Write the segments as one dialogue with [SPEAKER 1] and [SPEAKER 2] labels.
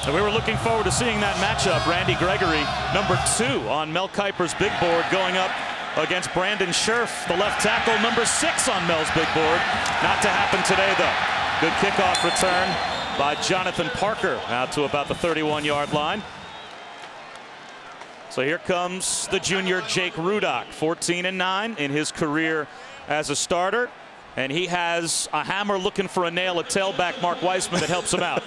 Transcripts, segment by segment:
[SPEAKER 1] So we were looking forward to seeing that matchup. Randy Gregory, number 2 on Mel Kiper's big board, going up against Brandon Scherf, the left tackle, number 6 on Mel's big board. Not to happen today, though. Good kickoff return by Jonathan Parker out to about the 31-yard line. So here comes the junior Jake Rudock, 14-9 in his career as a starter. And he has a hammer looking for a nail, a tailback, Mark Weissman, that helps him out.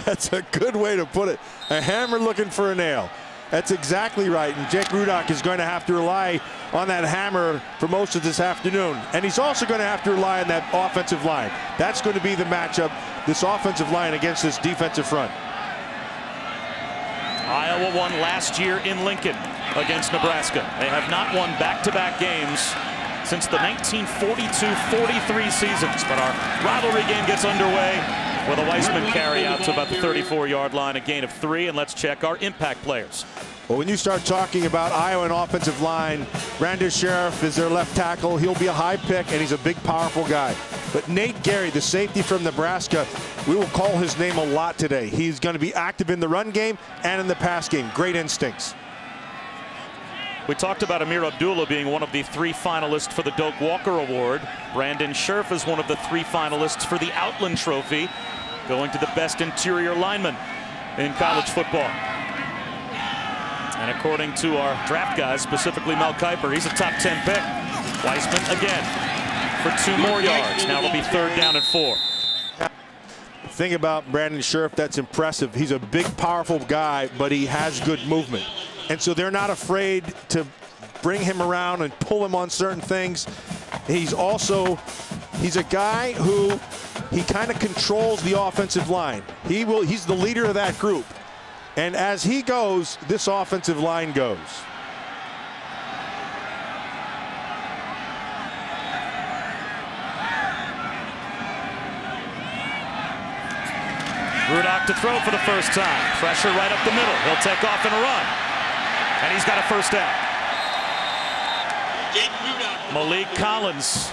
[SPEAKER 2] That's a good way to put it. A hammer looking for a nail. That's exactly right. And Jake Rudock is going to have to rely on that hammer for most of this afternoon. And he's also going to have to rely on that offensive line. That's going to be the matchup, this offensive line against this defensive front.
[SPEAKER 1] Iowa won last year in Lincoln against Nebraska. They have not won back-to-back games since the 1942-43 seasons. But our rivalry game gets underway with a Weissman carry out to about the 34-yard line, a gain of 3. And let's check our impact players.
[SPEAKER 2] Well, when you start talking about Iowa and offensive line, Brandon Scherf is their left tackle. He'll be a high pick, and he's a big, powerful guy. But Nate Gary, the safety from Nebraska, we will call his name a lot today. He's going to be active in the run game and in the pass game. Great instincts.
[SPEAKER 1] We talked about Amir Abdullah being one of the 3 finalists for the Doak Walker Award. Brandon Scherf is one of the 3 finalists for the Outland Trophy, going to the best interior lineman in college football. And according to our draft guys, specifically Mel Kiper, he's a top 10 pick. Weissman again for 2 more yards. Now it'll be 3rd down and 4.
[SPEAKER 2] The thing about Brandon Scherf that's impressive, he's a big, powerful guy, but he has good movement. And so they're not afraid to bring him around and pull him on certain things. He's a guy who he kind of controls the offensive line. He's the leader of that group. And as he goes, this offensive line goes.
[SPEAKER 1] Rudock to throw for the first time. Pressure right up the middle. He'll take off and run. And he's got a first down. Malik Collins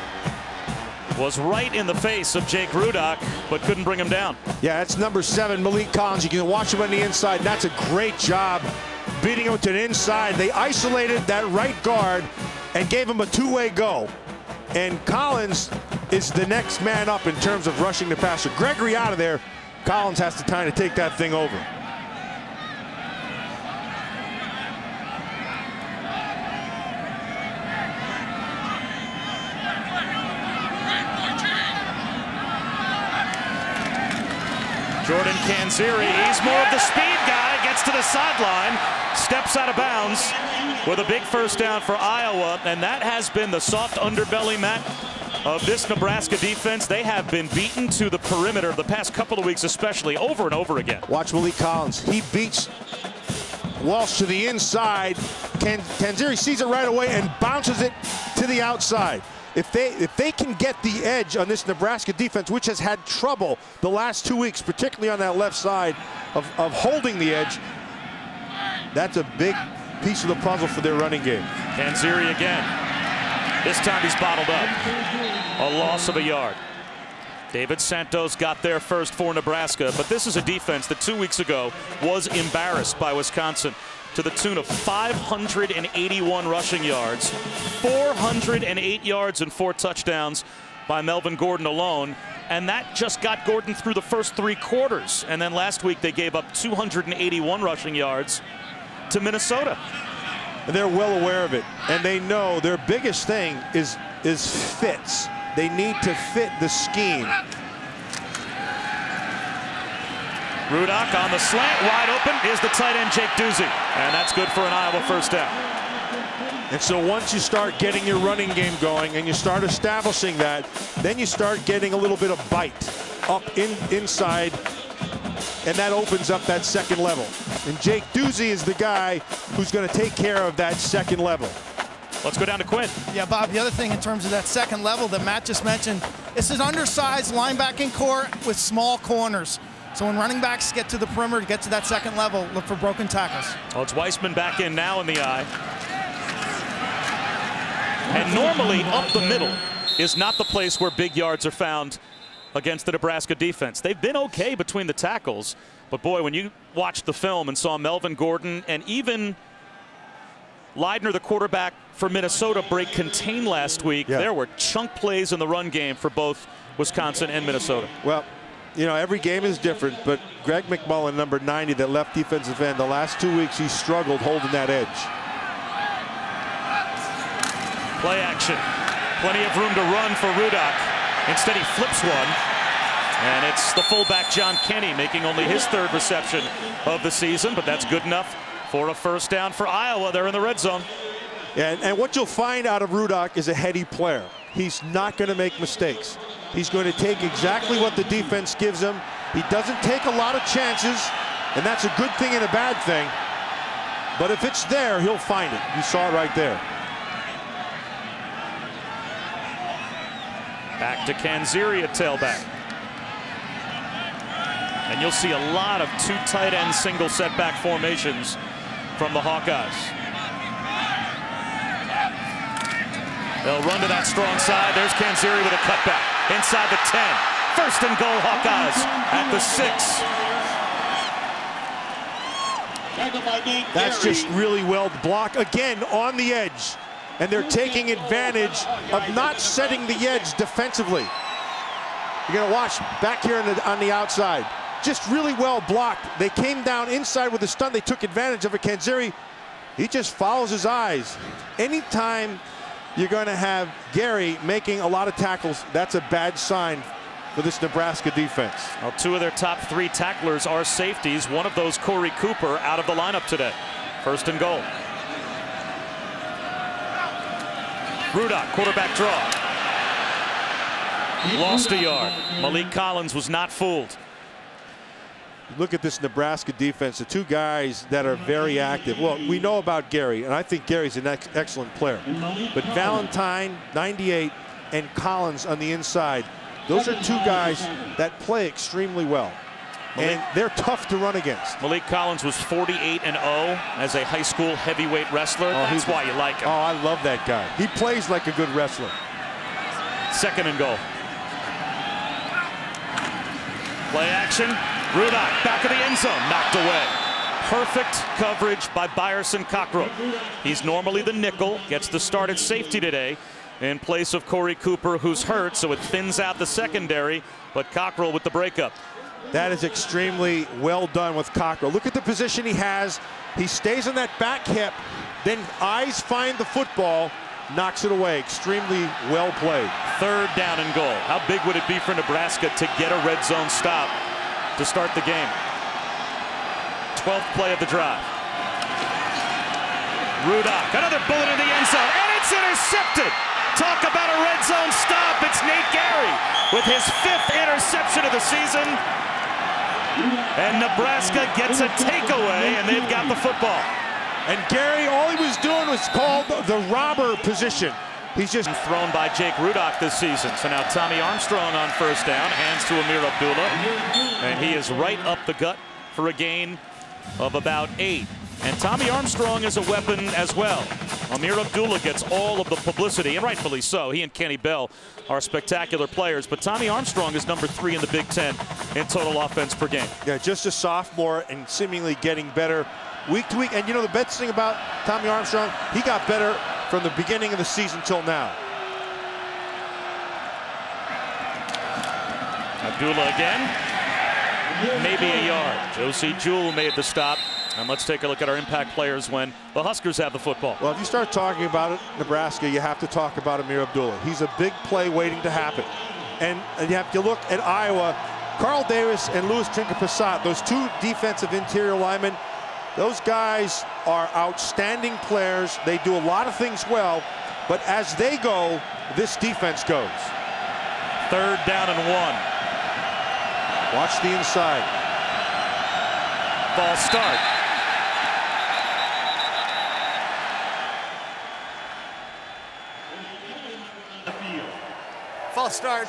[SPEAKER 1] was right in the face of Jake Rudock, but couldn't bring him down.
[SPEAKER 2] Yeah, that's number 7, Malik Collins. You can watch him on the inside. That's a great job beating him to the inside. They isolated that right guard and gave him a 2-way go. And Collins is the next man up in terms of rushing the passer. Gregory out of there. Collins has to kind of take that thing over.
[SPEAKER 1] Jordan Canzeri, he's more of the speed guy, gets to the sideline, steps out of bounds with a big first down for Iowa. And that has been the soft underbelly, Matt, of this Nebraska defense. They have been beaten to the perimeter the past couple of weeks, especially, over and over again.
[SPEAKER 2] Watch Malik Collins. He beats Walsh to the inside. Canzeri sees it right away and bounces it to the outside. If they can get the edge on this Nebraska defense, which has had trouble the last 2 weeks, particularly on that left side of holding the edge, that's a big piece of the puzzle for their running game.
[SPEAKER 1] Canzeri again. This time he's bottled up. A loss of a yard. David Santos got there first for Nebraska, but this is a defense that 2 weeks ago was embarrassed by Wisconsin to the tune of 581 rushing yards, 408 yards and 4 touchdowns by Melvin Gordon alone. And that just got Gordon through the first 3 quarters. And then last week they gave up 281 rushing yards to Minnesota.
[SPEAKER 2] And they're well aware of it. And they know their biggest thing is fits. They need to fit the scheme.
[SPEAKER 1] Rudock on the slant, wide open is the tight end Jake Duzey, and that's good for an Iowa first down.
[SPEAKER 2] And so once you start getting your running game going and you start establishing that, then you start getting a little bit of bite up inside, and that opens up that second level. And Jake Duzey is the guy who's going to take care of that second level.
[SPEAKER 1] Let's go down to Quinn.
[SPEAKER 3] Yeah, Bob, the other thing in terms of that second level that Matt just mentioned, it's an undersized linebacking core with small corners. So when running backs get to the perimeter, get to that second level, look for broken tackles.
[SPEAKER 1] Well, it's Weissman back in now in the eye. And normally up the middle is not the place where big yards are found against the Nebraska defense. They've been okay between the tackles, but boy, when you watched the film and saw Melvin Gordon and even Leidner, the quarterback for Minnesota, break contain last week, there were chunk plays in the run game for both Wisconsin and Minnesota.
[SPEAKER 2] Well, you know, every game is different, but Greg McMullen, number 90, that left defensive end, the last 2 weeks he struggled holding that edge.
[SPEAKER 1] Play action. Plenty of room to run for Rudock. Instead, he flips one. And it's the fullback, John Kenny, making only his 3rd reception of the season, but that's good enough for a first down for Iowa. They're in the red zone.
[SPEAKER 2] Yeah, and what you'll find out of Rudock is a heady player. He's not going to make mistakes. He's going to take exactly what the defense gives him. He doesn't take a lot of chances, and that's a good thing and a bad thing. But if it's there, he'll find it. You saw it right there.
[SPEAKER 1] Back to Kanziri at tailback. And you'll see a lot of 2 tight end single setback formations from the Hawkeyes. They'll run to that strong side. There's Kanziri with a cutback inside the 10. First and goal, Hawkeyes at the 6.
[SPEAKER 2] That's just really well blocked. Again, on the edge. And they're taking advantage of not setting the edge defensively. You're going to watch back here on the outside. Just really well blocked. They came down inside with a stun. They took advantage of it. Kanziri, he just follows his eyes. Anytime you're going to have Gary making a lot of tackles, that's a bad sign for this Nebraska defense.
[SPEAKER 1] Well, 2 of their top 3 tacklers are safeties. One of those, Corey Cooper, out of the lineup today. First and goal. Rudock, quarterback draw. Lost a yard. Malik Collins was not fooled.
[SPEAKER 2] Look at this Nebraska defense, the 2 guys that are very active. Well, we know about Gary, and I think Gary's an excellent player. But Valentine, 98, and Collins on the inside, those are 2 guys that play extremely well. And they're tough to run against.
[SPEAKER 1] Malik Collins was 48-0 as a high school heavyweight wrestler. That's why you like him.
[SPEAKER 2] Oh, I love that guy. He plays like a good wrestler.
[SPEAKER 1] Second and goal. Play action. Rudock, back of the end zone, knocked away. Perfect coverage by Byerson Cockrell. He's normally the nickel, gets the start at safety today in place of Corey Cooper, who's hurt, so it thins out the secondary, but Cockrell with the breakup.
[SPEAKER 2] That is extremely well done with Cockrell. Look at the position he has. He stays on that back hip, then eyes find the football, knocks it away. Extremely well played.
[SPEAKER 1] 3rd down and goal. How big would it be for Nebraska to get a red zone stop to start the game? 12th play of the drive. Rudock, another bullet in the end zone, and it's intercepted. Talk about a red zone stop. It's Nate Gary with his 5th interception of the season. And Nebraska gets a takeaway, and they've got the football.
[SPEAKER 2] And Gary, all he was doing was called the robber position. He's just
[SPEAKER 1] thrown by Jake Rudock this season. So now Tommy Armstrong on first down, hands to Amir Abdullah. And he is right up the gut for a gain of about 8. And Tommy Armstrong is a weapon as well. Amir Abdullah gets all of the publicity, and rightfully so. He and Kenny Bell are spectacular players, but Tommy Armstrong is number 3 in the Big Ten in total offense per game.
[SPEAKER 2] Yeah, just a sophomore and seemingly getting better week to week. And you know the best thing about Tommy Armstrong, he got better from the beginning of the season till now.
[SPEAKER 1] Abdullah again, maybe a yard. Josie Jewell made the stop. And let's take a look at our impact players when the Huskers have the football.
[SPEAKER 2] Well, if you start talking about it, Nebraska, you have to talk about Amir Abdullah. He's a big play waiting to happen. And you have to look at Iowa. Carl Davis and Louis Trinket-Passat, those 2 defensive interior linemen, those guys are outstanding players. They do a lot of things well, but as they go, this defense goes.
[SPEAKER 1] 3rd down and 1.
[SPEAKER 2] Watch the inside.
[SPEAKER 1] Ball start.
[SPEAKER 4] False start.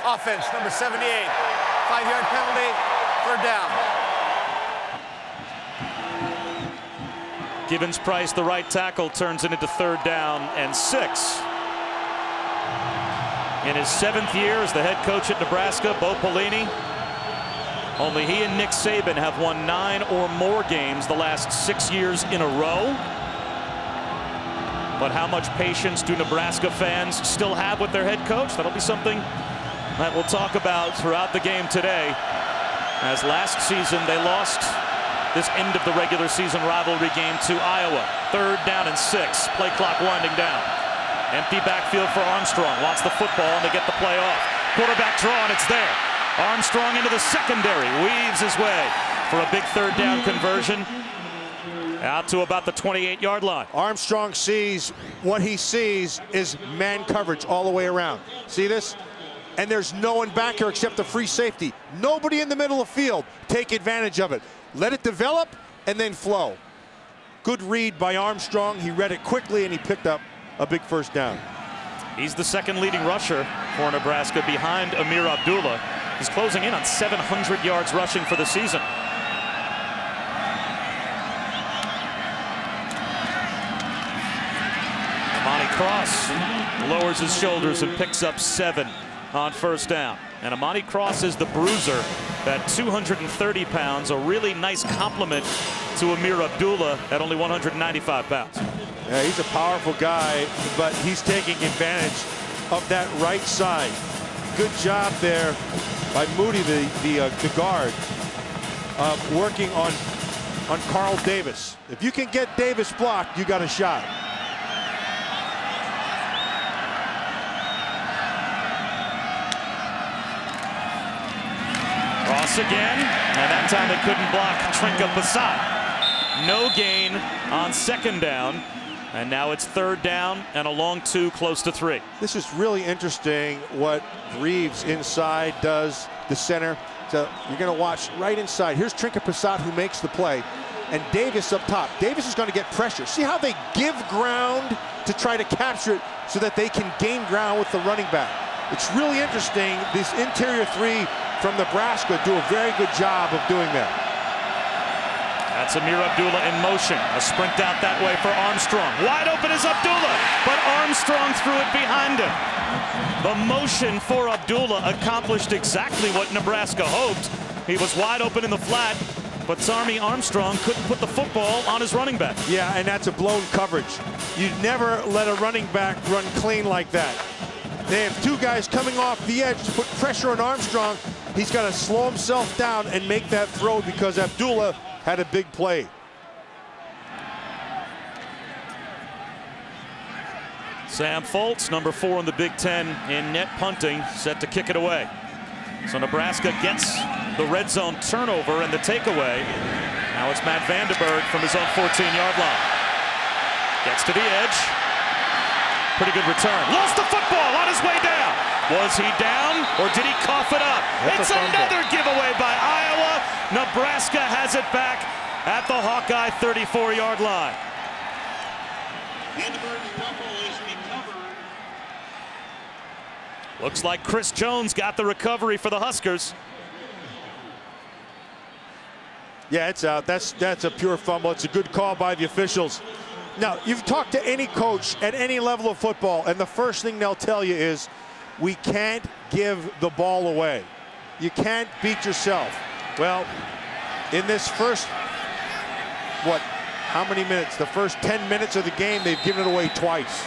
[SPEAKER 4] Offense, number 78. 5-yard penalty. 3rd down.
[SPEAKER 1] Gibbons Price, the right tackle, turns it into 3rd down and 6. in his 7th year as the head coach at Nebraska, Bo Pelini. Only he and Nick Saban have won 9 or more games the last 6 years in a row. But how much patience do Nebraska fans still have with their head coach? That'll be something that we'll talk about throughout the game today. As last season they lost this end of the regular season rivalry game to Iowa. 3rd down and 6. Play clock winding down. Empty backfield for Armstrong. Wants the football and they get the play off. Quarterback draw and it's there. Armstrong into the secondary. Weaves his way for a big 3rd down conversion. Out to about the 28-yard line.
[SPEAKER 2] Armstrong sees what he sees is man coverage all the way around. See this? And there's no one back here except the free safety. Nobody in the middle of the field. Take advantage of it. Let it develop and then flow. Good read by Armstrong. He read it quickly and he picked up a big 1st down.
[SPEAKER 1] He's the 2nd leading rusher for Nebraska behind Amir Abdullah. He's closing in on 700 yards rushing for the season. Amani Cross lowers his shoulders and picks up 7 on 1st down. And Amani Cross is the bruiser, at 230 pounds, a really nice compliment to Amir Abdullah at only 195 pounds.
[SPEAKER 2] Yeah, he's a powerful guy, but he's taking advantage of that right side. Good job there by Moody, the guard, working on Carl Davis. If you can get Davis blocked, you got a shot.
[SPEAKER 1] Cross again, and that time they couldn't block Trinka Passat. No gain on 2nd down, and now it's 3rd down and a long 2 close to 3.
[SPEAKER 2] This is really interesting what Reeves inside does, the center. So you're going to watch right inside. Here's Trinka Passat who makes the play, and Davis up top. Davis is going to get pressure. See how they give ground to try to capture it so that they can gain ground with the running back. It's really interesting. This interior 3 from Nebraska do a very good job of doing that.
[SPEAKER 1] That's Amir Abdullah in motion. A sprint out that way for Armstrong. Wide open is Abdullah, but Armstrong threw it behind him. The motion for Abdullah accomplished exactly what Nebraska hoped. He was wide open in the flat, but Sarmi Armstrong couldn't put the football on his running back.
[SPEAKER 2] Yeah, and that's a blown coverage. You'd never let a running back run clean like that. They have 2 guys coming off the edge to put pressure on Armstrong. He's got to slow himself down and make that throw because Abdullah had a big play.
[SPEAKER 1] Sam Foltz, number 4 in the Big Ten in net punting, set to kick it away. So Nebraska gets the red zone turnover and the takeaway. Now it's Matt Vandenberg from his own 14-yard line. Gets to the edge. Pretty good return. Lost the football on his way down. Was he down or did he cough it up? It's another giveaway by Iowa. Nebraska has it back at the Hawkeye 34-yard line. Looks like Chris Jones got the recovery for the Huskers.
[SPEAKER 2] Yeah, it's out. That's a pure fumble. It's a good call by the officials. Now, you've talked to any coach at any level of football, and the first thing they'll tell you is, we can't give the ball away. You can't beat yourself. Well, in this first, how many minutes? The first 10 minutes of the game, they've given it away twice.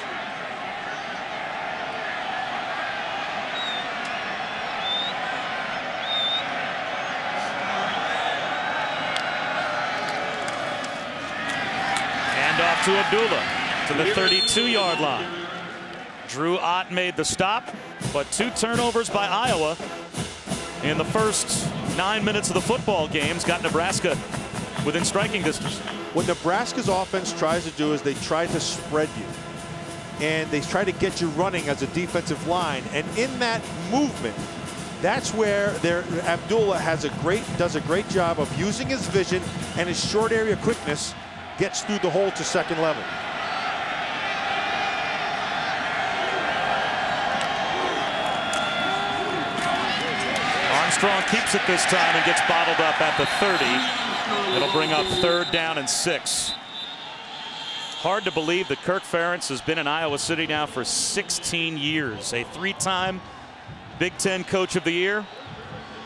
[SPEAKER 1] Off to Abdullah to the 32-yard line. Drew Ott made the stop, but 2 turnovers by Iowa in the first 9 minutes of the football games got Nebraska within striking distance.
[SPEAKER 2] What Nebraska's offense tries to do is they try to spread you, and they try to get you running as a defensive line, and in that movement, that's where Abdullah does a great job of using his vision and his short area quickness. Gets through the hole to second level.
[SPEAKER 1] Armstrong keeps it this time and gets bottled up at the 30. It'll bring up 3rd down and 6. Hard to believe that Kirk Ferentz has been in Iowa City now for 16 years. A 3-time Big Ten Coach of the Year.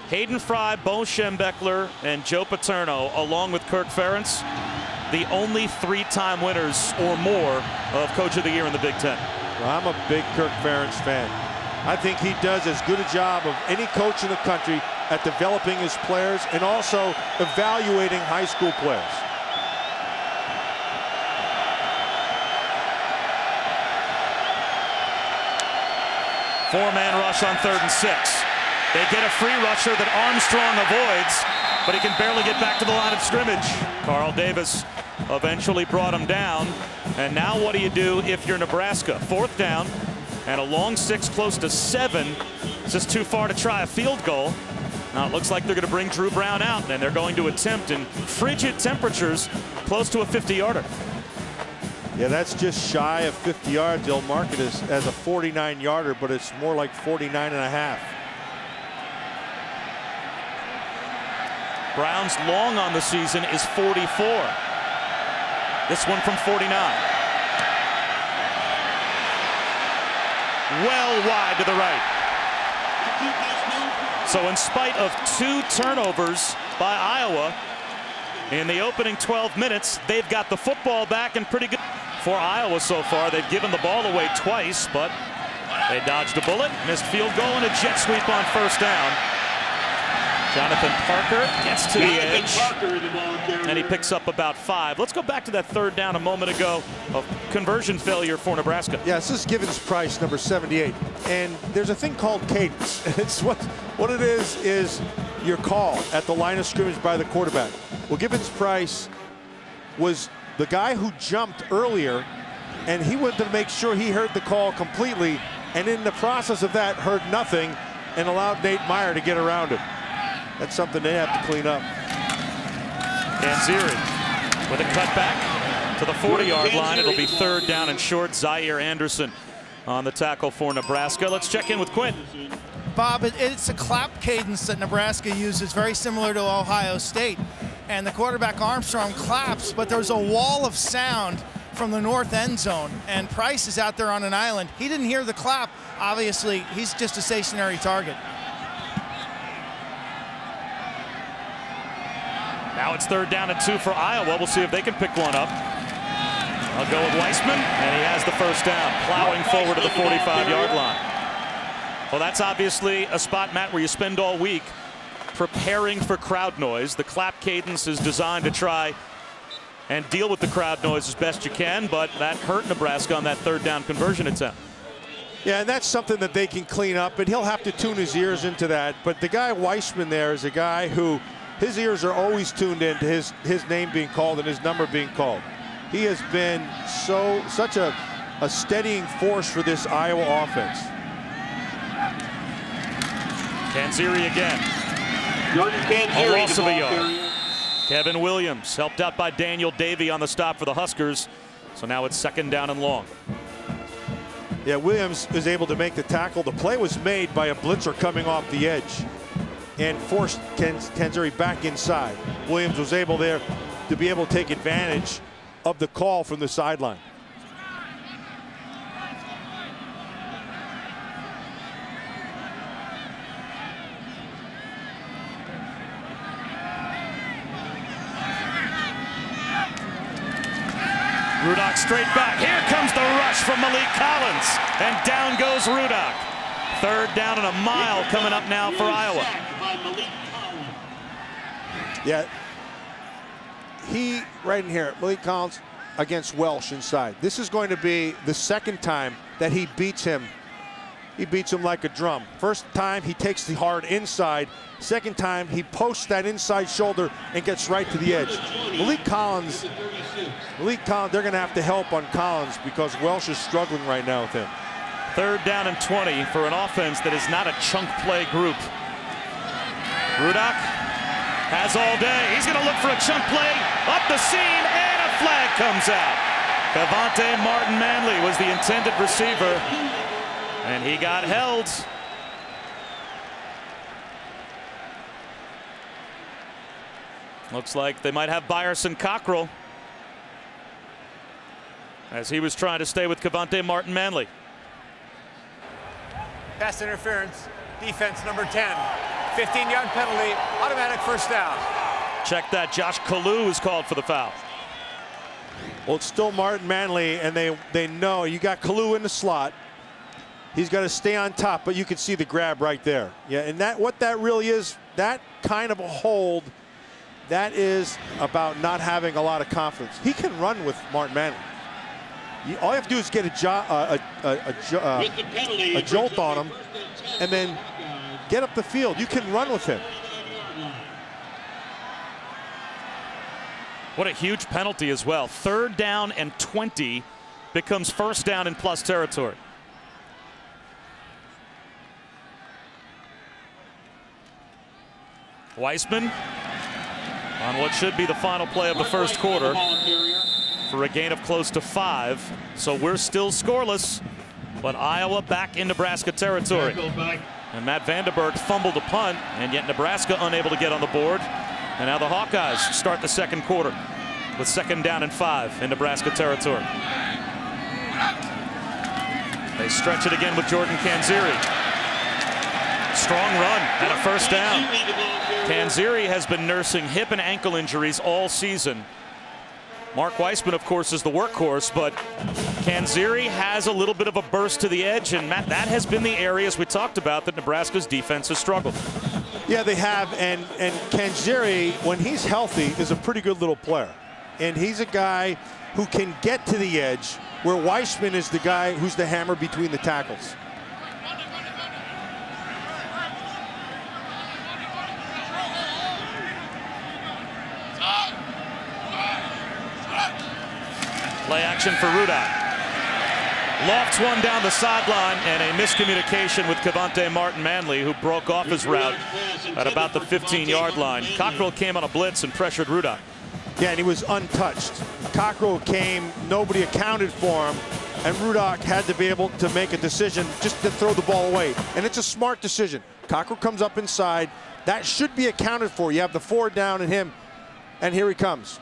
[SPEAKER 1] Hayden Fry, Bo Schembechler, and Joe Paterno, along with Kirk Ferentz, the only 3-time winners or more of Coach of the Year in the Big Ten.
[SPEAKER 2] Well, I'm a big Kirk Ferentz fan. I think he does as good a job of any coach in the country at developing his players and also evaluating high school players.
[SPEAKER 1] Four-man rush on 3rd and 6. They get a free rusher that Armstrong avoids, but he can barely get back to the line of scrimmage. Carl Davis eventually brought him down. And now what do you do if you're Nebraska? 4th down and a long 6, close to 7. It's just too far to try a field goal. Now it looks like they're going to bring Drew Brown out, and they're going to attempt in frigid temperatures close to a 50-yarder.
[SPEAKER 2] Yeah, that's just shy of 50 yards. They'll mark it as a 49-yarder, but it's more like 49 and a half.
[SPEAKER 1] Brown's long on the season is 44. This one from 49. Well wide to the right. So in spite of 2 turnovers by Iowa in the opening 12 minutes, they've got the football back and pretty good. For Iowa so far, they've given the ball away twice, but they dodged a bullet, missed field goal, and a jet sweep on 1st down. Jonathan Parker gets to the edge, and he picks up about 5. Let's go back to that 3rd down a moment ago of conversion failure for Nebraska.
[SPEAKER 2] Yeah, this is Givens Price, number 78. And there's a thing called cadence. It's what it is your call at the line of scrimmage by the quarterback. Well, Givens Price was the guy who jumped earlier, and he wanted to make sure he heard the call completely, and in the process of that heard nothing and allowed Nate Meyer to get around him. That's something they have to clean up.
[SPEAKER 1] Kanziri with a cutback to the 40-yard line. It'll be 3rd down and short. Zaire Anderson on the tackle for Nebraska. Let's check in with Quinn.
[SPEAKER 3] Bob, it's a clap cadence that Nebraska uses, very similar to Ohio State. And the quarterback Armstrong claps, but there's a wall of sound from the north end zone, and Price is out there on an island. He didn't hear the clap. Obviously, he's just a stationary target.
[SPEAKER 1] Now it's 3rd down and 2 for Iowa. We'll see if they can pick one up. I'll go with Weissman, and he has the 1st down, plowing forward to the 45-yard line. Well, that's obviously a spot, Matt, where you spend all week preparing for crowd noise. The clap cadence is designed to try and deal with the crowd noise as best you can, but that hurt Nebraska on that 3rd down conversion attempt.
[SPEAKER 2] Yeah, and that's something that they can clean up, and he'll have to tune his ears into that. But the guy Weissman there is a guy who his ears are always tuned in to his name being called and his number being called. He has been such a steadying force for this Iowa offense.
[SPEAKER 1] Kanziri again. A loss of a yard. Kevin Williams helped out by Daniel Davey on the stop for the Huskers. So now it's 2nd down and long.
[SPEAKER 2] Yeah, Williams is able to make the tackle. The play was made by a blitzer coming off the edge and forced Kanziri back inside. Williams was able there to be able to take advantage of the call from the sideline.
[SPEAKER 1] Rudock straight back. Here comes the rush from Malik Collins. And down goes Rudock. 3rd down and a mile coming up now for Iowa.
[SPEAKER 2] Yeah, he right in here, Malik Collins against Welsh inside. This is going to be the 2nd time that he beats him. He beats him like a drum. 1st time he takes the hard inside. 2nd time he posts that inside shoulder and gets right to the edge. Malik Collins, they're going to have to help on Collins because Welsh is struggling right now with him.
[SPEAKER 1] 3rd down and 20 for an offense that is not a chunk play group. Rudock has all day. He's going to look for a chunk play up the seam, and a flag comes out. Cavante Martin Manley was the intended receiver, and he got held. Looks like they might have Byerson Cockrell. as he was trying to stay with Cavante Martin-Manley.
[SPEAKER 4] Pass interference. Defense number 10. 15-yard penalty. Automatic first down.
[SPEAKER 1] Check that. Josh Kalu is called for the foul.
[SPEAKER 2] Well, it's still Martin Manley, and they know you got Kalu in the slot. He's got to stay on top, but you can see the grab right there. Yeah, and what that really is, that kind of a hold, that is about not having a lot of confidence. He can run with Martin Manley. All you have to do is get a jolt on him, and then get up the field. You can run with him.
[SPEAKER 1] What a huge penalty as well. 3rd down and 20 becomes 1st down in plus territory. Weissman on what should be the final play of the first quarter for a gain of close to 5. So we're still scoreless, but Iowa back in Nebraska territory. And Matt Vandenberg fumbled a punt, and yet Nebraska unable to get on the board. And now the Hawkeyes start the second quarter with 2nd down and 5 in Nebraska territory. They stretch it again with Jordan Canzeri. Strong run and a 1st down. Canzeri has been nursing hip and ankle injuries all season. Mark Weissman, of course, is the workhorse, but Canzeri has a little bit of a burst to the edge, and Matt, that has been the areas we talked about that Nebraska's defense has struggled.
[SPEAKER 2] Yeah, they have, and Canzeri, when he's healthy, is a pretty good little player. And he's a guy who can get to the edge, where Weissman is the guy who's the hammer between the tackles.
[SPEAKER 1] Play action for Rudock. Lofts one down the sideline, and a miscommunication with Cavante Martin-Manley, who broke off his route at about the 15-yard line. Cockrell came on a blitz and pressured Rudock.
[SPEAKER 2] Yeah, and he was untouched. Cockrell came, nobody accounted for him, and Rudock had to be able to make a decision just to throw the ball away. And it's a smart decision. Cockrell comes up inside. That should be accounted for. You have the 4 down in him, and here he comes.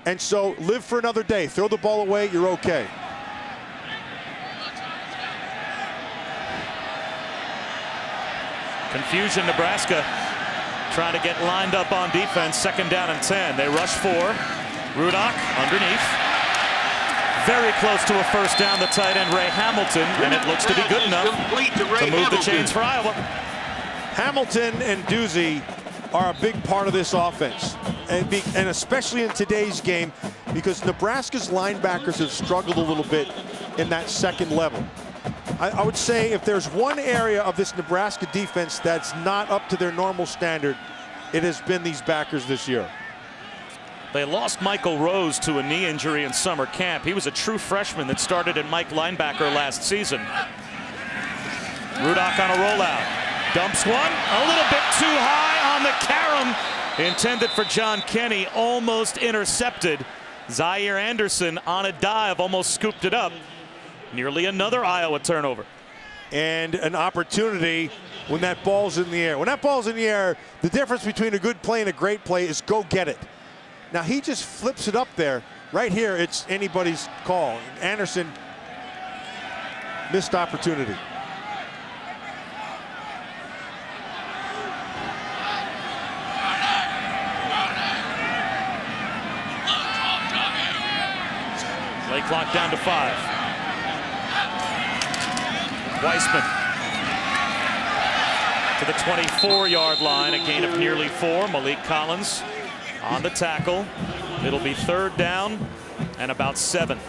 [SPEAKER 2] And so live for another day. Throw the ball away, you're okay.
[SPEAKER 1] Confusion, Nebraska trying to get lined up on defense. 2nd down and 10. They rush 4. Rudock underneath. Very close to a 1st down, the tight end Ray Hamilton, and it looks to be good enough to move the chains for Iowa.
[SPEAKER 2] Hamilton and Doozy are a big part of this offense, and especially in today's game, because Nebraska's linebackers have struggled a little bit in that second level. I would say if there's one area of this Nebraska defense that's not up to their normal standard, it has been these backers this year.
[SPEAKER 1] They lost Michael Rose to a knee injury in summer camp. He was a true freshman that started at Mike linebacker last season. Rudock on a rollout. Dumps one, a little bit too high on the carom. Intended for John Kenny, almost intercepted. Zaire Anderson on a dive, almost scooped it up. Nearly another Iowa turnover.
[SPEAKER 2] And an opportunity when that ball's in the air. When that ball's in the air, the difference between a good play and a great play is go get it. Now he just flips it up there. Right here, it's anybody's call. Anderson, missed opportunity.
[SPEAKER 1] Play clock down to 5. Weissman to the 24-yard line, a gain of nearly 4. Malik Collins on the tackle. It'll be 3rd down and about 7.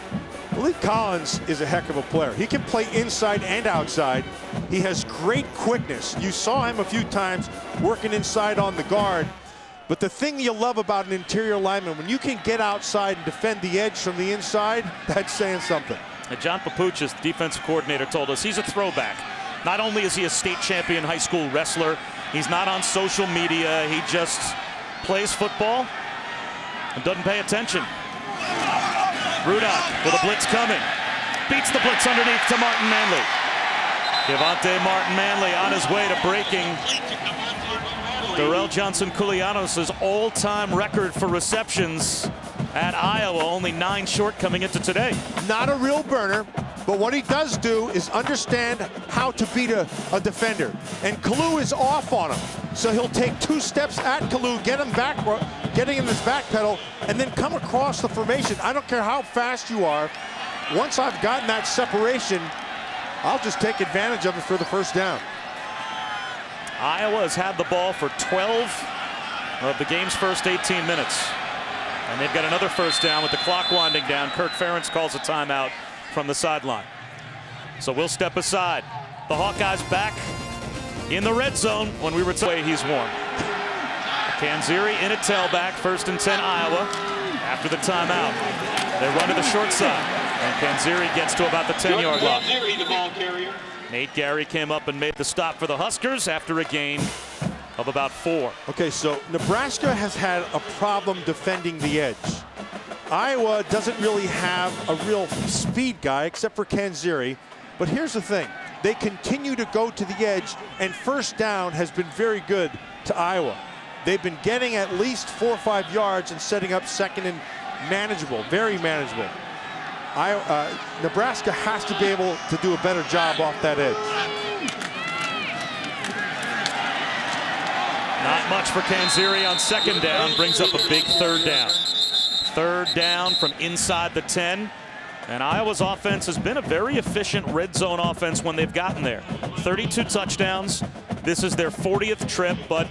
[SPEAKER 2] Malik Collins is a heck of a player. He can play inside and outside. He has great quickness. You saw him a few times working inside on the guard. But the thing you love about an interior lineman, when you can get outside and defend the edge from the inside, that's saying something.
[SPEAKER 1] John Papuchis, defensive coordinator, told us he's a throwback. Not only is he a state champion high school wrestler, he's not on social media. He just plays football and doesn't pay attention. Rudock with a blitz coming. Beats the blitz underneath to Martin-Manley. Cavante Martin-Manley on his way to breaking Darrell Johnson-Koulianos' all-time record for receptions at Iowa, only 9 short coming into today.
[SPEAKER 2] Not a real burner, but what he does do is understand how to beat a defender. And Kalu is off on him. So he'll take 2 steps at Kalu, get him back, getting in his back pedal, and then come across the formation. I don't care how fast you are. Once I've gotten that separation, I'll just take advantage of it for the first down.
[SPEAKER 1] Iowa has had the ball for 12 of the game's first 18 minutes. And they've got another first down with the clock winding down. Kirk Ferentz calls a timeout from the sideline. So we'll step aside. The Hawkeyes back in the red zone when we return. He's warm. Kanziri in a tailback, 1st and 10 Iowa. After the timeout, they run to the short side. And Kanziri gets to about the 10-yard line. Nate Gary came up and made the stop for the Huskers after a gain of about 4.
[SPEAKER 2] Okay, so Nebraska has had a problem defending the edge. Iowa doesn't really have a real speed guy except for Kanziri. But here's the thing. They continue to go to the edge, and first down has been very good to Iowa. They've been getting at least 4 or 5 yards and setting up second and manageable, very manageable. Nebraska has to be able to do a better job off that edge.
[SPEAKER 1] Not much for Kanziri on 2nd down. Brings up a big 3rd down. 3rd down from inside the 10. And Iowa's offense has been a very efficient red zone offense when they've gotten there. 32 touchdowns. This is their 40th trip, but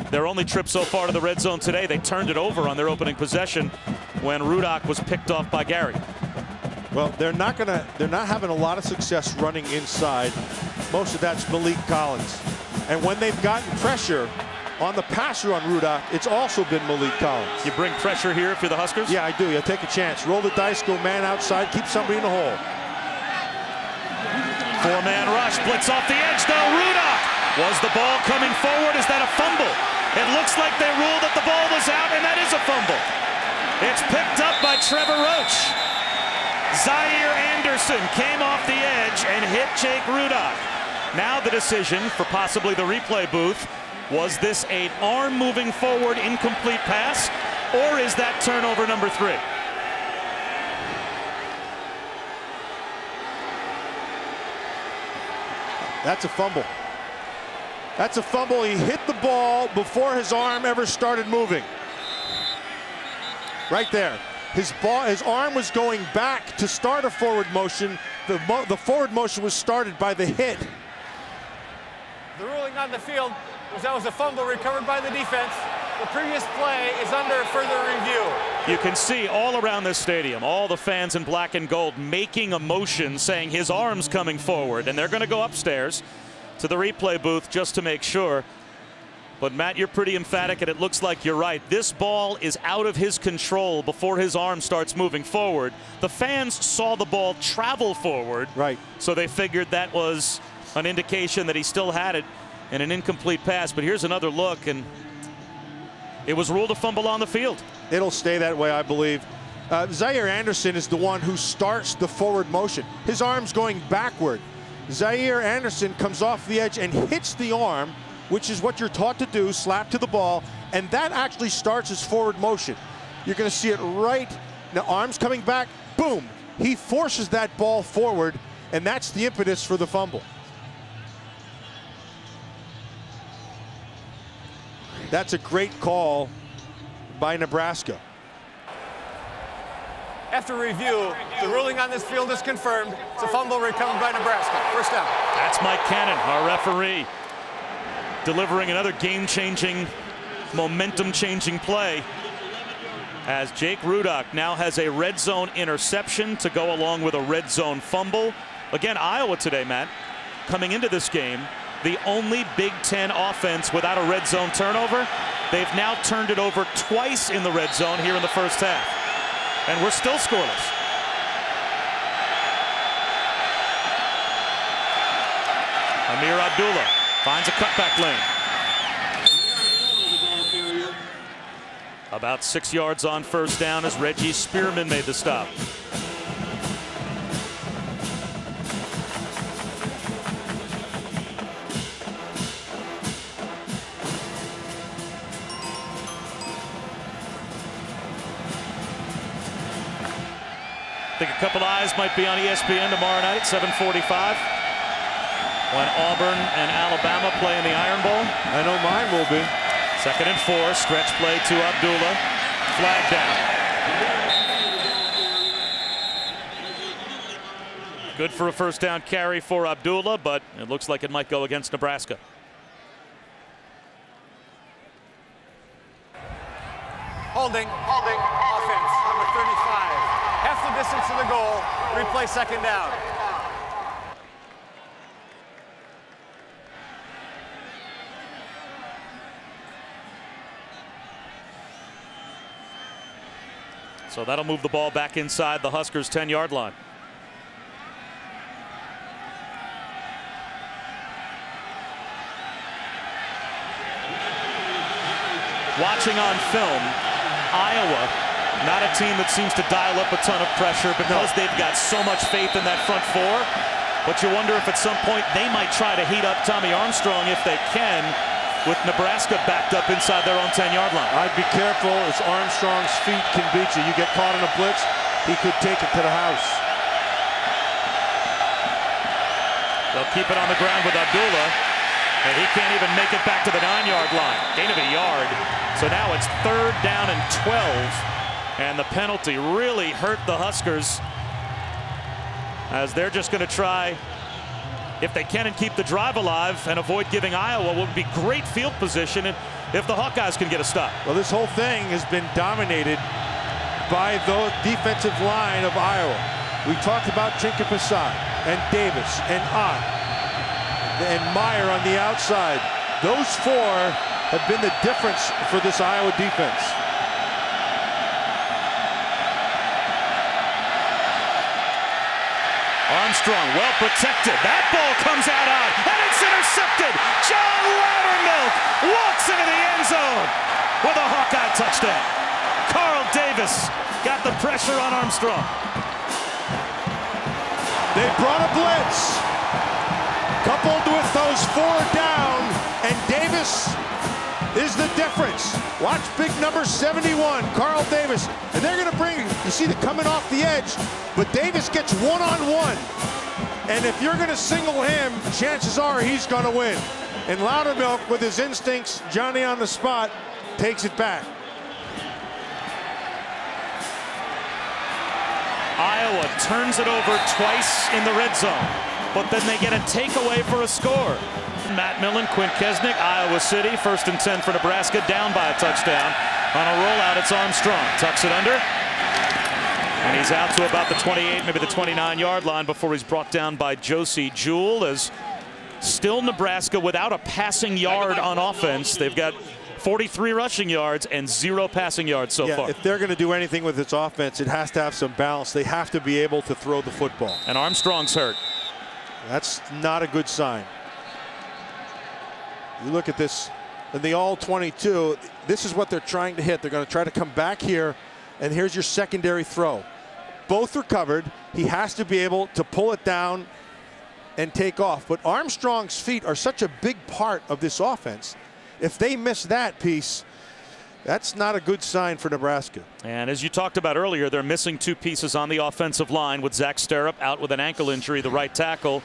[SPEAKER 1] their only trip so far to the red zone today. They turned it over on their opening possession when Rudock was picked off by Gary.
[SPEAKER 2] Well, they're not having a lot of success running inside. Most of that's Malik Collins. And when they've gotten pressure on the passer on Rudock, it's also been Malik Collins.
[SPEAKER 1] You bring pressure here if you're the Huskers?
[SPEAKER 2] Yeah, I do. You take a chance. Roll the dice, go man outside, keep somebody in the hole.
[SPEAKER 1] 4-man rush, blitz off the edge though. Rudock! Was the ball coming forward? Is that a fumble? It looks like they ruled that the ball was out, and that is a fumble. It's picked up by Trevor Roach. Zaire Anderson came off the edge and hit Jake Rudock. Now the decision for possibly the replay booth. Was this an arm moving forward incomplete pass, or is that turnover number 3?
[SPEAKER 2] That's a fumble. That's a fumble. He hit the ball before his arm ever started moving. Right there. His arm was going back to start a forward motion. The forward motion was started by the hit.
[SPEAKER 4] The ruling on the field was that was a fumble recovered by the defense. The previous play is under further review.
[SPEAKER 1] You can see all around this stadium, all the fans in black and gold making a motion saying his arm's coming forward, and they're going to go upstairs to the replay booth just to make sure. But Matt, you're pretty emphatic, and it looks like you're right. This ball is out of his control before his arm starts moving forward. The fans saw the ball travel forward.
[SPEAKER 2] Right.
[SPEAKER 1] So they figured that was an indication that he still had it in an incomplete pass. But here's another look, and it was ruled a fumble on the field.
[SPEAKER 2] It'll stay that way, I believe. Zaire Anderson is the one who starts the forward motion. His arm's going backward. Zaire Anderson comes off the edge and hits the arm, which is what you're taught to do, slap to the ball, and that actually starts his forward motion. You're going to see it right now. Arms coming back, boom. He forces that ball forward, and that's the impetus for the fumble. That's a great call by Nebraska.
[SPEAKER 4] After review, the ruling on this field is confirmed. It's a fumble recovered by Nebraska. First down.
[SPEAKER 1] That's Mike Cannon, our referee, delivering another game-changing, momentum-changing play as Jake Rudock now has a red zone interception to go along with a red zone fumble. Again, Iowa today, Matt, coming into this game, the only Big Ten offense without a red zone turnover. They've now turned it over twice in the red zone here in the first half. And we're still scoreless. Amir Abdullah finds a cutback lane. About 6 yards on first down as Reggie Spearman made the stop. think a couple eyes might be on ESPN tomorrow night at 7:45 when Auburn and Alabama play in the Iron Bowl.
[SPEAKER 2] I know mine will be.
[SPEAKER 1] 2nd and 4, stretch play to Abdullah. Flag down. Good for a first down carry for Abdullah, but it looks like it might go against Nebraska.
[SPEAKER 4] Holding. Offense, number 35. Half the distance to the goal. Replay 2nd down.
[SPEAKER 1] So that'll move the ball back inside the Huskers' 10-yard line. Watching on film, Iowa, not a team that seems to dial up a ton of pressure because they've got so much faith in that front four. But you wonder if at some point they might try to heat up Tommy Armstrong if they can, with Nebraska backed up inside their own 10-yard line.
[SPEAKER 2] I'd be careful, as Armstrong's feet can beat you. You get caught in a blitz, he could take it to the house.
[SPEAKER 1] They'll keep it on the ground with Abdullah, and he can't even make it back to the 9-yard line. Gain of a yard. So now it's 3rd down and 12, and the penalty really hurt the Huskers, as they're just going to try, if they can, and keep the drive alive and avoid giving Iowa what would be great field position if the Hawkeyes can get a stop.
[SPEAKER 2] Well, this whole thing has been dominated by the defensive line of Iowa. We talked about Chinkapasad and Davis and Ott and Meyer on the outside. Those 4 have been the difference for this Iowa defense.
[SPEAKER 1] Armstrong well protected. That ball comes out and it's intercepted. John Loudermilk walks into the end zone with a Hawkeye touchdown. Carl Davis got the pressure on Armstrong.
[SPEAKER 2] They brought a blitz, coupled with those 4 down, and Davis is the difference. Watch big number 71, Carl Davis. And they're going to bring, you see the coming off the edge, but Davis gets one-on-one. And if you're going to single him, chances are he's going to win. And Loudermilk, with his instincts, Johnny on the spot, takes it back.
[SPEAKER 1] Iowa turns it over twice in the red zone, but then they get a takeaway for a score. Matt Millen, Quint Kesnick, Iowa City, 1st and 10 for Nebraska, down by a touchdown. On a rollout, it's Armstrong. Tucks it under. And he's out to about the 28, maybe the 29-yard line before he's brought down by Josie Jewell. As still Nebraska without a passing yard on offense. They've got 43 rushing yards and 0 passing yards so far.
[SPEAKER 2] If they're going to do anything with its offense, it has to have some balance. They have to be able to throw the football.
[SPEAKER 1] And Armstrong's hurt.
[SPEAKER 2] That's not a good sign. You look at this in the all-22, this is what they're trying to hit. They're going to try to come back here, and here's your secondary throw. Both are covered. He has to be able to pull it down and take off. But Armstrong's feet are such a big part of this offense. If they miss that piece, that's not a good sign for Nebraska.
[SPEAKER 1] And as you talked about earlier, they're missing 2 pieces on the offensive line, with Zach Sterup out with an ankle injury, the right tackle,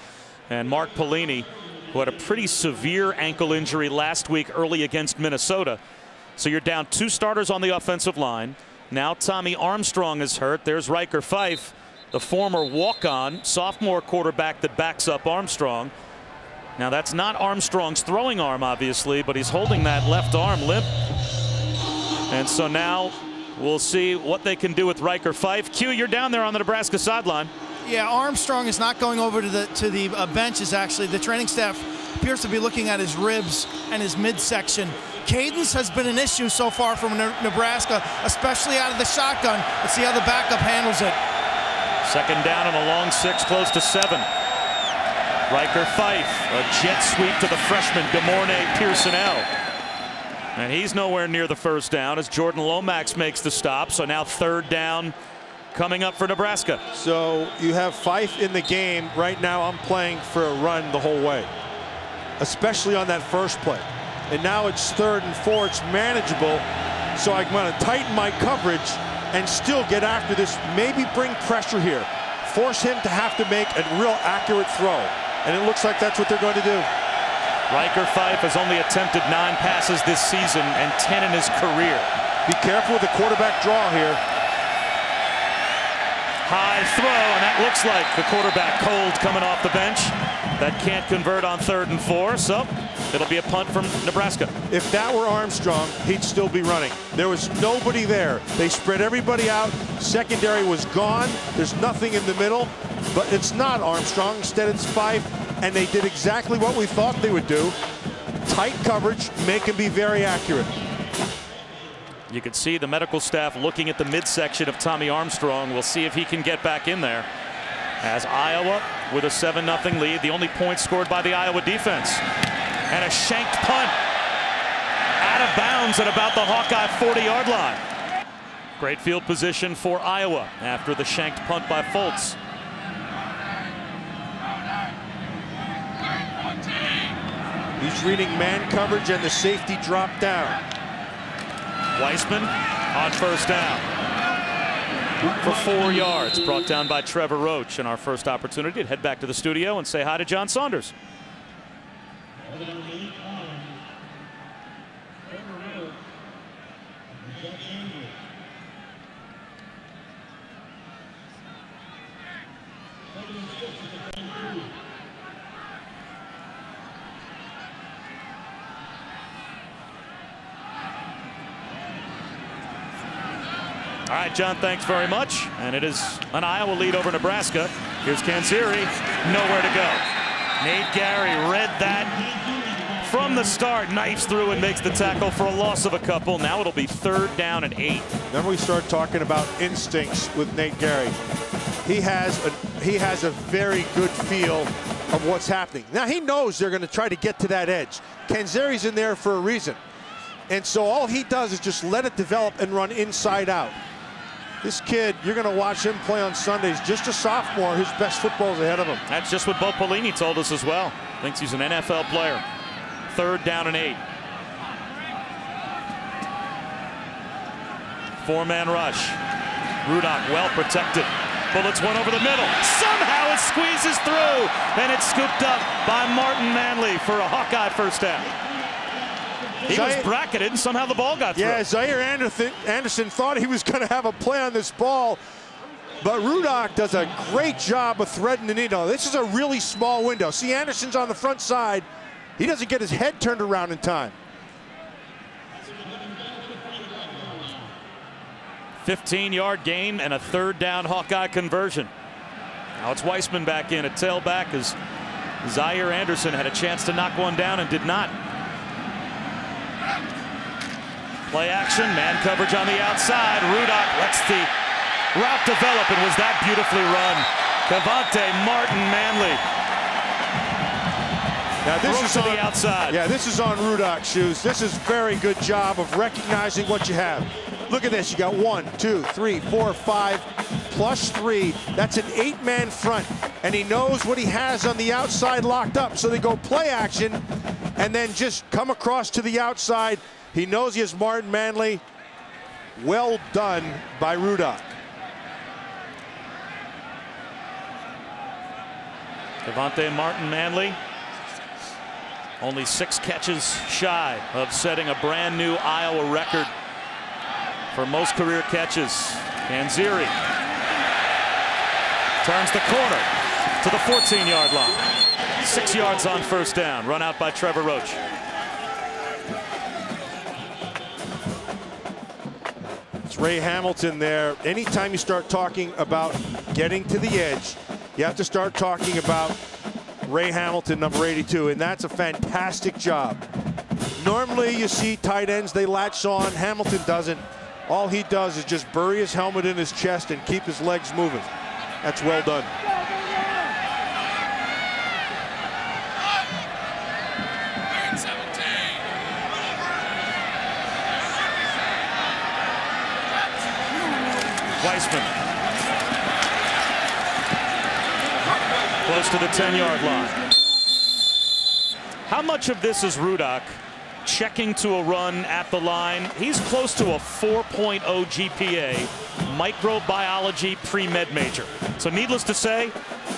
[SPEAKER 1] and Mark Pelini, who had a pretty severe ankle injury last week early against Minnesota. So you're down 2 starters on the offensive line. Now Tommy Armstrong is hurt. There's Riker Fife, the former walk-on sophomore quarterback that backs up Armstrong. Now that's not Armstrong's throwing arm, obviously, but he's holding that left arm limp. And so now we'll see what they can do with Riker Fife. Q, you're down there on the Nebraska sideline.
[SPEAKER 3] Yeah, Armstrong is not going over to the benches. Actually, the training staff appears to be looking at his ribs and his midsection. Cadence has been an issue so far from Nebraska, especially out of the shotgun. Let's see how the backup handles it.
[SPEAKER 1] 2nd down and a long 6, close to 7. Riker Fife, a jet sweep to the freshman Demorne Pearsonell. And he's nowhere near the first down as Jordan Lomax makes the stop. So now 3rd down coming up for Nebraska.
[SPEAKER 2] So you have Fife in the game. Right now I'm playing for a run the whole way, especially on that first play. And now it's 3rd and 4. It's manageable. So I'm going to tighten my coverage and still get after this, maybe bring pressure here. Force him to have to make a real accurate throw. And it looks like that's what they're going to do.
[SPEAKER 1] Riker Fife has only attempted 9 passes this season and 10 in his career.
[SPEAKER 2] Be careful with the quarterback draw here.
[SPEAKER 1] High throw, and that looks like the quarterback cold coming off the bench. That can't convert on 3rd and 4, so it'll be a punt from Nebraska.
[SPEAKER 2] If that were Armstrong, he'd still be running. There was nobody there. They spread everybody out. Secondary was gone. There's nothing in the middle, but it's not Armstrong. Instead, it's Fife, and they did exactly what we thought they would do. Tight coverage, make him be very accurate.
[SPEAKER 1] You can see the medical staff looking at the midsection of Tommy Armstrong. We'll see if he can get back in there. As Iowa with a 7-0 lead, the only point scored by the Iowa defense. And a shanked punt out of bounds at about the Hawkeye 40-yard line. Great field position for Iowa after the shanked punt by Fultz.
[SPEAKER 2] He's reading man coverage and the safety drop down.
[SPEAKER 1] Weissman on 1st down for 4 yards, brought down by Trevor Roach. And our first opportunity to head back to the studio and say hi to John Saunders. All right, John, thanks very much. And it is an Iowa lead over Nebraska. Here's Kanziri, nowhere to go. Nate Gary read that from the start, knifes through and makes the tackle for a loss of a couple. Now it'll be 3rd down and 8.
[SPEAKER 2] Then we start talking about instincts with Nate Gary. He has a very good feel of what's happening. Now he knows they're going to try to get to that edge. Kanziri's in there for a reason. And so all he does is just let it develop and run inside out. This kid, you're going to watch him play on Sundays. Just a sophomore, his best football's ahead of him.
[SPEAKER 1] That's just what Bo Pelini told us as well. Thinks he's an NFL player. 3rd down and 8. 4-man rush. Rudock well protected. Bullets went over the middle. Somehow it squeezes through, and it's scooped up by Martin Manley for a Hawkeye 1st down. He was bracketed, and somehow the ball got through.
[SPEAKER 2] Yeah, Zaire Anderson thought he was going to have a play on this ball, but Rudock does a great job of threading the needle. This is a really small window. See, Anderson's on the front side. He doesn't get his head turned around in time.
[SPEAKER 1] 15-yard gain and a 3rd down Hawkeye conversion. Now it's Weissman back in at tailback as Zaire Anderson had a chance to knock one down and did not. Play action, man coverage on the outside. Rudock lets the route develop, and was that beautifully run. Cavante Martin Manley.
[SPEAKER 2] Now this is
[SPEAKER 1] on the outside.
[SPEAKER 2] Yeah, this is on Rudock's shoes. This is very good job of recognizing what you have. Look at this. You got 1, 2, 3, 4, 5, plus 3. That's an 8-man front, and he knows what he has on the outside locked up. So they go play action, and then just come across to the outside. He knows he has Martin Manley. Well done by Rudock.
[SPEAKER 1] Cavante Martin Manley, only 6 catches shy of setting a brand new Iowa record for most career catches. Kanziri turns the corner to the 14-yard line. 6 yards on 1st down. Run out by Trevor Roach.
[SPEAKER 2] It's Ray Hamilton there. Anytime you start talking about getting to the edge, you have to start talking about Ray Hamilton, number 82, and that's a fantastic job. Normally you see tight ends, they latch on. Hamilton doesn't. All he does is just bury his helmet in his chest and keep his legs moving. That's well done.
[SPEAKER 1] Weissman close to the 10-yard line. How much of this is Rudock checking to a run at the line. He's close to a 4.0 GPA, microbiology pre-med major. So needless to say,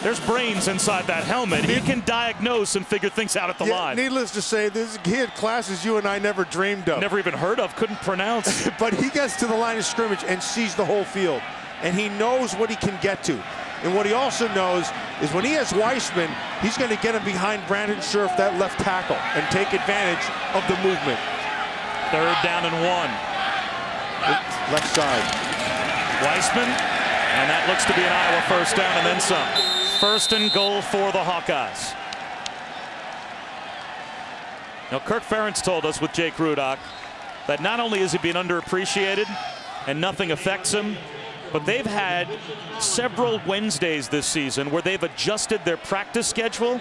[SPEAKER 1] there's brains inside that helmet. He can diagnose and figure things out at the line.
[SPEAKER 2] Needless to say, he had classes you and I never dreamed of.
[SPEAKER 1] Never even heard of, couldn't pronounce.
[SPEAKER 2] But he gets to the line of scrimmage and sees the whole field. And he knows what he can get to. And what he also knows is when he has Weissman, he's going to get him behind Brandon Scherf, that left tackle, and take advantage of the movement.
[SPEAKER 1] 3rd down and 1.
[SPEAKER 2] Left side.
[SPEAKER 1] Weissman, and that looks to be an Iowa 1st down and then some. 1st and goal for the Hawkeyes. Now, Kirk Ferentz told us with Jake Rudock that not only is he being underappreciated and nothing affects him, but they've had several Wednesdays this season where they've adjusted their practice schedule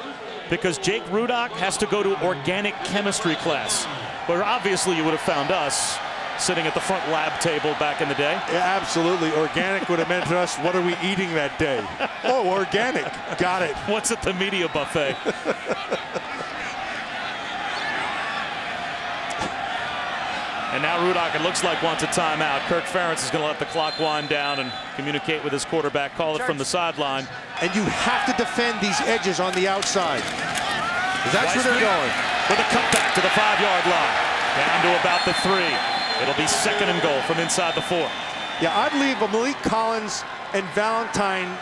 [SPEAKER 1] because Jake Rudock has to go to organic chemistry class, where obviously you would have found us sitting at the front lab table back in the day.
[SPEAKER 2] Yeah, absolutely. Organic would have meant to us, what are we eating that day? Oh, organic. Got it.
[SPEAKER 1] What's at the media buffet? And now Rudock, it looks like, wants a timeout. Kirk Ferentz is going to let the clock wind down and communicate with his quarterback, call it from the sideline.
[SPEAKER 2] And you have to defend these edges on the outside. That's where they're going.
[SPEAKER 1] With a cutback to the 5-yard line. Down to about the 3. It'll be 2nd and goal from inside the 4.
[SPEAKER 2] Yeah, I'd leave Malik Collins and Valentine.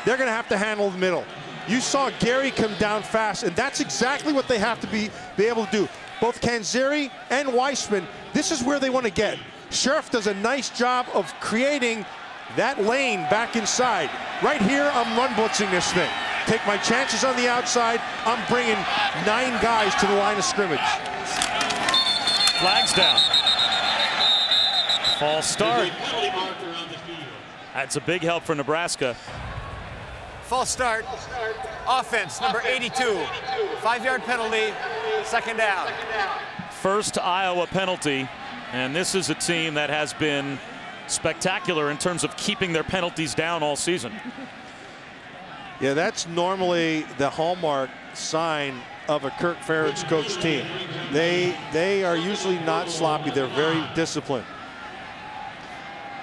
[SPEAKER 2] They're going to have to handle the middle. You saw Gary come down fast, and that's exactly what they have to be able to do. Both Kanzeri and Weissman, this is where they want to get. Scherf does a nice job of creating that lane back inside. Right here, I'm run blitzing this thing. Take my chances on the outside. I'm bringing 9 guys to the line of scrimmage.
[SPEAKER 1] Flags down. False start. That's a big help for Nebraska.
[SPEAKER 4] False start. Offense, number 82. 5-yard penalty, 2nd down.
[SPEAKER 1] First Iowa penalty, and this is a team that has been spectacular in terms of keeping their penalties down all season.
[SPEAKER 2] Yeah, that's normally the hallmark sign of a Kirk Ferentz coach team. They are usually not sloppy. They're very disciplined.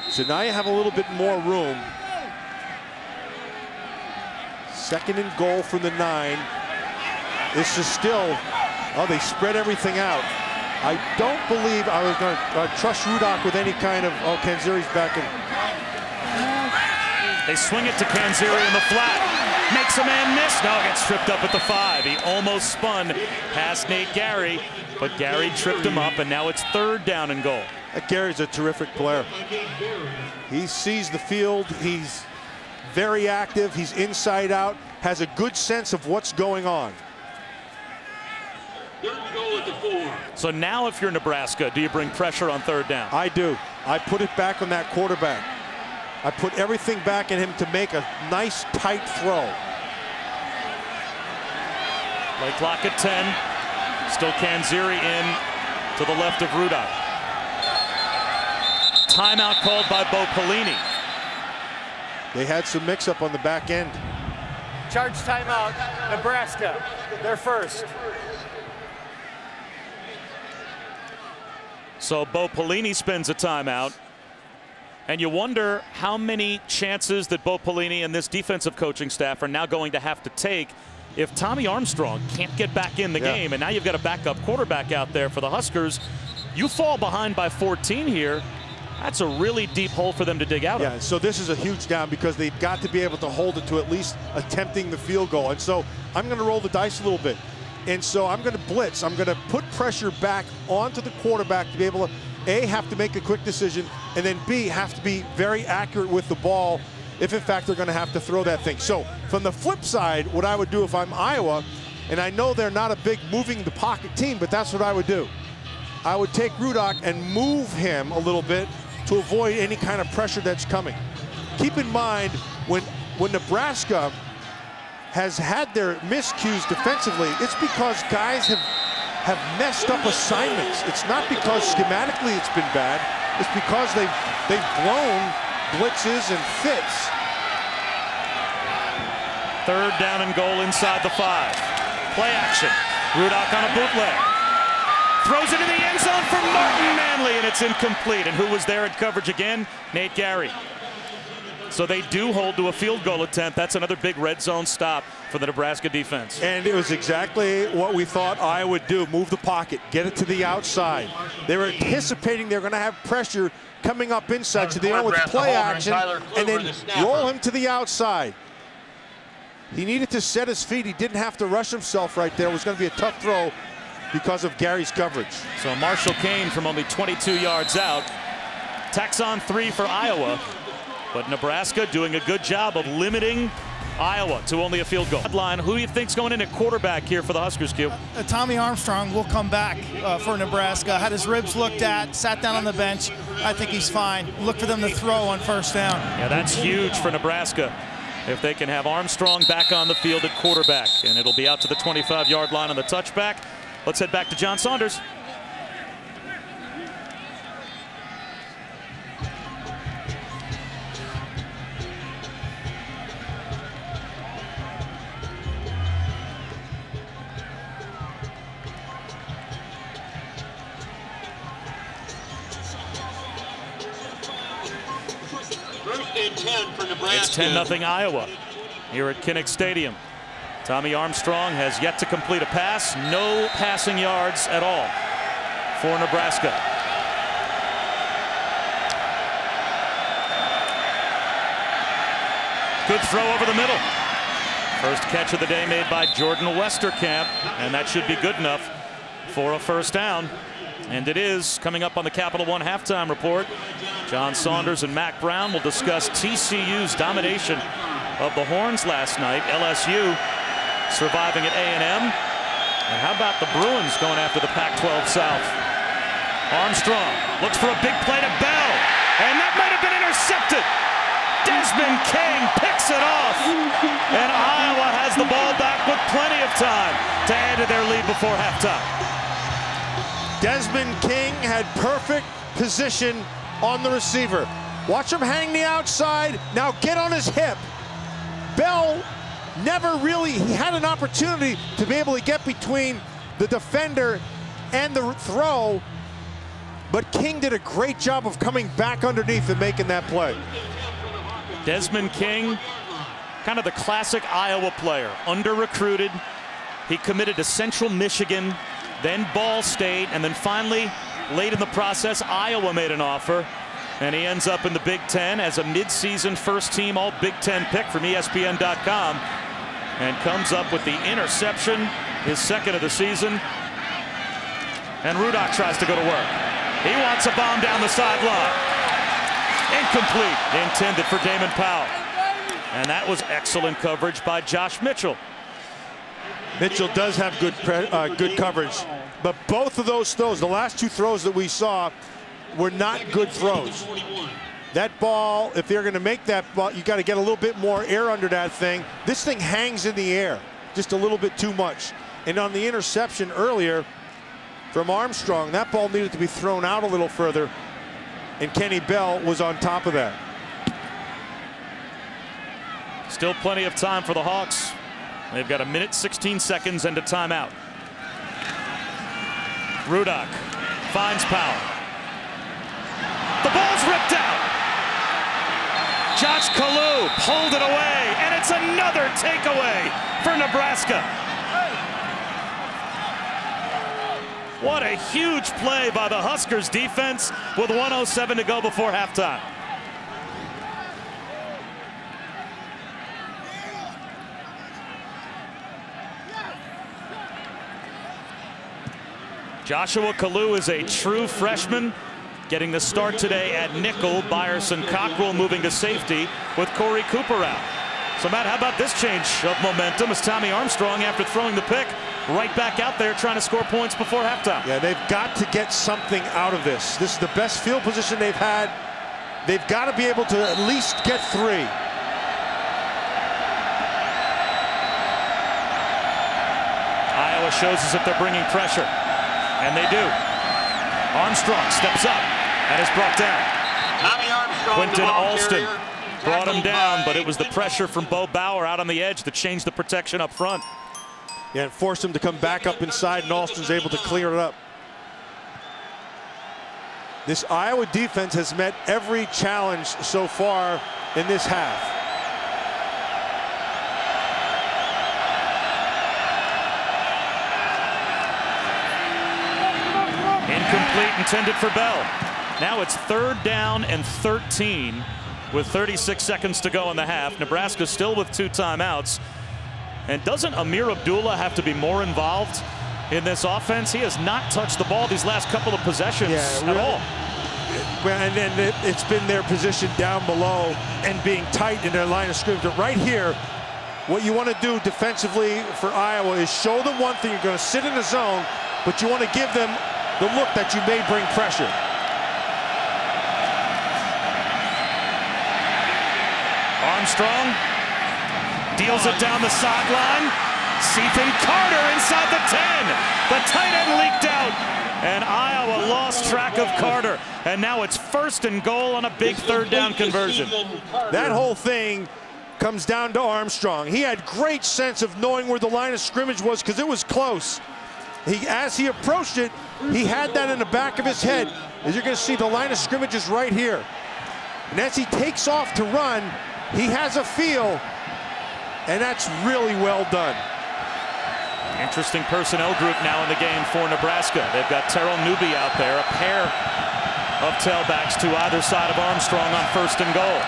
[SPEAKER 2] So now you have a little bit more room. 2nd and goal from the 9. This is still, oh, they spread everything out. I don't believe I was going to trust Rudock with any kind of, oh, Kanzeri's back in.
[SPEAKER 1] They swing it to Kanzeri in the flat. Makes a man miss. No, gets tripped up at the 5. He almost spun past Nate Gary, but Gary tripped him up, and now it's 3rd down and goal.
[SPEAKER 2] Gary's a terrific player. He sees the field. He's very active. He's inside out. Has a good sense of what's going on.
[SPEAKER 1] So now if you're Nebraska, do you bring pressure on 3rd down?
[SPEAKER 2] I do. I put it back on that quarterback. I put everything back in him to make a nice, tight throw.
[SPEAKER 1] Play clock at 10. Still Kanzeri in to the left of Rudock. Timeout called by Bo Pelini.
[SPEAKER 2] They had some mix-up on the back end.
[SPEAKER 4] Charge timeout, Nebraska. They're first.
[SPEAKER 1] So Bo Pelini spends a timeout. And you wonder how many chances that Bo Pelini and this defensive coaching staff are now going to have to take if Tommy Armstrong can't get back in the game. And now you've got a backup quarterback out there for the Huskers. You fall behind by 14 here. That's a really deep hole for them to dig out of.
[SPEAKER 2] Yeah, so this is a huge down because they've got to be able to hold it to at least attempting the field goal. And so I'm going to roll the dice a little bit. And so I'm going to blitz. I'm going to put pressure back onto the quarterback to be able to, A, have to make a quick decision, and then B, have to be very accurate with the ball if, in fact, they're going to have to throw that thing. So from the flip side, what I would do if I'm Iowa, and I know they're not a big moving the pocket team, but that's what I would do. I would take Rudock and move him a little bit to avoid any kind of pressure that's coming. Keep in mind, when Nebraska has had their miscues defensively, it's because guys have messed up assignments. It's not because schematically it's been bad. It's because they've blown blitzes and fits.
[SPEAKER 1] 3rd down and goal inside the 5. Play action. Rudock on a bootleg. throws it in the end zone for Martin Manley, and it's incomplete. And who was there at coverage again? Nate Gary. So they do hold to a field goal attempt. That's another big red zone stop for the Nebraska defense.
[SPEAKER 2] And it was exactly what we thought Iowa would do. Move the pocket, get it to the outside. They were anticipating they're going to have pressure coming up inside, so they went with play action and then roll him to the outside. He needed to set his feet. He didn't have to rush himself right there. It was going to be a tough throw because of Gary's coverage.
[SPEAKER 1] So Marshall Kane from only 22 yards out. Tacks on 3 for Iowa. But Nebraska doing a good job of limiting Iowa to only a field goal. Line, who do you think's going in at quarterback here for the Huskers, Q?
[SPEAKER 3] Tommy Armstrong will come back for Nebraska. Had his ribs looked at, sat down on the bench. I think he's fine. Look for them to throw on first down.
[SPEAKER 1] Yeah, that's huge for Nebraska if they can have Armstrong back on the field at quarterback. And it'll be out to the 25-yard line on the touchback. Let's head back to John Saunders. It's 10-0 Iowa here at Kinnick Stadium. Tommy Armstrong has yet to complete a pass. No passing yards at all for Nebraska. Good throw over the middle. First catch of the day made by Jordan Westerkamp, and that should be good enough for a first down. And it is. Coming up on the Capital One halftime report, John Saunders and Mac Brown will discuss TCU's domination of the Horns last night. LSU surviving at A&M. And how about the Bruins going after the Pac-12 South? Armstrong looks for a big play to Bell, and that might have been intercepted. Desmond King picks it off, and Iowa has the ball back with plenty of time to add to their lead before halftime.
[SPEAKER 2] Desmond King had perfect position on the receiver. Watch him hang the outside. Now get on his hip. Bell never really, he had an opportunity to be able to get between the defender and the throw, but King did a great job of coming back underneath and making that play.
[SPEAKER 1] Desmond King, kind of the classic Iowa player, under-recruited. He committed to Central Michigan, then Ball State, and then finally, late in the process, Iowa made an offer, and he ends up in the Big Ten as a mid-season first-team All-Big Ten pick from ESPN.com, and comes up with the interception, his second of the season. And Rudock tries to go to work. He wants a bomb down the sideline. Incomplete, intended for Damon Powell. And that was excellent coverage by Josh Mitchell.
[SPEAKER 2] Mitchell does have good coverage, but both of those throws, the last two throws that we saw, were not good throws. That ball, if they're going to make that ball, you got to get a little bit more air under that thing. This thing hangs in the air just a little bit too much. And on the interception earlier from Armstrong, that ball needed to be thrown out a little further, and Kenny Bell was on top of that.
[SPEAKER 1] Still plenty of time for the Hawks. They've got 1 minute 16 seconds and a timeout. Rudock finds Powell. The ball's ripped out. Josh Kalu pulled it away, and it's another takeaway for Nebraska. What a huge play by the Huskers defense with 1:07 to go before halftime. Joshua Kalu is a true freshman, getting the start today at nickel. Byerson Cockrell moving to safety with Corey Cooper out. So Matt, how about this change of momentum as Tommy Armstrong, after throwing the pick, right back out there trying to score points before halftime?
[SPEAKER 2] Yeah, they've got to get something out of this. This is the best field position they've had. They've got to be able to at least get 3.
[SPEAKER 1] Iowa shows us if they're bringing pressure, and they do. Armstrong steps up and is brought down.
[SPEAKER 5] Tommy Armstrong,
[SPEAKER 1] Quentin
[SPEAKER 5] the ball
[SPEAKER 1] Alston
[SPEAKER 5] carrier,
[SPEAKER 1] brought him
[SPEAKER 5] tackled
[SPEAKER 1] down,
[SPEAKER 5] by
[SPEAKER 1] but it was the pressure from Bo Bauer out on the edge that changed the protection up front.
[SPEAKER 2] Yeah, and forced him to come back up inside, and Alston's able to clear it up. This Iowa defense has met every challenge so far in this half.
[SPEAKER 1] Incomplete, intended for Bell. Now it's 3rd down and 13 with 36 seconds to go in the half. Nebraska still with 2 timeouts. And doesn't Amir Abdullah have to be more involved in this offense? He has not touched the ball these last couple of possessions at all.
[SPEAKER 2] And it's been their position down below and being tight in their line of scrimmage. But right here, what you want to do defensively for Iowa is show them one thing. You're going to sit in the zone, but you want to give them the look that you may bring pressure.
[SPEAKER 1] Armstrong deals it down the sideline. Ethan Carter inside the 10. The tight end leaked out, and Iowa lost track of Carter. And now it's 1st and goal on a big 3rd down conversion.
[SPEAKER 2] That whole thing comes down to Armstrong. He had great sense of knowing where the line of scrimmage was because it was close. As he approached it, he had that in the back of his head. As you're going to see, the line of scrimmage is right here. And as he takes off to run, he has a feel, and that's really well done.
[SPEAKER 1] Interesting personnel group now in the game for Nebraska. They've got Terrell Newby out there, a pair of tailbacks to either side of Armstrong on 1st and goal.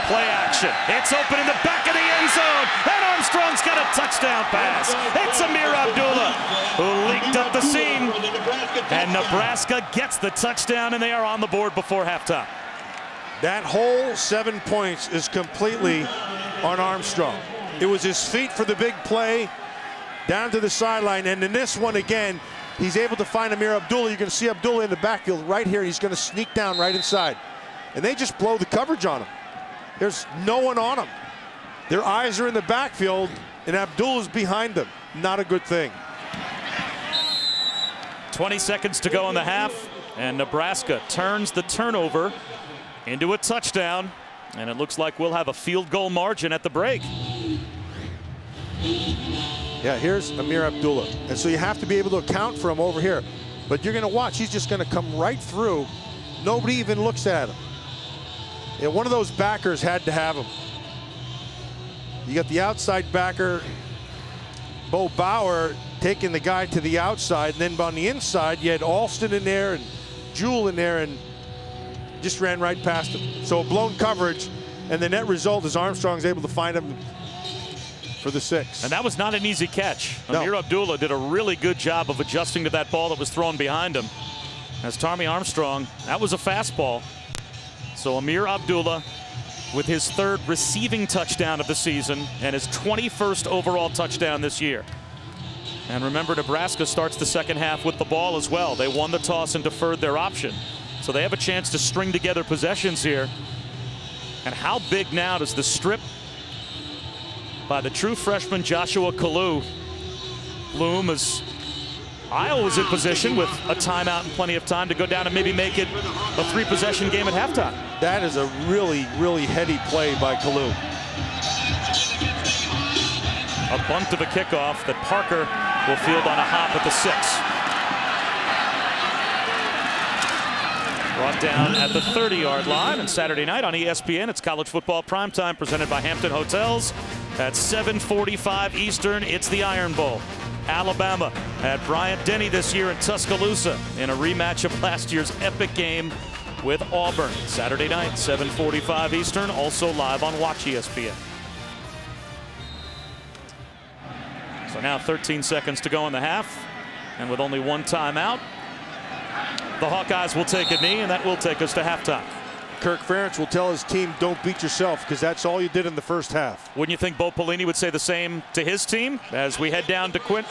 [SPEAKER 1] Play action. It's open in the back of the end zone, and Armstrong's got a touchdown pass. It's Amir Abdullah who leaked up the seam, and Nebraska gets the touchdown, and they are on the board before halftime.
[SPEAKER 2] That whole 7 points is completely on Armstrong. It was his feet for the big play down to the sideline, and in this one again, he's able to find Amir Abdullah. You're going to see Abdullah in the backfield right here. He's going to sneak down right inside, and they just blow the coverage on him. There's no one on him. Their eyes are in the backfield, and Abdullah's behind them. Not a good thing.
[SPEAKER 1] 20 seconds to go in the half, and Nebraska turns the turnover into a touchdown, and it looks like we'll have a field goal margin at the break.
[SPEAKER 2] Yeah, here's Amir Abdullah, and so you have to be able to account for him over here. But you're going to watch, he's just going to come right through. Nobody even looks at him. Yeah, one of those backers had to have him. You got the outside backer, Bo Bauer, taking the guy to the outside, and then on the inside, you had Alston in there and Jewell in there, and just ran right past him. So a blown coverage, and the net result is Armstrong's able to find him for the 6.
[SPEAKER 1] And that was not an easy catch.
[SPEAKER 2] No.
[SPEAKER 1] Amir Abdullah did a really good job of adjusting to that ball that was thrown behind him. As Tommy Armstrong, that was a fastball. So Amir Abdullah with his 3rd receiving touchdown of the season and his 21st overall touchdown this year. And remember, Nebraska starts the second half with the ball as well. They won the toss and deferred their option. So they have a chance to string together possessions here. And how big now does the strip by the true freshman Joshua Kalu loom as Iowa was in position with a timeout and plenty of time to go down and maybe make it a 3-possession game at halftime.
[SPEAKER 2] That is a really, really heady play by Kalu.
[SPEAKER 1] A bunt of a kickoff that Parker will field on a hop at the 6. Brought down at the 30-yard line. And Saturday night on ESPN, it's college football primetime presented by Hampton Hotels. At 7:45 Eastern, it's the Iron Bowl. Alabama at Bryant-Denny this year in Tuscaloosa in a rematch of last year's epic game with Auburn. Saturday night, 7:45 Eastern, also live on Watch ESPN. So now 13 seconds to go in the half, and with only 1 timeout, the Hawkeyes will take a knee, and that will take us to halftime.
[SPEAKER 2] Kirk Ferentz will tell his team, don't beat yourself, because that's all you did in the first half.
[SPEAKER 1] Wouldn't you think Bo Pelini would say the same to his team as we head down to Quint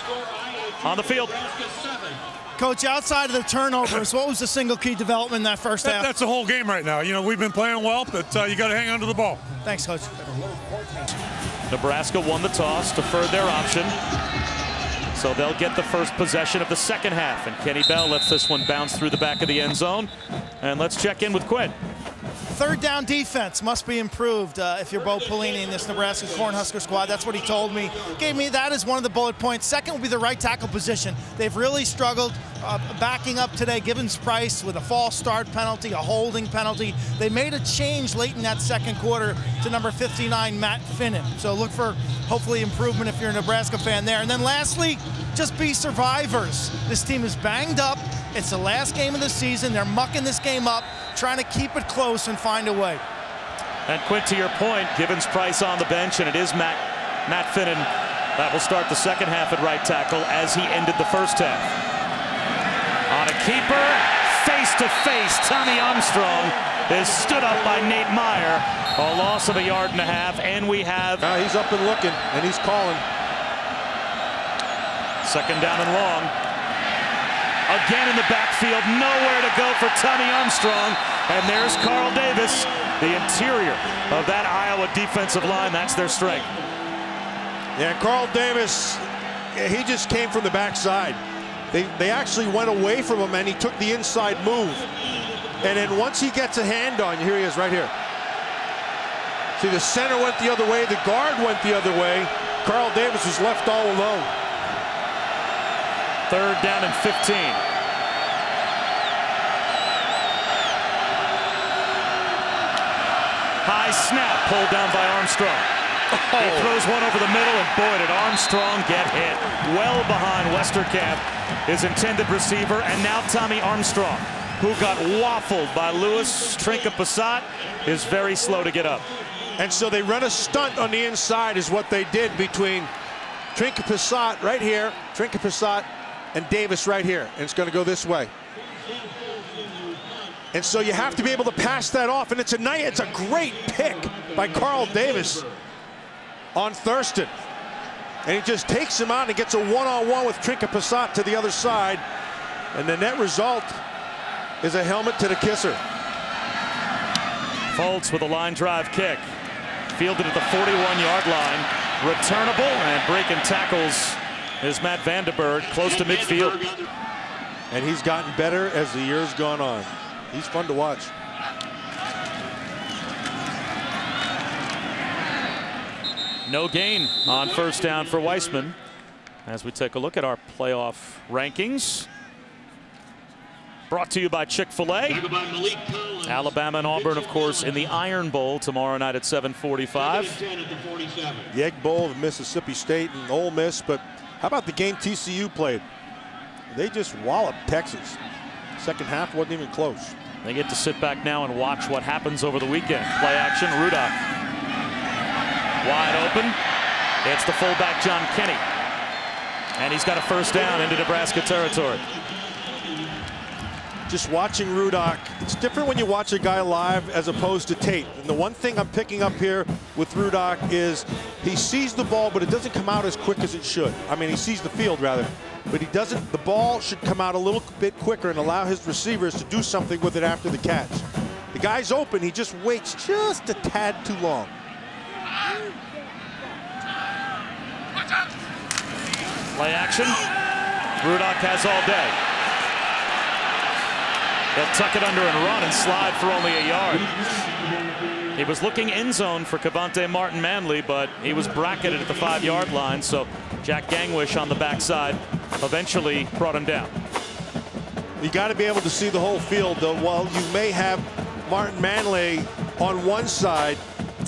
[SPEAKER 1] on the field?
[SPEAKER 3] Coach, outside of the turnovers, what was the single key development in that first half?
[SPEAKER 5] That's the whole game right now. You know, we've been playing well, but you got to hang on to the ball.
[SPEAKER 3] Thanks, Coach.
[SPEAKER 1] Nebraska won the toss, deferred their option. So they'll get the first possession of the second half. And Kenny Bell lets this one bounce through the back of the end zone. And let's check in with Quinn.
[SPEAKER 3] 3rd down defense must be improved if you're Bo Pelini in this Nebraska Cornhusker squad. That's what he told me. Gave me that as one of the bullet points. Second will be the right tackle position. They've really struggled backing up today Gibbons Price with a false start penalty, a holding penalty. They made a change late in that second quarter to number 59, Matt Finnan. So look for hopefully improvement if you're a Nebraska fan there. And then lastly, just be survivors. This team is banged up. It's the last game of the season. They're mucking this game up, trying to keep it close and find a way.
[SPEAKER 1] And Quint, to your point, Gibbons Price on the bench, and it is Matt Finnan that will start the second half at right tackle as he ended the first half. On a keeper, face-to-face, Tommy Armstrong is stood up by Nate Meyer. A loss of 1.5 yards, and we have...
[SPEAKER 2] He's up and looking, and he's calling.
[SPEAKER 1] Second down and long. Again in the backfield, nowhere to go for Tommy Armstrong. And there's Carl Davis, the interior of that Iowa defensive line. That's their strength.
[SPEAKER 2] Yeah, Carl Davis, he just came from the backside. They actually went away from him, and he took the inside move. And then once he gets a hand on you, here he is right here. See, the center went the other way, the guard went the other way. Carl Davis was left all alone.
[SPEAKER 1] Third down and 15. High snap, pulled down by Armstrong. He throws one over the middle, and boy, did Armstrong get hit. Well behind Westerkamp, his intended receiver, and now Tommy Armstrong, who got waffled by Louis Trinca-Passat, is very slow to get up.
[SPEAKER 2] And so they run a stunt on the inside is what they did between Trinca-Passat right here, Trinca-Passat, and Davis right here. And it's going to go this way. And so you have to be able to pass that off. And it's a great pick by Carl Davis on Thurston. And he just takes him out and gets a one-on-one with Trinca-Passat to the other side. And the net result is a helmet to the kisser.
[SPEAKER 1] Foltz with a line drive kick. Fielded at the 41-yard line. Returnable, and breaking tackles is Matt Vandenberg, close to midfield.
[SPEAKER 2] And he's gotten better as the year's gone on. He's fun to watch.
[SPEAKER 1] No gain on first down for Weissman. As we take a look at our playoff rankings. Brought to you by Chick-fil-A. Alabama and Auburn, of course, in the Iron Bowl tomorrow night at 7:45.
[SPEAKER 2] The Egg Bowl of Mississippi State and Ole Miss, but how about the game TCU played? They just walloped Texas. Second half wasn't even close.
[SPEAKER 1] They get to sit back now and watch what happens over the weekend. Play action, Rudock. Wide open. It's the fullback, John Kenny. And he's got a first down into Nebraska territory.
[SPEAKER 2] Just watching Rudock, it's different when you watch a guy live as opposed to tape. And the one thing I'm picking up here with Rudock is he sees the ball, but it doesn't come out as quick as it should. I mean, he sees the field rather, but he doesn't. The ball should come out a little bit quicker and allow his receivers to do something with it after the catch. The guy's open, he just waits just a tad too long.
[SPEAKER 1] Play action. Rudock has all day. They'll tuck it under and run and slide for only 1 yard. He was looking end zone for Cavante Martin-Manley, but he was bracketed at the 5-yard line, so Jack Gangwish on the backside eventually brought him down.
[SPEAKER 2] You got to be able to see the whole field, though. While you may have Martin-Manley on one side,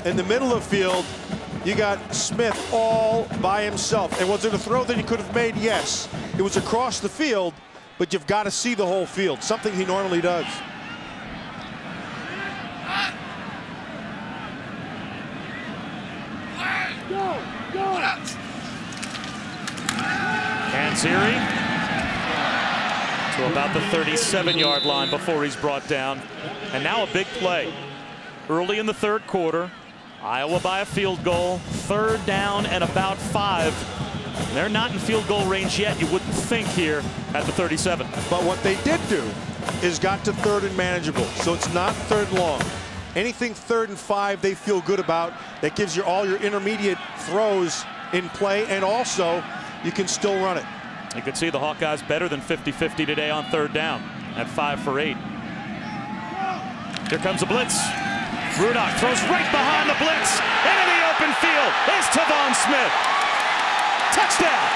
[SPEAKER 2] in the middle of the field, you got Smith all by himself. And was it a throw that he could have made? Yes. It was across the field, but you've got to see the whole field, something he normally does.
[SPEAKER 1] Kanziri to about the 37-yard line before he's brought down. And now a big play. Early in the third quarter, Iowa by a field goal, third down and about 5. They're not in field goal range yet, you wouldn't think, here at the 37.
[SPEAKER 2] But what they did do is got to third and manageable, so it's not third and long. Anything 3rd and 5 they feel good about. That gives you all your intermediate throws in play, and also you can still run it.
[SPEAKER 1] You could see the Hawkeyes better than 50-50 today on third down at 5 for 8. Here comes a blitz. Rudock throws right behind the blitz. Into the open field is Tavon Smith. Touchdown.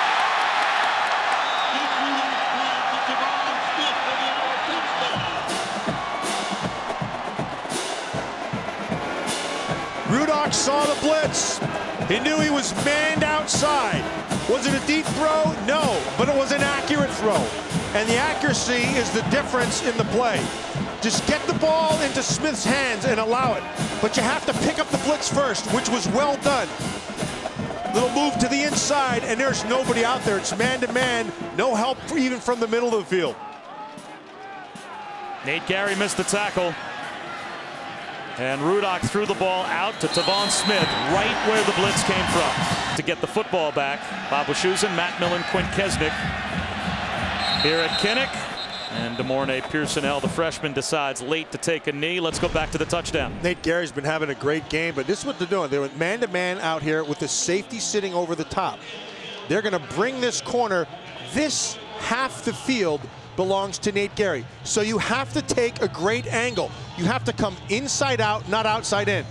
[SPEAKER 2] saw the blitz. He knew he was manned outside. Was it a deep throw? No, but it was an accurate throw. And the accuracy is the difference in the play. Just get the ball into Smith's hands and allow it. But you have to pick up the blitz first, which was well done. Little move to the inside, and there's nobody out there. It's man-to-man, no help even from the middle of the field.
[SPEAKER 1] Nate Gary missed the tackle. And Rudock threw the ball out to Tavon Smith, right where the blitz came from. To get the football back, Bob Wischusen, Matt Millen, Quint Kesnick. Here at Kinnick. And DeMornay Pearsonell, the freshman, decides late to take a knee. Let's go back to the touchdown.
[SPEAKER 2] Nate Gary's been having a great game, but this is what they're doing. They went man-to-man out here with the safety sitting over the top. They're going to bring this corner. This half the field belongs to Nate Gary. So you have to take a great angle. You have to come inside out, not outside in.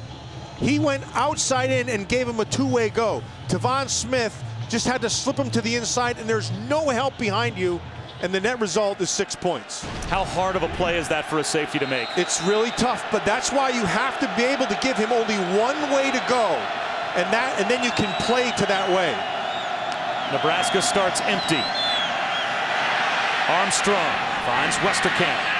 [SPEAKER 2] He went outside in and gave him a two-way go. Tavon Smith just had to slip him to the inside, and there's no help behind you. And the net result is 6 points.
[SPEAKER 1] How hard of a play is that for a safety to make?
[SPEAKER 2] It's really tough, but that's why you have to be able to give him only one way to go, and then you can play to that way.
[SPEAKER 1] Nebraska starts empty. Armstrong finds Westerkamp.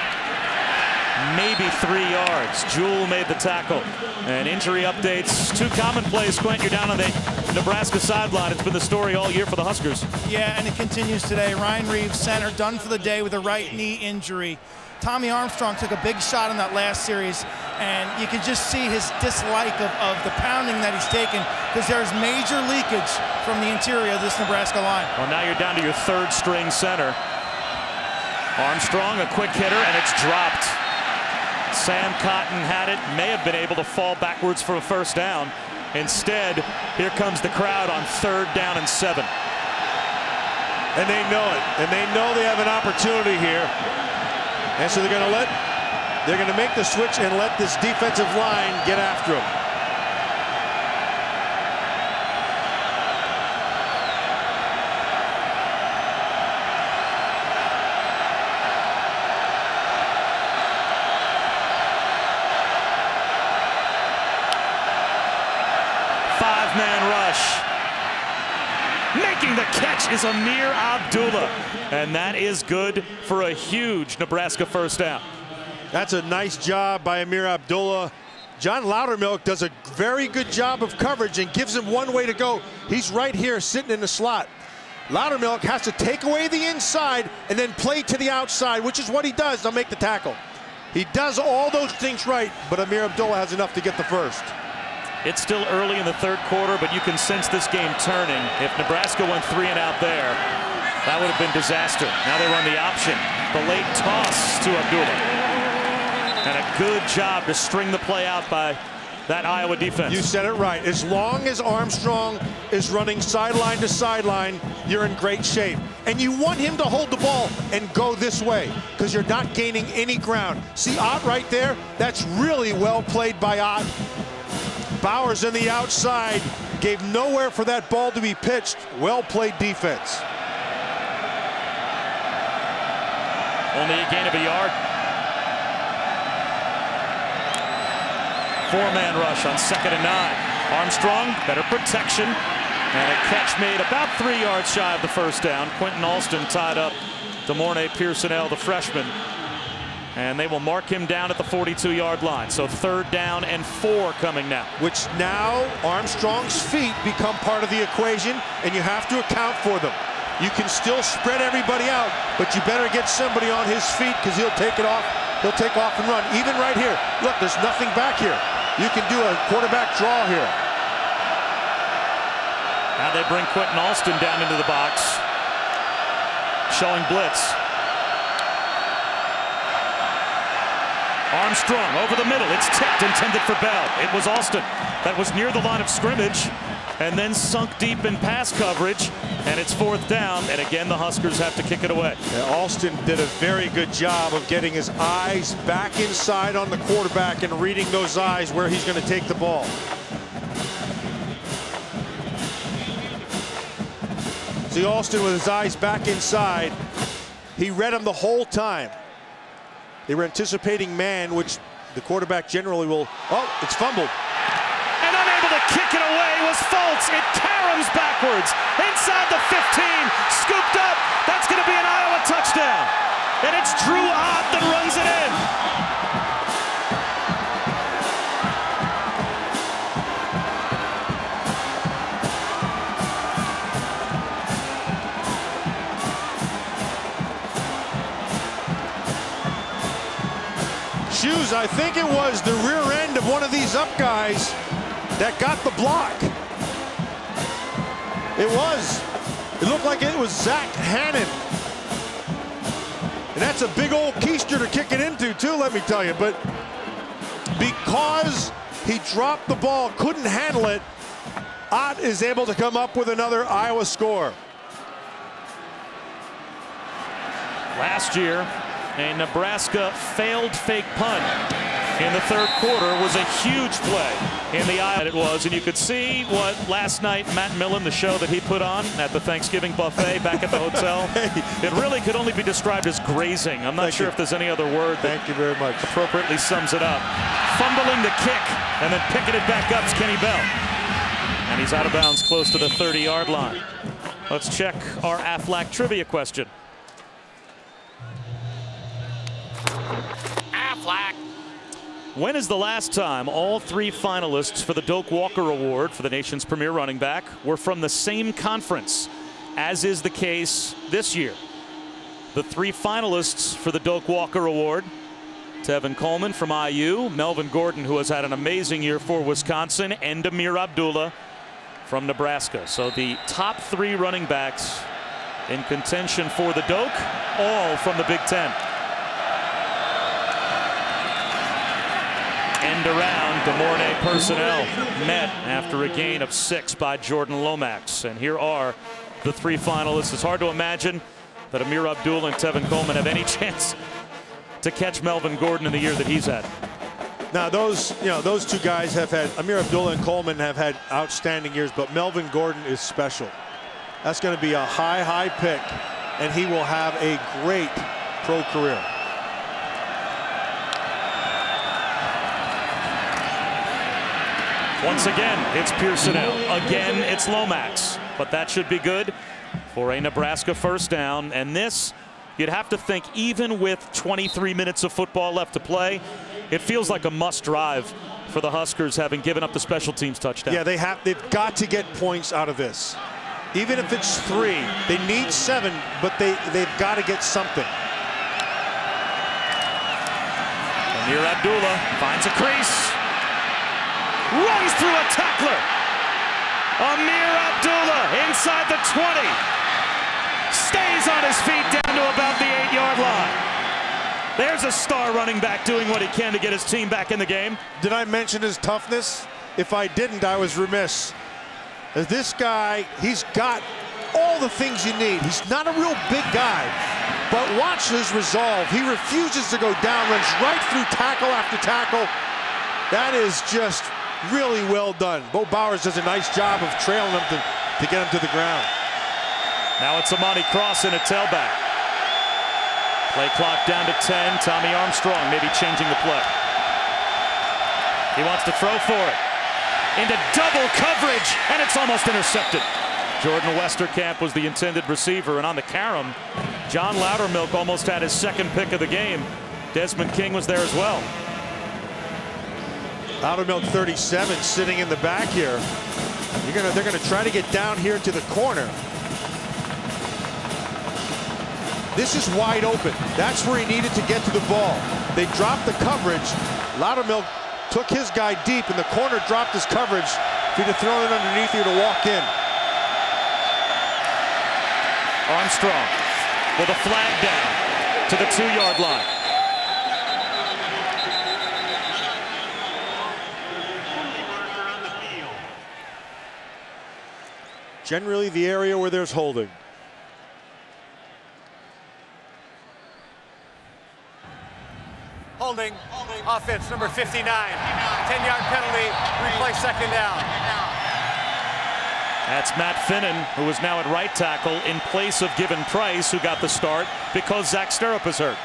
[SPEAKER 1] Maybe 3 yards. Jewell made the tackle. And injury updates. Two commonplace, Quint. You're down on the Nebraska sideline. It's been the story all year for the Huskers.
[SPEAKER 3] Yeah, and it continues today. Ryan Reeves, center, done for the day with a right knee injury. Tommy Armstrong took a big shot in that last series, and you can just see his dislike of the pounding that he's taken, because there's major leakage from the interior of this Nebraska line.
[SPEAKER 1] Well, now you're down to your third string center. Armstrong, a quick hitter, and it's dropped. Sam Cotton had it, may have been able to fall backwards for a first down. Instead, here comes the crowd on 3rd down and 7.
[SPEAKER 2] And they know it, and they know they have an opportunity here. And so they're going to make the switch and let this defensive line get after him.
[SPEAKER 1] Man rush. Making the catch is Amir Abdullah. And that is good for a huge Nebraska first down.
[SPEAKER 2] That's a nice job by Amir Abdullah. John Loudermilk does a very good job of coverage and gives him one way to go. He's right here sitting in the slot. Loudermilk has to take away the inside and then play to the outside, which is what he does. They'll make the tackle. He does all those things right, but Amir Abdullah has enough to get the first.
[SPEAKER 1] It's still early in the 3rd quarter, but you can sense this game turning. If Nebraska went 3 and out there, that would have been disaster. Now they run the option. The late toss to Abdullah. And a good job to string the play out by that Iowa defense.
[SPEAKER 2] You said it right. As long as Armstrong is running sideline to sideline, you're in great shape. And you want him to hold the ball and go this way, because you're not gaining any ground. See Ott right there? That's really well played by Ott. Bowers on the outside, gave nowhere for that ball to be pitched. Well played defense.
[SPEAKER 1] Only a gain of a yard. 4-man rush on 2nd and 9. Armstrong, better protection, and a catch made about 3 yards shy of the first down. Quentin Alston tied up DeMornay Pearsonell, the freshman. And they will mark him down at the 42-yard line. So 3rd down and 4 coming now.
[SPEAKER 2] Which now Armstrong's feet become part of the equation, and you have to account for them. You can still spread everybody out, but you better get somebody on his feet, because he'll take it off. He'll take off and run. Even right here. Look, there's nothing back here. You can do a quarterback draw here.
[SPEAKER 1] Now they bring Quentin Alston down into the box, showing blitz. Armstrong over the middle. It's tipped, intended for Bell. It was Alston that was near the line of scrimmage and then sunk deep in pass coverage. And it's 4th down. And again, the Huskers have to kick it away.
[SPEAKER 2] Yeah, Alston did a very good job of getting his eyes back inside on the quarterback and reading those eyes where he's going to take the ball. See Alston with his eyes back inside. He read him the whole time. They were anticipating man, which the quarterback generally will. Oh, it's fumbled.
[SPEAKER 1] And unable to It caroms backwards. Inside the 15. Scooped up. That's going to be an Iowa touchdown. And it's Drew Ott that runs it in.
[SPEAKER 2] Shoes, I think it was the rear end of one of these up guys that got the block. It was. It looked like it was Zach Hannon. And that's a big old keister to kick it into, too, let me tell you. But because he dropped the ball, couldn't handle it, Ott is able to come up with another Iowa score.
[SPEAKER 1] Last year, a Nebraska failed fake punt in the third quarter was a huge play in the Iowa. It was, and you could see what last night Matt Millen, the show that he put on at the Thanksgiving buffet back at the hotel, it really could only be described as grazing. I'm not sure if there's any other word that
[SPEAKER 2] Thank you very much.
[SPEAKER 1] appropriately sums it up. Fumbling the kick and then picking it back up is Kenny Bell. And he's out of bounds close to the 30-yard line. Let's check our Aflac trivia question. Aflac. When is the last time all three finalists for the Doak Walker Award for the nation's premier running back were from the same conference, as is the case this year? The three finalists for the Doak Walker Award: Tevin Coleman from IU, Melvin Gordon, who has had an amazing year for Wisconsin, and Amir Abdullah from Nebraska. So the top three running backs in contention for the Doak, all from the Big Ten. End around, Des Moines personnel met after a gain of 6 by Jordan Lomax. And here are the three finalists. It's hard to imagine that Amir Abdullah and Tevin Coleman have any chance to catch Melvin Gordon in the year that he's had.
[SPEAKER 2] Now those two guys have had, Amir Abdullah and Coleman have had outstanding years, but Melvin Gordon is special. That's going to be a high pick, and he will have a great pro career.
[SPEAKER 1] Once again, it's Pearsonell. Again, it's Lomax. But that should be good for a Nebraska first down. And this, you'd have to think, even with 23 minutes of football left to play, it feels like a must drive for the Huskers, having given up the special teams touchdown.
[SPEAKER 2] Yeah, they've got to get points out of this. Even if it's 3, they need 7, but they've got to get something.
[SPEAKER 1] Amir Abdullah finds a crease. Runs through a tackler. Amir Abdullah inside the 20. Stays on his feet down to about the 8-yard line. There's a star running back doing what he can to get his team back in the game.
[SPEAKER 2] Did I mention his toughness? If I didn't, I was remiss. As this guy, he's got all the things you need. He's not a real big guy, but watch his resolve. He refuses to go down, runs right through tackle after tackle. That is just really well done. Bo Bowers does a nice job of trailing him to get him to the ground.
[SPEAKER 1] Now it's Amani Cross in a tailback. Play clock down to 10. Tommy Armstrong maybe changing the play. He wants to throw for it. Into double coverage, and it's almost intercepted. Jordan Westerkamp was the intended receiver, and on the carom, John Loudermilk almost had his second pick of the game. Desmond King was there as well.
[SPEAKER 2] Loudermilk 37 sitting in the back here. They're gonna try to get down here to the corner. This is wide open. That's where he needed to get to the ball. They dropped the coverage. Loudermilk took his guy deep, and the corner dropped his coverage. If he'd have thrown it underneath here to walk in.
[SPEAKER 1] Armstrong with a flag down to the 2-yard line.
[SPEAKER 2] Generally the area where there's holding.
[SPEAKER 4] Holding. Offense number 59. 10-yard penalty. Replay second down.
[SPEAKER 1] That's Matt Finnan, who is now at right tackle in place of Given Price, who got the start because Zach Sterup is hurt.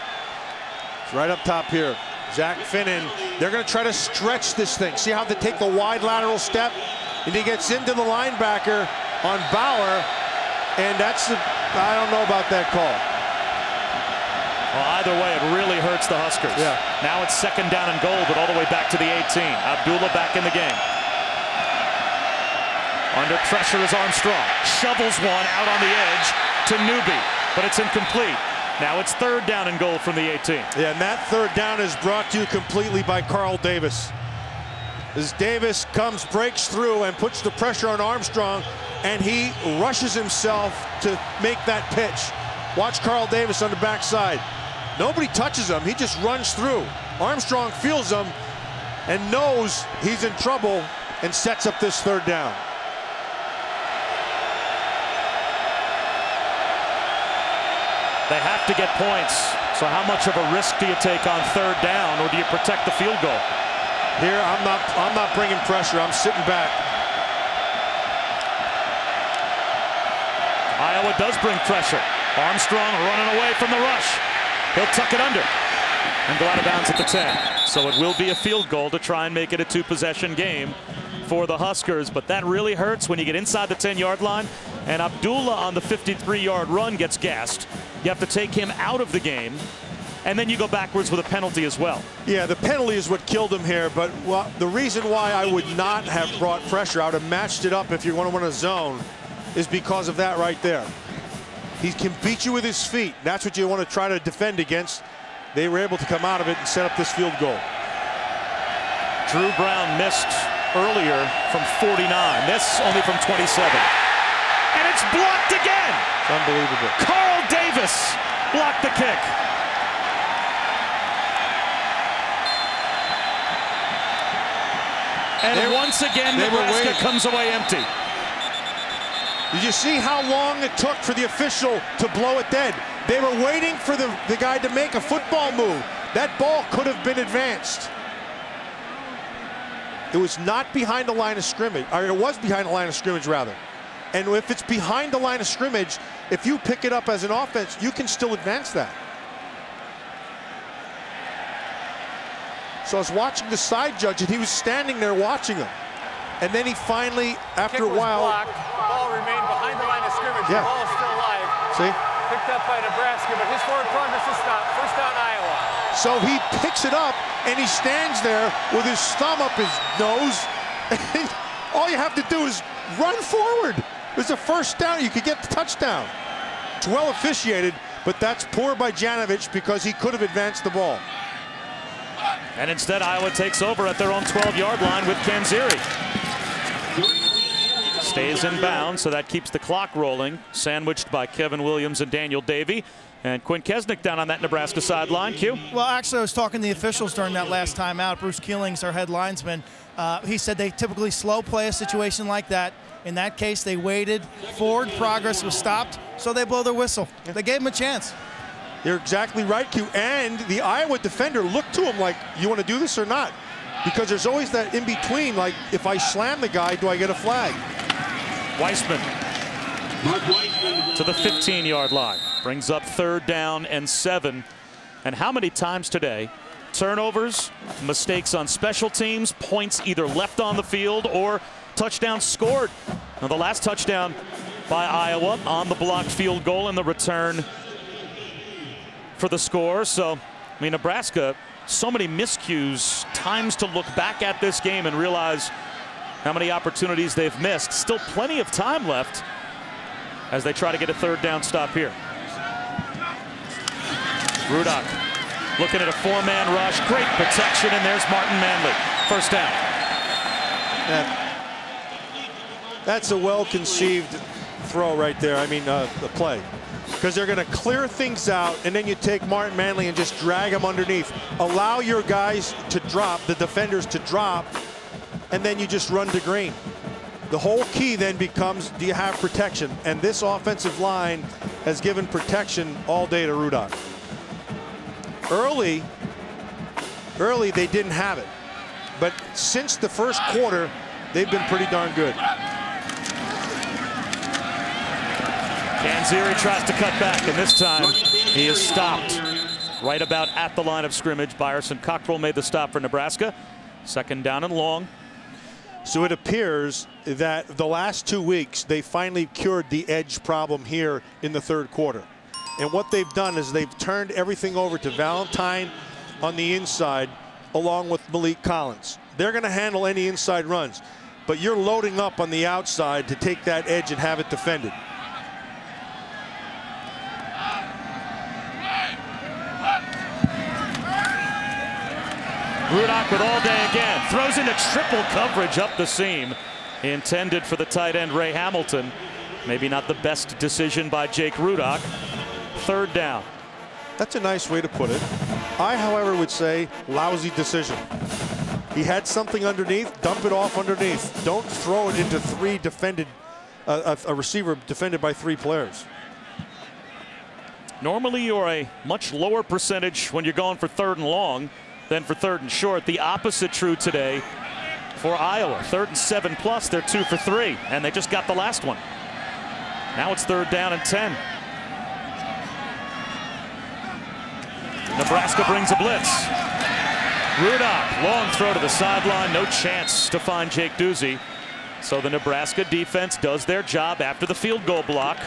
[SPEAKER 2] It's right up top here. Zach Finnan. They're going to try to stretch this thing. See how they take the wide lateral step? and he gets into the linebacker on Bauer, and I don't know about that call.
[SPEAKER 1] Well, either way, it really hurts the Huskers.
[SPEAKER 2] Yeah.
[SPEAKER 1] Now it's 2nd down and goal, but all the way back to the 18. Abdullah back in the game. Under pressure is Armstrong. Shovels one out on the edge to Newby, but it's incomplete. Now it's 3rd down and goal from the 18.
[SPEAKER 2] Yeah, and that 3rd down is brought to you completely by Carl Davis. As Davis breaks through and puts the pressure on Armstrong, and he rushes himself to make that pitch. Watch Carl Davis on the backside. Nobody touches him. He just runs through. Armstrong feels him and knows he's in trouble and sets up this 3rd down.
[SPEAKER 1] They have to get points. So how much of a risk do you take on 3rd down, or do you protect the field goal?
[SPEAKER 2] Here, I'm not bringing pressure. I'm sitting back.
[SPEAKER 1] Iowa does bring pressure. Armstrong running away from the rush. He'll tuck it under and go out of bounds at the 10. So it will be a field goal to try and make it a 2-possession game for the Huskers. But that really hurts when you get inside the 10-yard line and Abdullah on the 53-yard run gets gassed. You have to take him out of the game, and then you go backwards with a penalty as well.
[SPEAKER 2] Yeah, the penalty is what killed him here, but the reason why I would not have brought pressure, I would have matched it up if you're going to win a zone, is because of that right there. He can beat you with his feet. That's what you want to try to defend against. They were able to come out of it and set up this field goal.
[SPEAKER 1] Drew Brown missed earlier from 49. This only from 27. And it's blocked again.
[SPEAKER 2] It's unbelievable.
[SPEAKER 1] Carl Davis blocked the kick. And once again, Nebraska comes away empty.
[SPEAKER 2] Did you see how long it took for the official to blow it dead? They were waiting for the guy to make a football move. That ball could have been advanced. It was not behind the line of scrimmage, or it was behind the line of scrimmage rather. And if it's behind the line of scrimmage, if you pick it up as an offense, you can still advance that. So I was watching the side judge, and he was standing there watching him. And then he finally, after a while...
[SPEAKER 4] Blocked. The ball remained behind the line of scrimmage.
[SPEAKER 2] Yeah.
[SPEAKER 4] The ball is still alive.
[SPEAKER 2] See?
[SPEAKER 4] Picked up by Nebraska, but his forward progress is stopped. 1st down, Iowa.
[SPEAKER 2] So he picks it up, and he stands there with his thumb up his nose. And all you have to do is run forward. It's a 1st down. You could get the touchdown. It's well officiated, but that's poor by Janovich because he could have advanced the ball.
[SPEAKER 1] And instead, Iowa takes over at their own 12-yard line with Kanziri. Stays in bounds, so that keeps the clock rolling. Sandwiched by Kevin Williams and Daniel Davey. And Quinn Kesnick down on that Nebraska sideline. Q?
[SPEAKER 3] Well, actually, I was talking to the officials during that last timeout. Bruce Keeling's our head linesman. He said they typically slow play a situation like that. In that case, they waited. Forward progress was stopped, so they blow their whistle. They gave him a chance.
[SPEAKER 2] You're exactly right, Q. And the Iowa defender looked to him like, you want to do this or not? Because there's always that in between, like, if I slam the guy, do I get a flag?
[SPEAKER 1] Weissman to the 15-yard line. Brings up 3rd down and 7. And how many times today, turnovers, mistakes on special teams, points either left on the field or touchdowns scored. Now, the last touchdown by Iowa on the blocked field goal and the return for the score. So, I mean, Nebraska, so many miscues, times to look back at this game and realize how many opportunities they've missed. Still plenty of time left as they try to get a 3rd down stop here. Rudock looking at a 4-man rush. Great protection, and there's Martin Manley. 1st down.
[SPEAKER 2] That's a well-conceived throw right there. I mean, the play. Because they're going to clear things out, and then you take Martin Manley and just drag him underneath. Allow your guys to drop, the defenders to drop, and then you just run to green. The whole key then becomes, do you have protection? And this offensive line has given protection all day to Rudock. Early they didn't have it. But since the 1st quarter, they've been pretty darn good.
[SPEAKER 1] Kanziri tries to cut back, and this time he is stopped right about at the line of scrimmage. Byerson Cockrell made the stop for Nebraska. 2nd down and long.
[SPEAKER 2] So it appears that the last 2 weeks they finally cured the edge problem here in the third quarter. And what they've done is they've turned everything over to Valentine on the inside along with Malik Collins. They're going to handle any inside runs, but you're loading up on the outside to take that edge and have it defended.
[SPEAKER 1] Rudock with all day again. Throws into triple coverage up the seam. Intended for the tight end, Ray Hamilton. Maybe not the best decision by Jake Rudock. Third down.
[SPEAKER 2] That's a nice way to put it. I, however, would say lousy decision. He had something underneath, dump it off underneath. Don't throw it into three defended, a receiver defended by 3 players.
[SPEAKER 1] Normally you're a much lower percentage when you're going for 3rd and long than for 3rd and short. The opposite true today for Iowa. 3rd and 7+, they're 2 for 3, and they just got the last one. Now it's 3rd down and 10. Nebraska brings a blitz. Rudock, long throw to the sideline, no chance to find Jake Duzey. So the Nebraska defense does their job after the field goal block,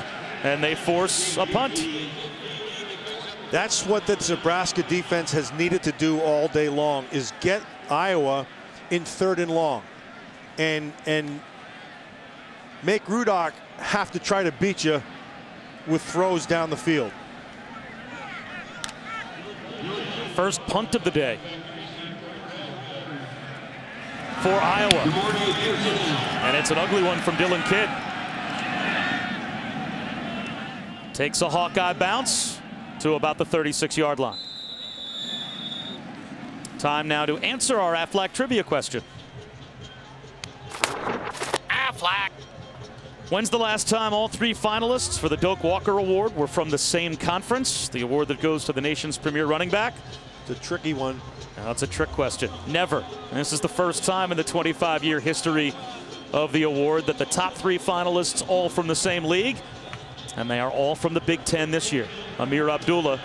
[SPEAKER 1] and they force a punt.
[SPEAKER 2] That's what the Nebraska defense has needed to do all day long, is get Iowa in 3rd and long and make Rudock have to try to beat you with throws down the field.
[SPEAKER 1] First punt of the day for Iowa. And it's an ugly one from Dylan Kidd. Takes a Hawkeye bounce to about the 36-yard line. Time now to answer our Aflac trivia question. Aflac. When's the last time all 3 finalists for the Doak Walker Award were from the same conference? The award that goes to the nation's premier running back.
[SPEAKER 2] It's a tricky one.
[SPEAKER 1] That's a trick question. Never. And this is the first time in the 25-year history of the award that the top 3 finalists all from the same league. And they are all from the Big Ten this year. Amir Abdullah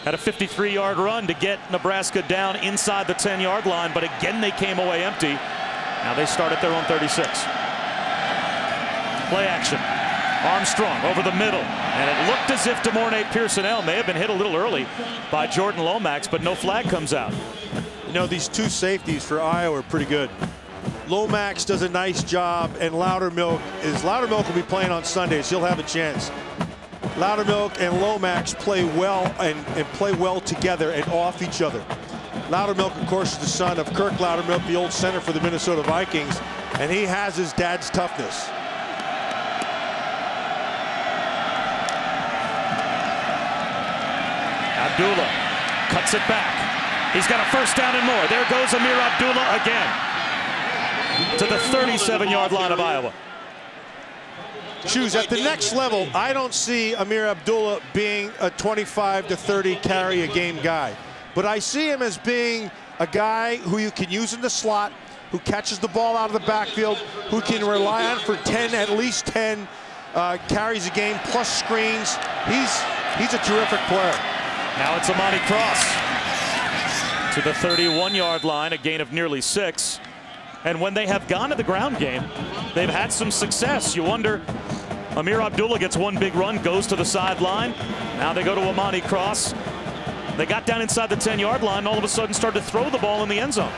[SPEAKER 1] had a 53-yard run to get Nebraska down inside the 10-yard line, but again they came away empty. Now they start at their own 36. Play action. Armstrong over the middle, and it looked as if DeMornay Pearsonell may have been hit a little early by Jordan Lomax, but no flag comes out.
[SPEAKER 2] You know, these 2 safeties for Iowa are pretty good. Lomax does a nice job, and Loudermilk will be playing on Sundays. He'll have a chance. Loudermilk and Lomax play well and play well together and off each other. Loudermilk, of course, is the son of Kirk Loudermilk, the old center for the Minnesota Vikings, and he has his dad's toughness.
[SPEAKER 1] Abdullah cuts it back. He's got a first down and more. There goes Amir Abdullah again to the 37-yard line of Iowa.
[SPEAKER 2] Choose at the next level. I don't see Amir Abdullah being a 25 to 30 carry a game guy, but I see him as being a guy who you can use in the slot, who catches the ball out of the backfield, who can rely on for at least 10 carries a game plus screens. He's a terrific player.
[SPEAKER 1] Now it's Amani Cross to the 31-yard line, a gain of nearly 6. And when they have gone to the ground game, they've had some success. You wonder, Amir Abdullah gets one big run, goes to the sideline. Now they go to Amani Cross. They got down inside the 10-yard line, and all of a sudden started to throw the ball in the end zone.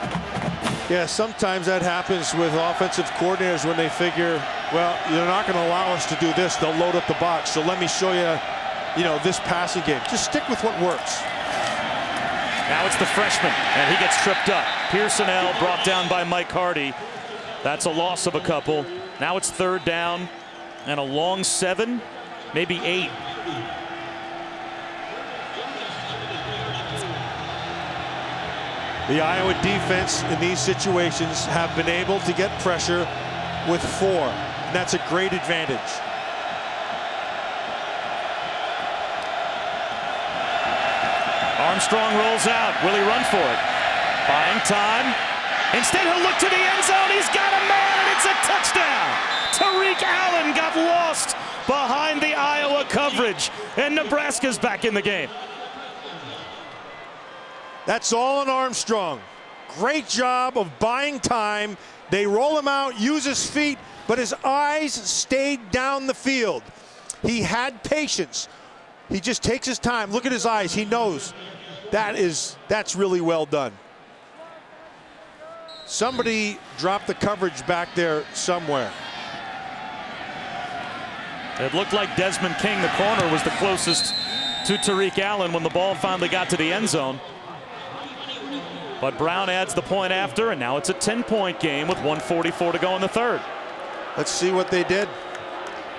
[SPEAKER 2] Yeah, sometimes that happens with offensive coordinators when they figure, well, you're not going to allow us to do this. They'll load up the box. So let me show you, this passing game. Just stick with what works.
[SPEAKER 1] Now it's the freshman, and he gets tripped up. Pearsonell brought down by Mike Hardy. That's a loss of a couple. Now it's 3rd down and a long 7, maybe 8.
[SPEAKER 2] The Iowa defense in these situations have been able to get pressure with 4. And that's a great advantage.
[SPEAKER 1] Armstrong rolls out. Will he run for it? Buying time. Instead, he'll look to the end zone. He's got a man, and it's a touchdown. Tariq Allen got lost behind the Iowa coverage, and Nebraska's back in the game.
[SPEAKER 2] That's all on Armstrong. Great job of buying time They roll him out, use his feet, but his eyes stayed down the field. He had patience. He just takes his time. Look at his eyes. He knows that's really well done. Somebody dropped the coverage back there somewhere.
[SPEAKER 1] It looked like Desmond King, the corner, was the closest to Tariq Allen when the ball finally got to the end zone. But Brown adds the point after, and now it's a 10-point game with 1:44 to go in the third.
[SPEAKER 2] Let's see what they did.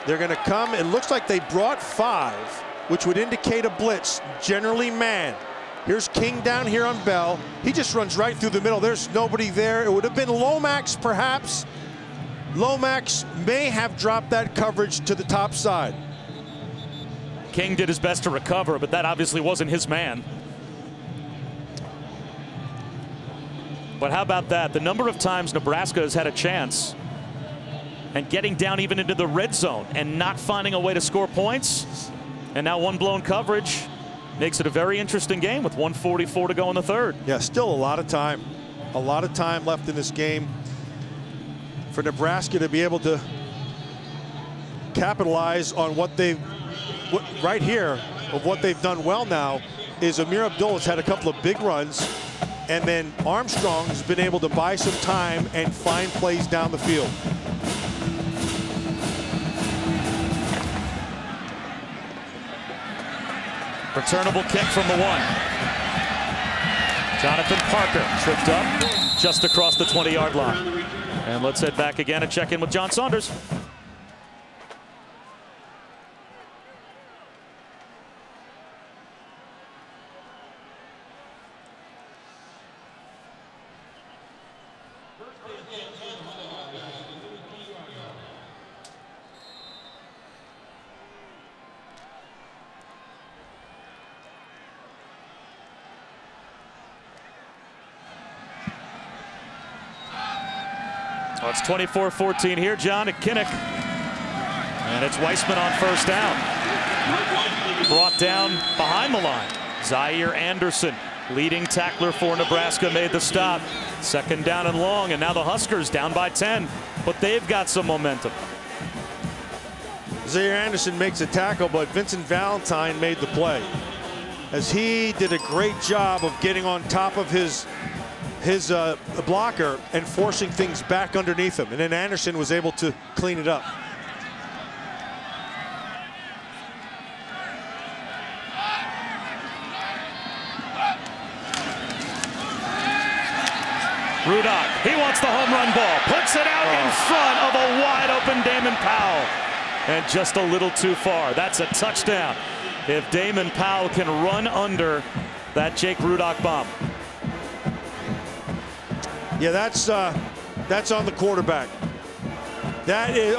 [SPEAKER 2] They're going to come. It looks like they brought 5, which would indicate a blitz, generally man. Here's King down here on Bell. He just runs right through the middle. There's nobody there. It would have been Lomax, perhaps. Lomax may have dropped that coverage to the top side.
[SPEAKER 1] King did his best to recover, but that obviously wasn't his man. But how about that? The number of times Nebraska has had a chance and getting down even into the red zone and not finding a way to score points. And now one blown coverage makes it a very interesting game with 1:44 to go in the third.
[SPEAKER 2] Yeah, still a lot of time. A lot of time left in this game for Nebraska to be able to capitalize on what right here of what they've done well now is Amir Abdullah's had a couple of big runs, and then Armstrong's been able to buy some time and find plays down the field.
[SPEAKER 1] Returnable kick from the 1. Jonathan Parker tripped up just across the 20-yard line. And let's head back again and check in with John Saunders. Well, it's 24-14 here, John, at Kinnick. And it's Weissman on first down. Brought down behind the line. Zaire Anderson, leading tackler for Nebraska, made the stop. Second down and long, and now the Huskers down by 10. But they've got some momentum.
[SPEAKER 2] Zaire Anderson makes a tackle, but Vincent Valentine made the play, as he did a great job of getting on top of his blocker and forcing things back underneath him. And then Anderson was able to clean it up.
[SPEAKER 1] Rudock, he wants the home run ball. Puts it out in front of a wide open Damon Powell. And just a little too far. That's a touchdown if Damon Powell can run under that Jake Rudock bomb.
[SPEAKER 2] Yeah, that's on the quarterback. That is,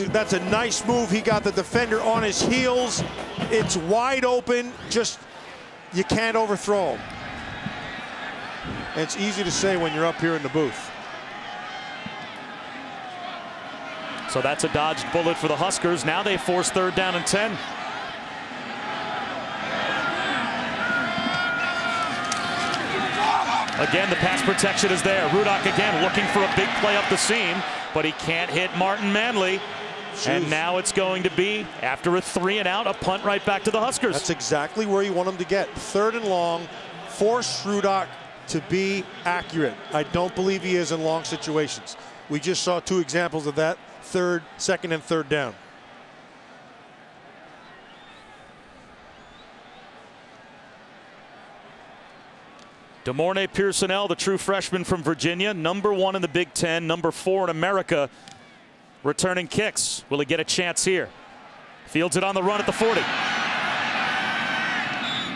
[SPEAKER 2] that's a nice move. He got the defender on his heels. It's wide open. Just, you can't overthrow him. And it's easy to say when you're up here in the booth.
[SPEAKER 1] So that's a dodged bullet for the Huskers. Now they force third down and 10. Again, the pass protection is there. Rudock again looking for a big play up the seam, but he can't hit Martin Manley.
[SPEAKER 2] Jeez.
[SPEAKER 1] And now it's going to be, after a 3 and out, a punt right back to the Huskers.
[SPEAKER 2] That's exactly where you want him to get. Third and long, force Rudock to be accurate. I don't believe he is in long situations. We just saw 2 examples of that. Second and third down.
[SPEAKER 1] DeMornay Pearsonell, the true freshman from Virginia, #1 in the Big Ten, #4 in America, returning kicks. Will he get a chance here? Fields it on the run at the 40.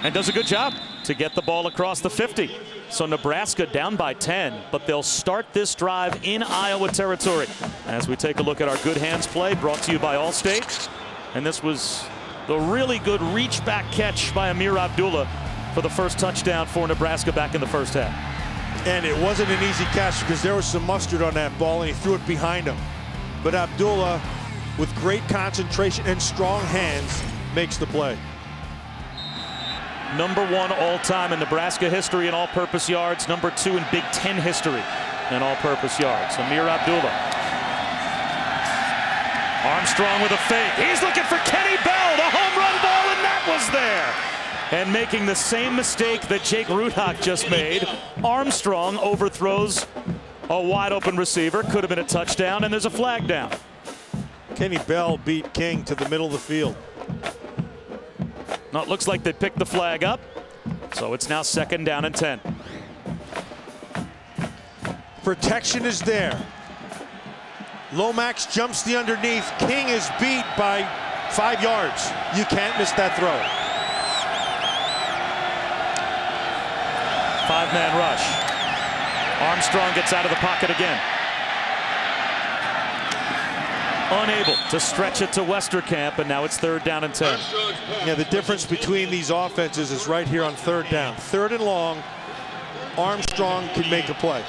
[SPEAKER 1] And does a good job to get the ball across the 50. So Nebraska down by 10, but they'll start this drive in Iowa territory. As we take a look at our good hands play, brought to you by Allstate. And this was the really good reach back catch by Amir Abdullah for the first touchdown for Nebraska back in the first half.
[SPEAKER 2] And it wasn't an easy catch because there was some mustard on that ball and he threw it behind him. But Abdullah, with great concentration and strong hands, makes the play.
[SPEAKER 1] #1 all-time in Nebraska history in all-purpose yards, #2 in Big Ten history and all-purpose yards. Amir Abdullah. Armstrong with a fake. He's looking for Kenny Bell, the home run ball, and that was there. And making the same mistake that Jake Rudhock just made. Armstrong overthrows a wide-open receiver. Could have been a touchdown, and there's a flag down.
[SPEAKER 2] Kenny Bell beat King to the middle of the field.
[SPEAKER 1] Now it looks like they picked the flag up, so it's now 2nd down and 10.
[SPEAKER 2] Protection is there. Lomax jumps the underneath. King is beat by 5 yards. You can't miss that throw.
[SPEAKER 1] 5-man rush. Armstrong gets out of the pocket again. Unable to stretch it to Westerkamp, and now it's 3rd down and 10.
[SPEAKER 2] Yeah, the difference between these offenses is right here on 3rd down. 3rd and long, Armstrong can make a play.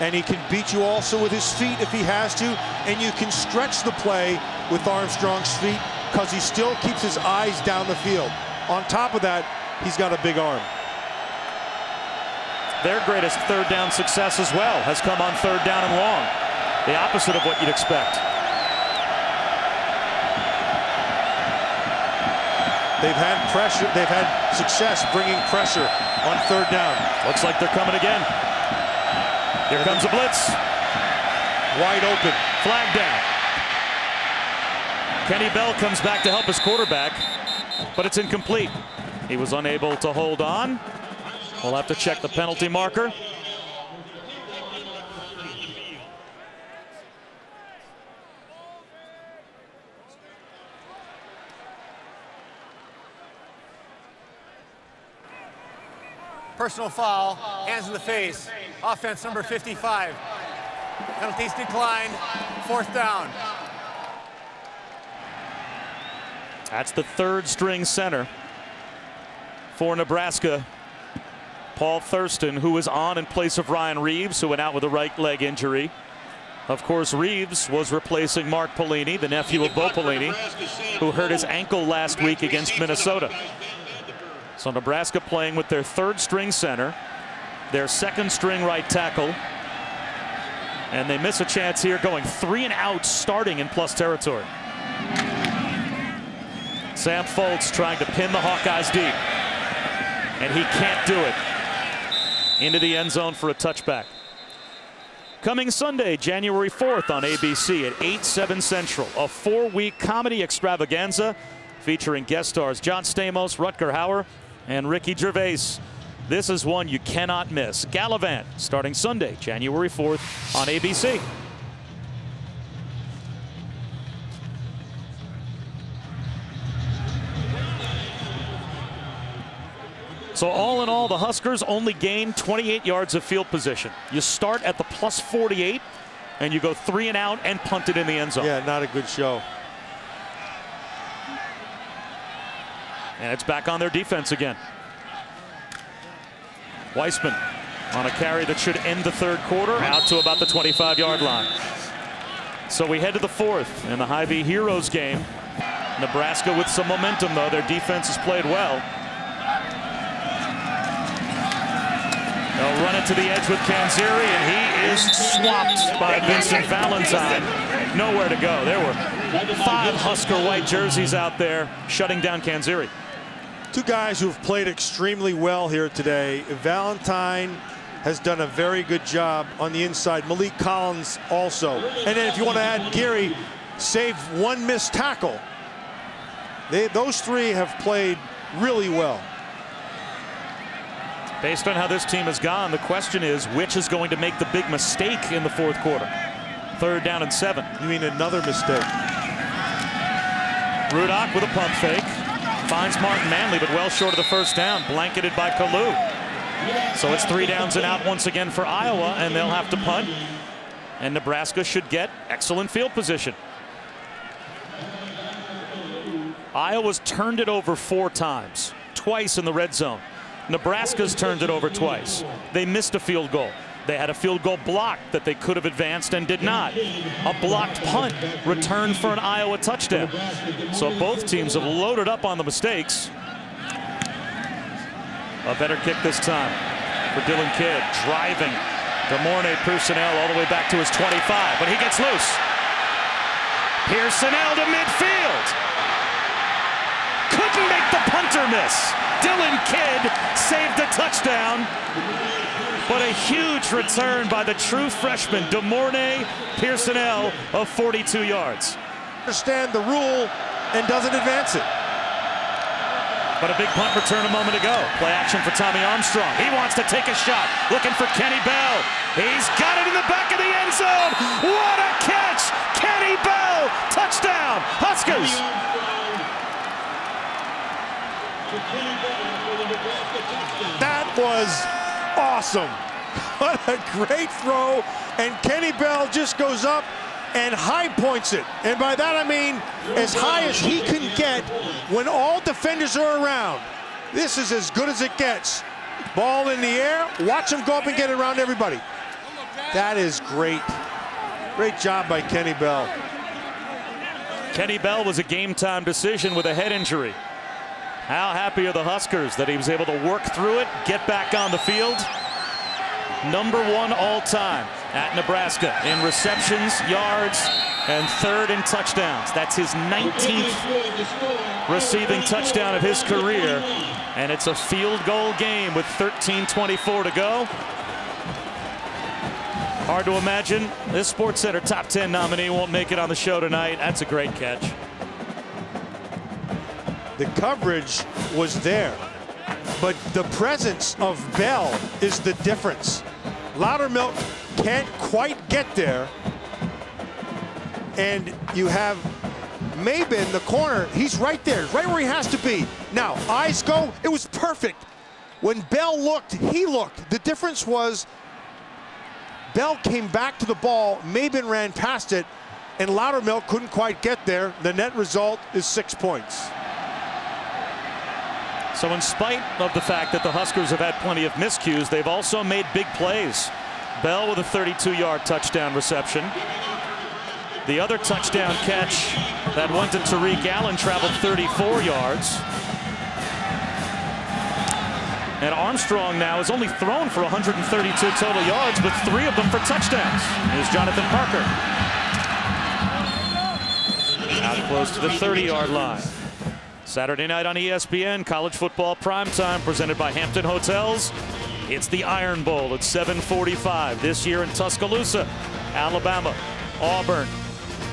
[SPEAKER 2] And he can beat you also with his feet if he has to, and you can stretch the play with Armstrong's feet because he still keeps his eyes down the field. On top of that, he's got a big arm.
[SPEAKER 1] Their greatest 3rd down success as well has come on 3rd down and long. The opposite of what you'd expect.
[SPEAKER 2] They've had pressure, they've had success bringing pressure on 3rd down.
[SPEAKER 1] Looks like they're coming again. Here comes a blitz.
[SPEAKER 2] Wide open.
[SPEAKER 1] Flag down. Kenny Bell comes back to help his quarterback, but it's incomplete. He was unable to hold on. We'll have to check the penalty marker.
[SPEAKER 4] Personal foul, hands in the face. Offense number 55. Penalties declined, 4th down.
[SPEAKER 1] That's the 3rd string center for Nebraska, Paul Thurston, who is on in place of Ryan Reeves, who went out with a right leg injury. Of course, Reeves was replacing Mark Pelini, the nephew of Bo Pelini, who hurt his ankle last week against Minnesota. So Nebraska playing with their 3rd string center, their 2nd string right tackle, and they miss a chance here going 3 and out starting in plus territory. Sam Foltz trying to pin the Hawkeyes deep, and he can't do it. Into the end zone for a touchback. Coming Sunday, January 4th on ABC at 8/7 Central, a 4-week comedy extravaganza featuring guest stars John Stamos, Rutger Hauer, and Ricky Gervais. This is one you cannot miss. Gallivant, starting Sunday, January 4th on ABC. So all in all, the Huskers only gained 28 yards of field position. You start at the plus 48, and you go 3 and out and punt it in the end zone.
[SPEAKER 2] Yeah, not a good show.
[SPEAKER 1] And it's back on their defense again. Weissman on a carry that should end the 3rd quarter, out to about the 25-yard line. So we head to the 4th in the Hy-Vee Heroes game. Nebraska with some momentum, though. Their defense has played well. They'll run it to the edge with Kanzeri, and he is swamped by Vincent Valentine. Nowhere to go. There were 5 Husker white jerseys out there shutting down Kanzeri.
[SPEAKER 2] 2 guys who have played extremely well here today. Valentine has done a very good job on the inside. Malik Collins also. And then if you want to add Geary, saved 1 missed tackle. Those 3 have played really well.
[SPEAKER 1] Based on how this team has gone, the question is, which is going to make the big mistake in the 4th quarter? 3rd down and 7.
[SPEAKER 2] You mean another mistake?
[SPEAKER 1] Ruddock with a pump fake. Finds Martin Manley, but well short of the 1st down, blanketed by Kalu. So it's 3 downs and out once again for Iowa, and they'll have to punt. And Nebraska should get excellent field position. Iowa's turned it over 4 times, twice in the red zone. Nebraska's turned it over twice. They missed a field goal. They had a field goal blocked that they could have advanced and did not. A blocked punt returned for an Iowa touchdown. So both teams have loaded up on the mistakes. A better kick this time for Dylan Kidd, driving DeMornay Pearsonell all the way back to his 25, but he gets loose. Pearsonell to midfield. Couldn't make the punter miss. Dylan Kidd saved a touchdown. But a huge return by the true freshman, DeMornay Pearsonell, of 42 yards.
[SPEAKER 2] Understand the rule and doesn't advance it.
[SPEAKER 1] But a big punt return a moment ago. Play action for Tommy Armstrong. He wants to take a shot. Looking for Kenny Bell. He's got it in the back of the end zone. What a catch! Kenny Bell! Touchdown! Huskers!
[SPEAKER 2] That was awesome. What a great throw. And Kenny Bell just goes up and high points it. And by that I mean as high as he can get when all defenders are around. This is as good as it gets. Ball in the air, watch him go up and get it around everybody. That is great. Great job by Kenny Bell.
[SPEAKER 1] Kenny Bell was a game-time decision with a head injury. How happy are the Huskers that he was able to work through it, get back on the field. #1 all-time at Nebraska in receptions, yards, and 3rd in touchdowns. That's his 19th receiving touchdown of his career, and it's a field goal game with 13:24 to go. Hard to imagine this SportsCenter top 10 nominee won't make it on the show tonight. That's a great catch.
[SPEAKER 2] The coverage was there, but the presence of Bell is the difference. Loudermilk can't quite get there, and you have Maben in the corner. He's right there, right where he has to be. Now, eyes go, it was perfect. When Bell looked, he looked. The difference was Bell came back to the ball, Maben ran past it, and Loudermilk couldn't quite get there. The net result is 6 points.
[SPEAKER 1] So in spite of the fact that the Huskers have had plenty of miscues, they've also made big plays. Bell with a 32-yard touchdown reception. The other touchdown catch that went to Tariq Allen traveled 34 yards. And Armstrong now has only thrown for 132 total yards, with 3 of them for touchdowns. Here's Jonathan Parker. Out close to the 30-yard line. Saturday night on ESPN, college football primetime presented by Hampton Hotels. It's the Iron Bowl at 7:45 this year in Tuscaloosa, Alabama, Auburn.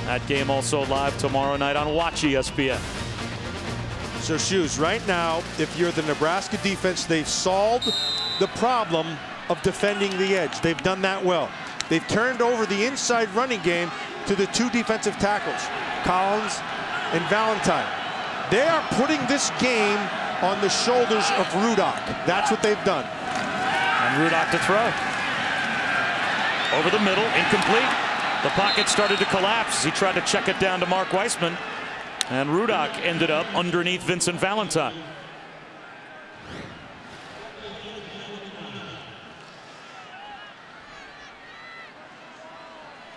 [SPEAKER 1] That game also live tomorrow night on Watch ESPN.
[SPEAKER 2] So Shoes, right now, if you're the Nebraska defense, they've solved the problem of defending the edge. They've done that well. They've turned over the inside running game to the 2 defensive tackles, Collins and Valentine. They are putting this game on the shoulders of Rudock. That's what they've done.
[SPEAKER 1] And Rudock to throw. Over the middle, incomplete. The pocket started to collapse as he tried to check it down to Mark Weissman. And Rudock ended up underneath Vincent Valentine.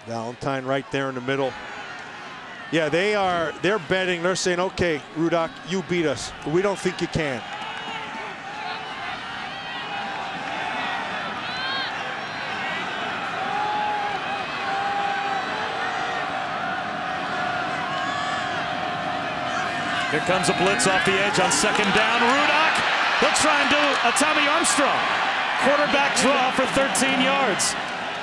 [SPEAKER 2] Valentine right there in the middle. Yeah, they're betting. They're saying, okay, Rudock, you beat us. We don't think you can.
[SPEAKER 1] Here comes a blitz off the edge on 2nd down. Rudock, he'll try and do a Tommy Armstrong. Quarterback draw for 13 yards.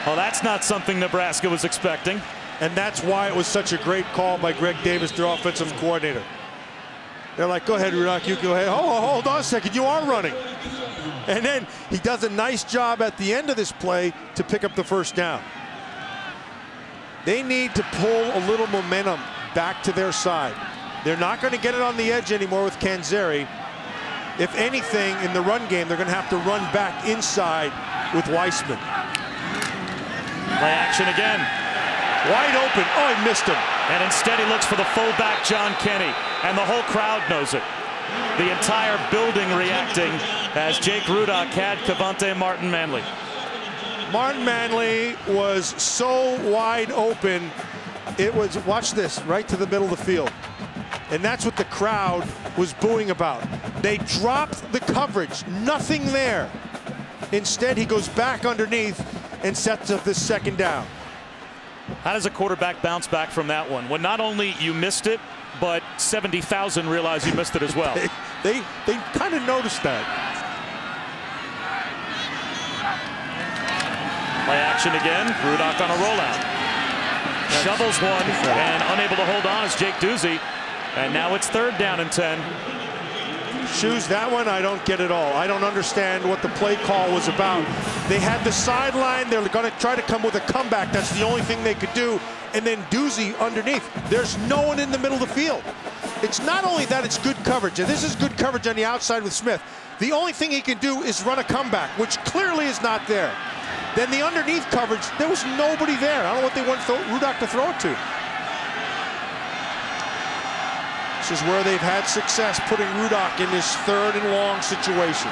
[SPEAKER 1] Well, that's not something Nebraska was expecting.
[SPEAKER 2] And that's why it was such a great call by Greg Davis, their offensive coordinator. They're like, go ahead, Rudock, you go ahead. Hold on a second, you are running. And then he does a nice job at the end of this play to pick up the 1st down. They need to pull a little momentum back to their side. They're not going to get it on the edge anymore with Canzeri. If anything, in the run game, they're going to have to run back inside with Weissman.
[SPEAKER 1] Play action again.
[SPEAKER 2] Wide open. Oh, he missed him.
[SPEAKER 1] And instead he looks for the fullback, John Kenny. And the whole crowd knows it. The entire building reacting as Jake Rudock had Cavante Martin Manley.
[SPEAKER 2] Martin Manley was so wide open. It was, watch this, right to the middle of the field. And that's what the crowd was booing about. They dropped the coverage. Nothing there. Instead, he goes back underneath, and sets up this second down.
[SPEAKER 1] How does a quarterback bounce back from that one when not only you missed it, but 70,000 realize you missed it as well?
[SPEAKER 2] They kind of noticed that.
[SPEAKER 1] Play action again. Rudock on a rollout. Shovels one and unable to hold on is Jake Duzey. And now it's 3rd down and 10.
[SPEAKER 2] Shoes, that one I don't get at all. I don't understand what the play call was about. They had the sideline. They're going to try to come with a comeback. That's the only thing they could do. And then Duzey underneath. There's no one in the middle of the field. It's not only that it's good coverage, and this is good coverage on the outside with Smith. The only thing he can do is run a comeback, which clearly is not there. Then the underneath coverage, there was nobody there. I don't know what they want Rudock to throw it to. This is where they've had success, putting Rudock in this 3rd and long situation.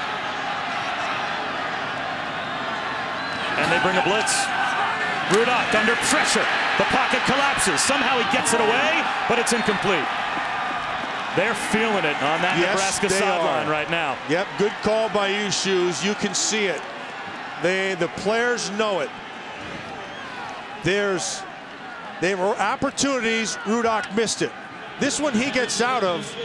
[SPEAKER 1] And they bring a blitz. Rudock under pressure. The pocket collapses. Somehow he gets it away, but it's incomplete. They're feeling it on that Nebraska sideline right now.
[SPEAKER 2] Yep, good call by you, Shoes. You can see it. The players know it. There were opportunities. Rudock missed it. This one he gets out of.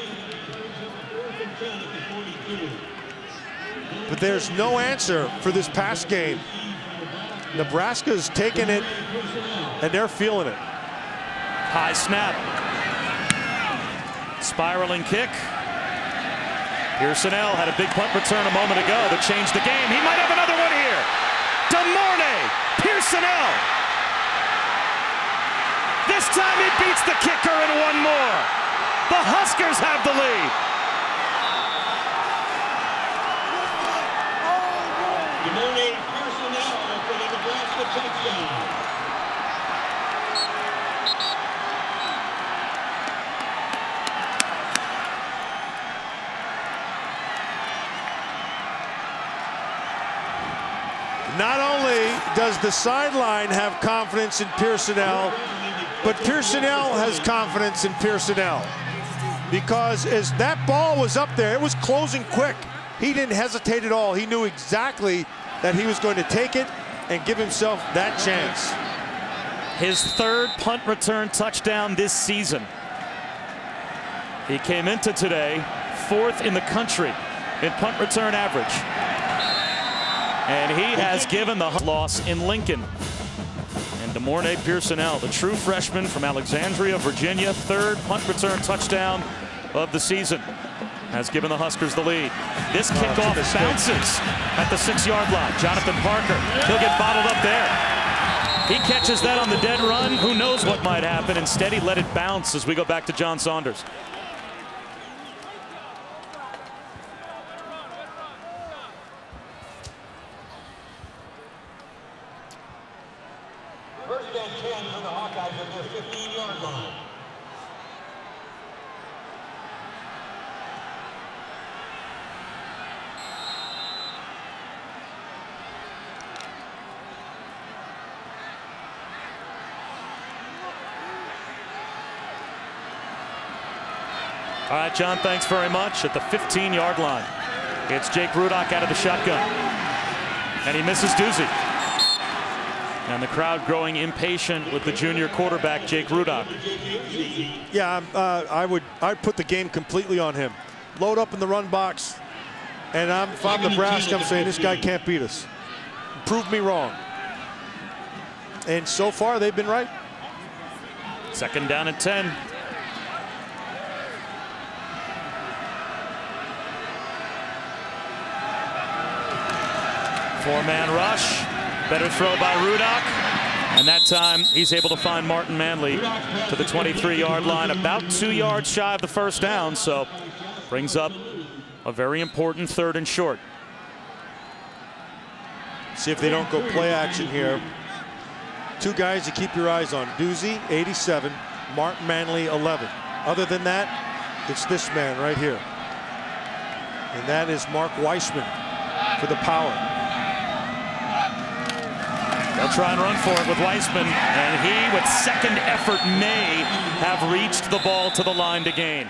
[SPEAKER 2] But there's no answer for this pass game. Nebraska's taking it, and they're feeling it.
[SPEAKER 1] High snap. Spiraling kick. Pearsonell had a big punt return a moment ago that changed the game. He might have another one here. DeMornay, Pearsonell. This time he beats the kicker and one more. The Huskers have the lead.
[SPEAKER 6] DeMornay Pearsonell for the Nebraska touchdown.
[SPEAKER 2] Not only does the sideline have confidence in Pearsonell, but Pearsonell has confidence in Pearsonell. Because as that ball was up there, it was closing quick. He didn't hesitate at all. He knew exactly that he was going to take it and give himself that chance.
[SPEAKER 1] His 3rd punt return touchdown this season. He came into today 4th in the country in punt return average. And he has given the loss in Lincoln. And DeMornay Pearsonell, the true freshman from Alexandria, Virginia, 3rd punt return touchdown of the season, has given the Huskers the lead. This kickoff bounces at the 6-yard line. Jonathan Parker, he'll get bottled up there. He catches that on the dead run. Who knows what might happen? Instead, he let it bounce as we go back to John Saunders.
[SPEAKER 6] First and 10 for the Hawkeyes at their 15-yard line.
[SPEAKER 1] All right, John, thanks very much. At the 15-yard line, it's Jake Rudock out of the shotgun. And he misses Duzey. And the crowd growing impatient with the junior quarterback, Jake Rudock.
[SPEAKER 2] Yeah, I'd put the game completely on him. Load up in the run box. And if I'm Nebraska, I'm saying this guy can't beat us. Prove me wrong. And so far, they've been right.
[SPEAKER 1] 2nd down and 10. Four-man rush. Better throw by Rudock. And that time, he's able to find Martin Manley to the 23-yard line, about 2 yards shy of the 1st down. So brings up a very important 3rd and short.
[SPEAKER 2] See if they don't go play action here. 2 guys to keep your eyes on. Duzey, 87. Martin Manley, 11. Other than that, it's this man right here. And that is Mark Weissman for the power.
[SPEAKER 1] They'll try and run for it with Weissman, and he, with second effort, may have reached the ball to the line to gain.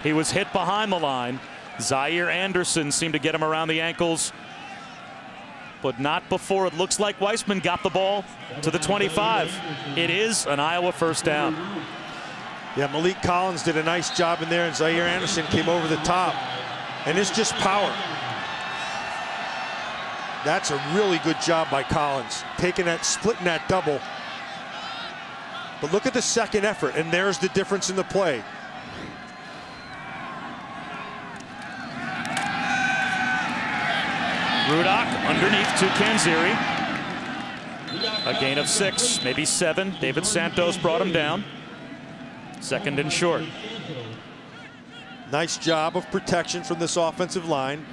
[SPEAKER 1] He was hit behind the line. Zaire Anderson seemed to get him around the ankles but not before it looks like Weissman got the ball to the 25. It is an Iowa first down.
[SPEAKER 2] Yeah, Malik Collins did a nice job in there, and Zaire Anderson came over the top. And it's just power. That's a really good job by Collins, taking that, splitting that double. But look at the second effort, and there's the difference in the play.
[SPEAKER 1] Rudock underneath to Kanziri. A gain of 6, maybe 7. David Santos brought him down. Second and short.
[SPEAKER 2] Nice job of protection from this offensive line.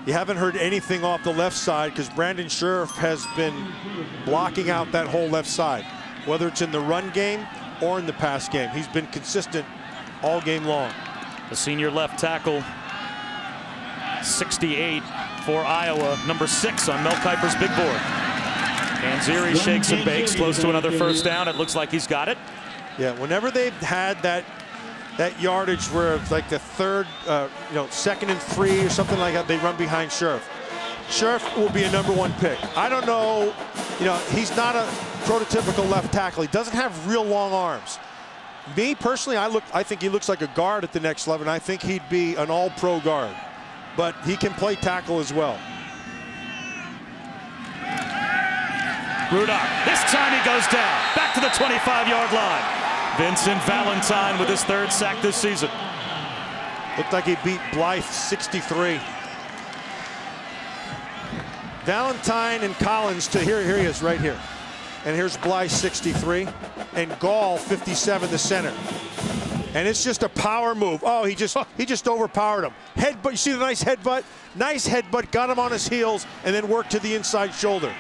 [SPEAKER 2] You haven't heard anything off the left side because Brandon Scherf has been blocking out that whole left side, whether it's in the run game or in the pass game. He's been consistent all game long.
[SPEAKER 1] The senior left tackle, 68 for Iowa, number 6 on Mel Kiper's big board. Kanziri shakes and bakes, close to another first down. It looks like he's got it.
[SPEAKER 2] Yeah, whenever they've had that yardage where it's like the third, second and 3 or something like that, they run behind Scherf. Scherf will be a #1 pick. I don't know, he's not a prototypical left tackle. He doesn't have real long arms. Me personally, I think he looks like a guard at the next level, and I think he'd be an all-pro guard. But he can play tackle as well.
[SPEAKER 1] Rudock, this time he goes down, back to the 25-yard line. Vincent Valentine with his 3rd sack this season.
[SPEAKER 2] Looked like he beat Blythe 63. Valentine and Collins to here he is right here. And here's Blythe 63 and Gall 57, the center. And it's just a power move. Oh, he just overpowered him. Headbutt, you see the nice headbutt? Nice headbutt, got him on his heels and then worked to the inside shoulder.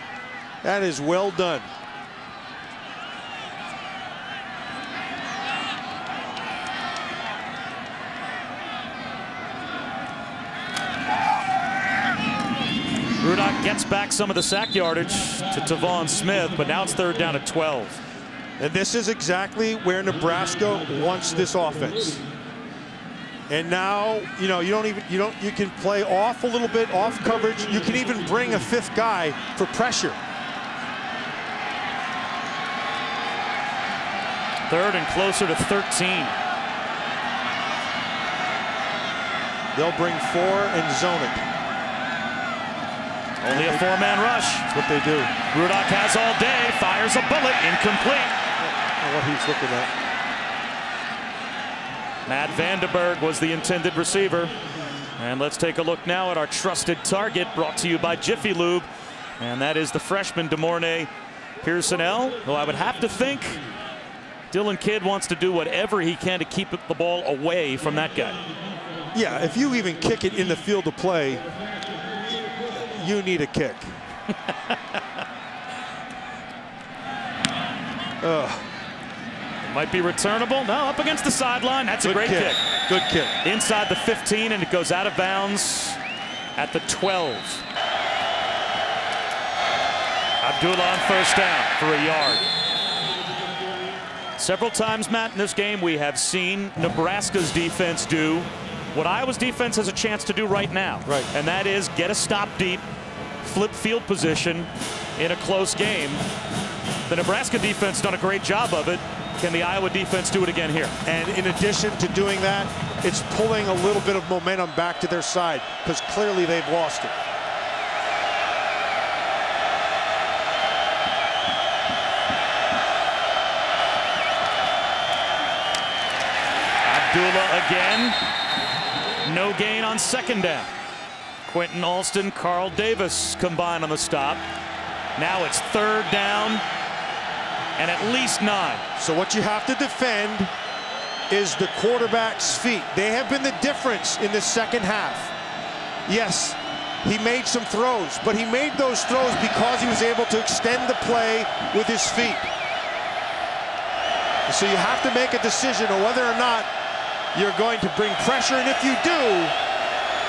[SPEAKER 2] That is well done.
[SPEAKER 1] Rudock gets back some of the sack yardage to Tavon Smith, but now it's 3rd down at 12.
[SPEAKER 2] And this is exactly where Nebraska wants this offense. And now, you can play off a little bit, off coverage. You can even bring a 5th guy for pressure.
[SPEAKER 1] 3rd and closer to 13.
[SPEAKER 2] They'll bring 4 and zone it.
[SPEAKER 1] Only a 4-man rush.
[SPEAKER 2] That's what they do.
[SPEAKER 1] Rudock has all day, fires a bullet, incomplete.
[SPEAKER 2] What he's looking at.
[SPEAKER 1] Matt Vandenberg was the intended receiver. And let's take a look now at our trusted target, brought to you by Jiffy Lube. And that is the freshman DeMornay Pearsonell, who I would have to think Dylan Kidd wants to do whatever he can to keep the ball away from that guy.
[SPEAKER 2] Yeah, if you even kick it in the field of play, you need a kick.
[SPEAKER 1] Might be returnable. No, up against the sideline. That's a great kick.
[SPEAKER 2] Good kick.
[SPEAKER 1] Inside the 15, and it goes out of bounds at the 12. Abdullah on first down for a yard. Several times, Matt, in this game, we have seen Nebraska's defense do what Iowa's defense has a chance to do right now.
[SPEAKER 2] Right.
[SPEAKER 1] And that is get a stop deep, flip field position in a close game. The Nebraska defense done a great job of it. Can the Iowa defense do it again here?
[SPEAKER 2] And in addition to doing that, it's pulling a little bit of momentum back to their side because clearly they've lost it.
[SPEAKER 1] Abdullah again. No gain on 2nd down. Quentin Alston, Carl Davis combined on the stop. Now it's 3rd down and at least 9.
[SPEAKER 2] So what you have to defend is the quarterback's feet. They have been the difference in the second half. Yes, he made some throws, but he made those throws because he was able to extend the play with his feet. So you have to make a decision on whether or not you're going to bring pressure, and if you do,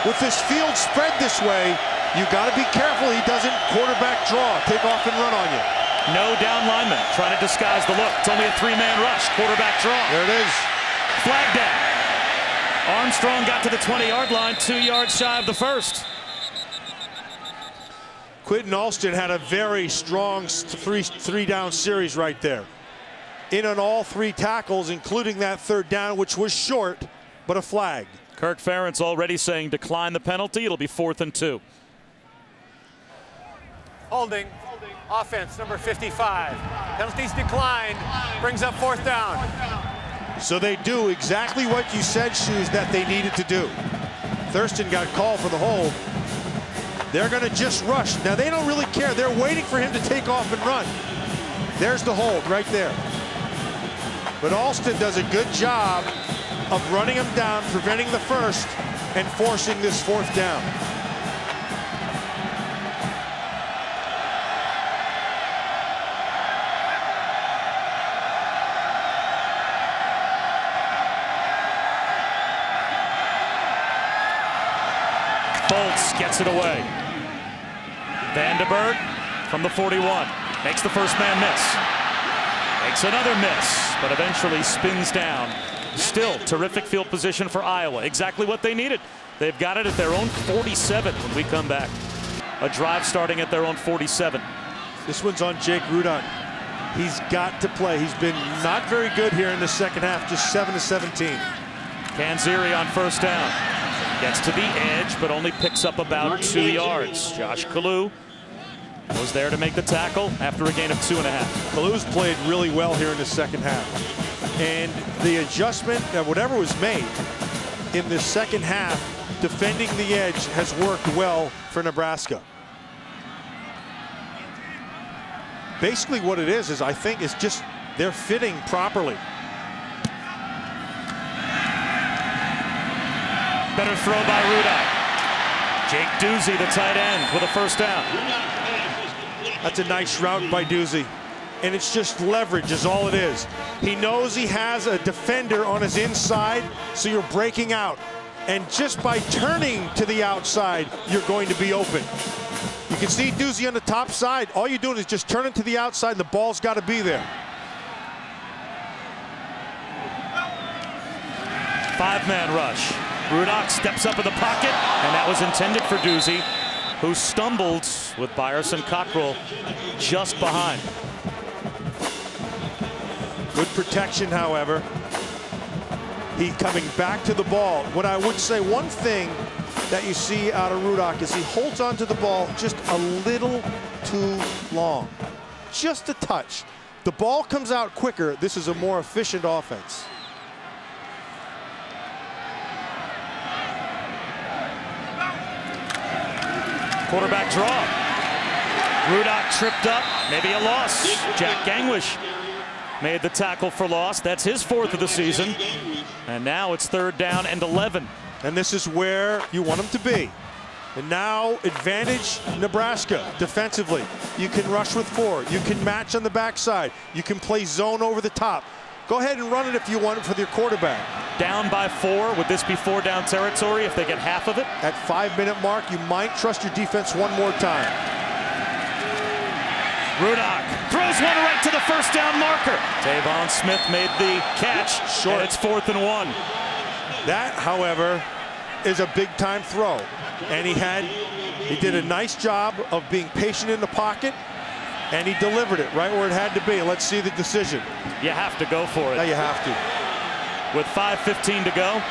[SPEAKER 2] with this field spread this way, you got to be careful he doesn't quarterback draw, take off and run on you.
[SPEAKER 1] No down lineman trying to disguise the look. It's only a 3-man rush, quarterback draw.
[SPEAKER 2] There it is.
[SPEAKER 1] Flag down. Armstrong got to the 20-yard line, 2 yards shy of the first.
[SPEAKER 2] Quentin Alston had a very strong three down series right there. In on all 3 tackles, including that 3rd down, which was short, but a flag.
[SPEAKER 1] Kirk Ferentz already saying decline the penalty. It'll be 4th and 2.
[SPEAKER 4] Holding. Offense number 55. Penalties declined. Brings up 4th down.
[SPEAKER 2] So they do exactly what you said, Shoes, that they needed to do. Thurston got called for the hold. They're going to just rush. Now, they don't really care. They're waiting for him to take off and run. There's the hold right there. But Alston does a good job of running him down, preventing the first, and forcing this 4th down.
[SPEAKER 1] Bolts gets it away. Vandenberg from the 41. Makes the first man miss. Makes another miss, but eventually spins down. Still terrific field position for Iowa. Exactly what they needed. They've got it at their own 47 when we come back. A drive starting at their own 47.
[SPEAKER 2] This one's on Jake Rudock. He's got to play. He's been not very good here in the second half, just 7-17.
[SPEAKER 1] Canzeri on first down. Gets to the edge, but only picks up about 2 yards. Josh Kalu was there to make the tackle after a gain of 2.5.
[SPEAKER 2] Kalu's played really well here in the second half. And the adjustment, whatever was made in the second half, defending the edge has worked well for Nebraska. Basically what it is I think, is just they're fitting properly.
[SPEAKER 1] Better throw by Rudock. Jake Doozy, the tight end, with a first down.
[SPEAKER 2] That's a nice route by Doozy. And it's just leverage is all it is. He knows he has a defender on his inside, so you're breaking out. And just by turning to the outside, you're going to be open. You can see Doozy on the top side. All you're doing is just turning to the outside, and the ball's got to be there.
[SPEAKER 1] 5-man rush. Rudock steps up in the pocket, and that was intended for Doozy, who stumbled with Byerson Cockrell just behind.
[SPEAKER 2] Good protection, however. He coming back to the ball. What I would say, one thing that you see out of Rudock is he holds onto the ball just a little too long. Just a touch. The ball comes out quicker. This is a more efficient offense.
[SPEAKER 1] Quarterback draw. Rudock tripped up, maybe a loss. Jack Gangwish made the tackle for loss. That's his 4th of the season. And now it's 3rd down and 11.
[SPEAKER 2] And this is where you want them to be. And now advantage Nebraska defensively. You can rush with 4. You can match on the backside. You can play zone over the top. Go ahead and run it if you want it for your quarterback.
[SPEAKER 1] Down by 4. Would this be 4-down territory if they get half of it?
[SPEAKER 2] At 5-minute mark, you might trust your defense one more time.
[SPEAKER 1] Rudock throws one right to the first down marker. Tavon Smith made the catch. Short. And it's 4th and 1.
[SPEAKER 2] That, however, is a big-time throw. And he did a nice job of being patient in the pocket, and he delivered it right where it had to be. Let's see the decision.
[SPEAKER 1] You have to go for it.
[SPEAKER 2] Now you have to.
[SPEAKER 1] With 5:15 to go,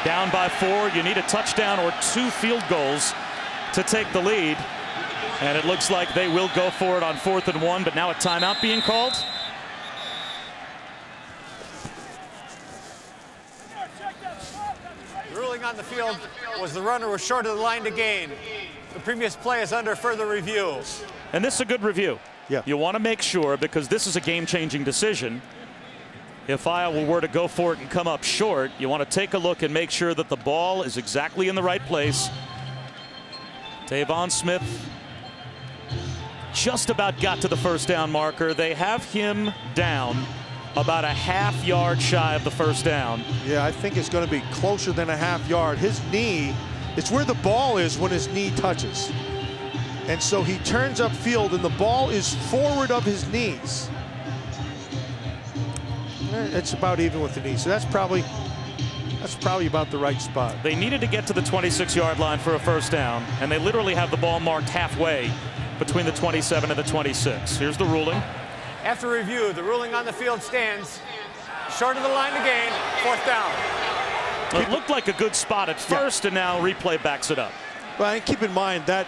[SPEAKER 1] down by 4, you need a touchdown or 2 field goals to take the lead. And it looks like they will go for it on 4th and 1, but now a timeout being called.
[SPEAKER 4] The ruling on the field was the runner was short of the line to gain. The previous play is under further review.
[SPEAKER 1] And this is a good review.
[SPEAKER 2] Yeah.
[SPEAKER 1] You want to make sure, because this is a game-changing decision. If Iowa were to go for it and come up short, you want to take a look and make sure that the ball is exactly in the right place. Tavon Smith just about got to the first down marker. They have him down about a half-yard shy of the first down.
[SPEAKER 2] Yeah, I think it's going to be closer than a half-yard. His knee, it's where the ball is when his knee touches. And so he turns upfield, and the ball is forward of his knees. It's about even with the knee, so that's probably about the right spot.
[SPEAKER 1] They needed to get to the 26-yard line for a first down, and they literally have the ball marked halfway between the 27 and the 26. Here's the ruling.
[SPEAKER 4] After review, the ruling on the field stands. Short of the line to gain, 4th down.
[SPEAKER 1] It looked like a good spot at first, and now replay backs it up.
[SPEAKER 2] Well, and keep in mind that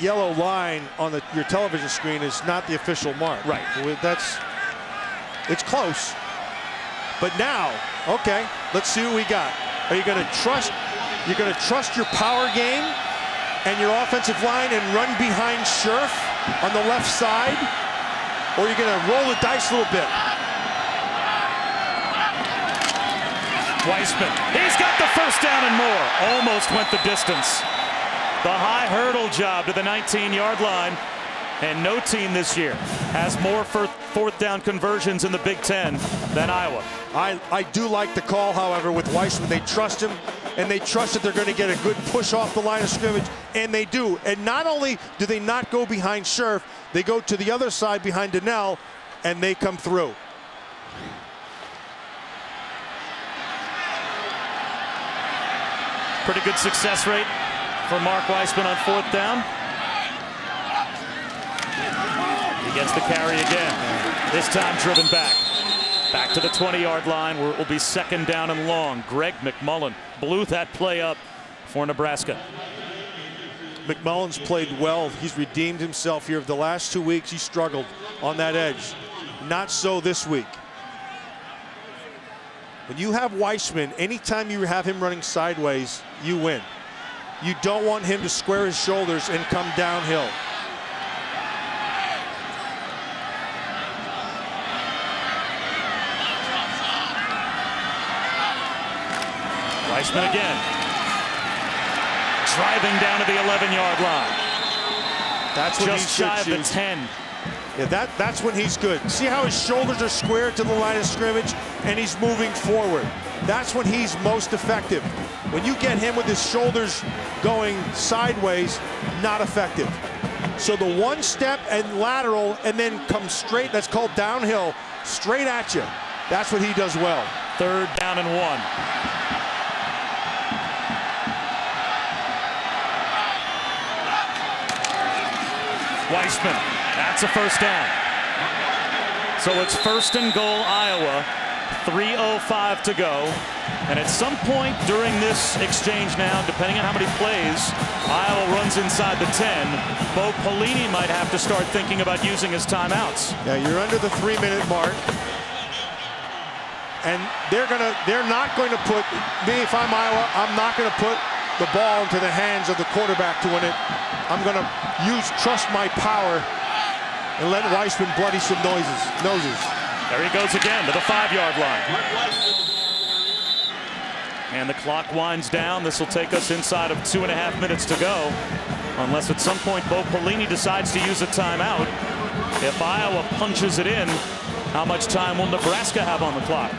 [SPEAKER 2] yellow line on your television screen is not the official mark.
[SPEAKER 1] Right.
[SPEAKER 2] It's close. But now, okay, let's see what we got. Are you going to trust? You're going to trust your power game and your offensive line and run behind Scherf on the left side, or are you going to roll the dice a little bit?
[SPEAKER 1] Weissman, he's got the first down and more. Almost went the distance. The high hurdle job to the 19-yard line. And no team this year has more 4th down conversions in the Big Ten than Iowa.
[SPEAKER 2] I do like the call, however, with Weissman. They trust him, and they trust that they're going to get a good push off the line of scrimmage, and they do. And not only do they not go behind Scherf, they go to the other side behind Donnell, and they come through.
[SPEAKER 1] Pretty good success rate for Mark Weissman on 4th down. He gets the carry again. This time driven back. Back to the 20-yard line where it will be 2nd down and long. Greg McMullen blew that play up for Nebraska.
[SPEAKER 2] McMullen's played well. He's redeemed himself here. The last 2 weeks he struggled on that edge. Not so this week. When you have Weissman, anytime you have him running sideways, you win. You don't want him to square his shoulders and come downhill.
[SPEAKER 1] Weissman again. Driving down to the 11-yard line.
[SPEAKER 2] That's when
[SPEAKER 1] just shy of the 10.
[SPEAKER 2] Yeah, that's when he's good. See how his shoulders are squared to the line of scrimmage and he's moving forward. That's when he's most effective. When you get him with his shoulders going sideways, not effective. So the one step and lateral and then come straight, that's called downhill, straight at you. That's what he does well.
[SPEAKER 1] 3rd down and 1. Weissman, that's a 1st down. So it's 1st and goal, Iowa. 3:05 to go. And at some point during this exchange now, depending on how many plays, Iowa runs inside the 10. Bo Pelini might have to start thinking about using his timeouts.
[SPEAKER 2] Yeah, you're under the 3-minute mark. And they're not going to put, me if I'm Iowa, I'm not going to put the ball into the hands of the quarterback to win it. I'm going to trust my power and let Weissman bloody some noses.
[SPEAKER 1] There he goes again to the 5-yard line. And the clock winds down. This will take us inside of 2.5 minutes to go. Unless at some point Bo Pelini decides to use a timeout. If Iowa punches it in, how much time will Nebraska have on the clock?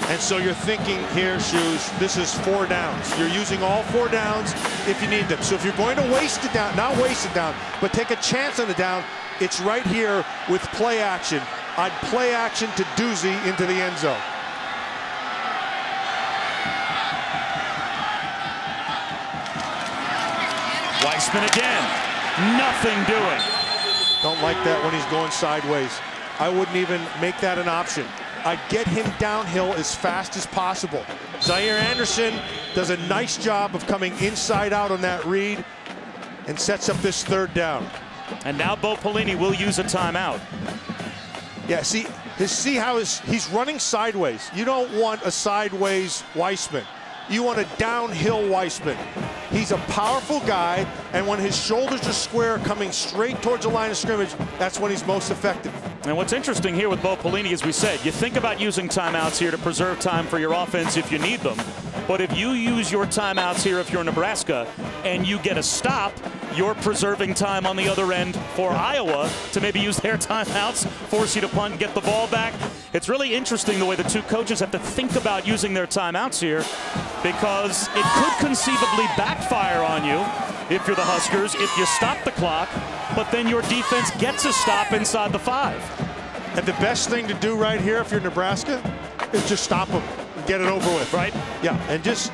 [SPEAKER 2] And so you're thinking here, Shoes, this is 4 downs. You're using all 4 downs if you need them. So if you're going to waste it down, not waste it down, but take a chance on the down, it's right here with play action. I'd play action to Doozy into the end zone.
[SPEAKER 1] Weissman again. Nothing doing.
[SPEAKER 2] Don't like that when he's going sideways. I wouldn't even make that an option. I'd get him downhill as fast as possible. Zaire Anderson does a nice job of coming inside out on that read and sets up this 3rd down.
[SPEAKER 1] And now Bo Pelini will use a timeout.
[SPEAKER 2] Yeah, see how he's running sideways. You don't want a sideways Weissman. You want a downhill Weissman. He's a powerful guy, and when his shoulders are square coming straight towards the line of scrimmage, that's when he's most effective.
[SPEAKER 1] And what's interesting here with Bo Pelini, as we said, you think about using timeouts here to preserve time for your offense if you need them. But if you use your timeouts here if you're Nebraska and you get a stop, you're preserving time on the other end for Iowa to maybe use their timeouts, force you to punt, get the ball back. It's really interesting the way the two coaches have to think about using their timeouts here, because it could conceivably backfire on you if you're the Huskers, if you stop the clock, but then your defense gets a stop inside the 5.
[SPEAKER 2] And the best thing to do right here if you're Nebraska is just stop them and get it over with.
[SPEAKER 1] Right?
[SPEAKER 2] Yeah, and just,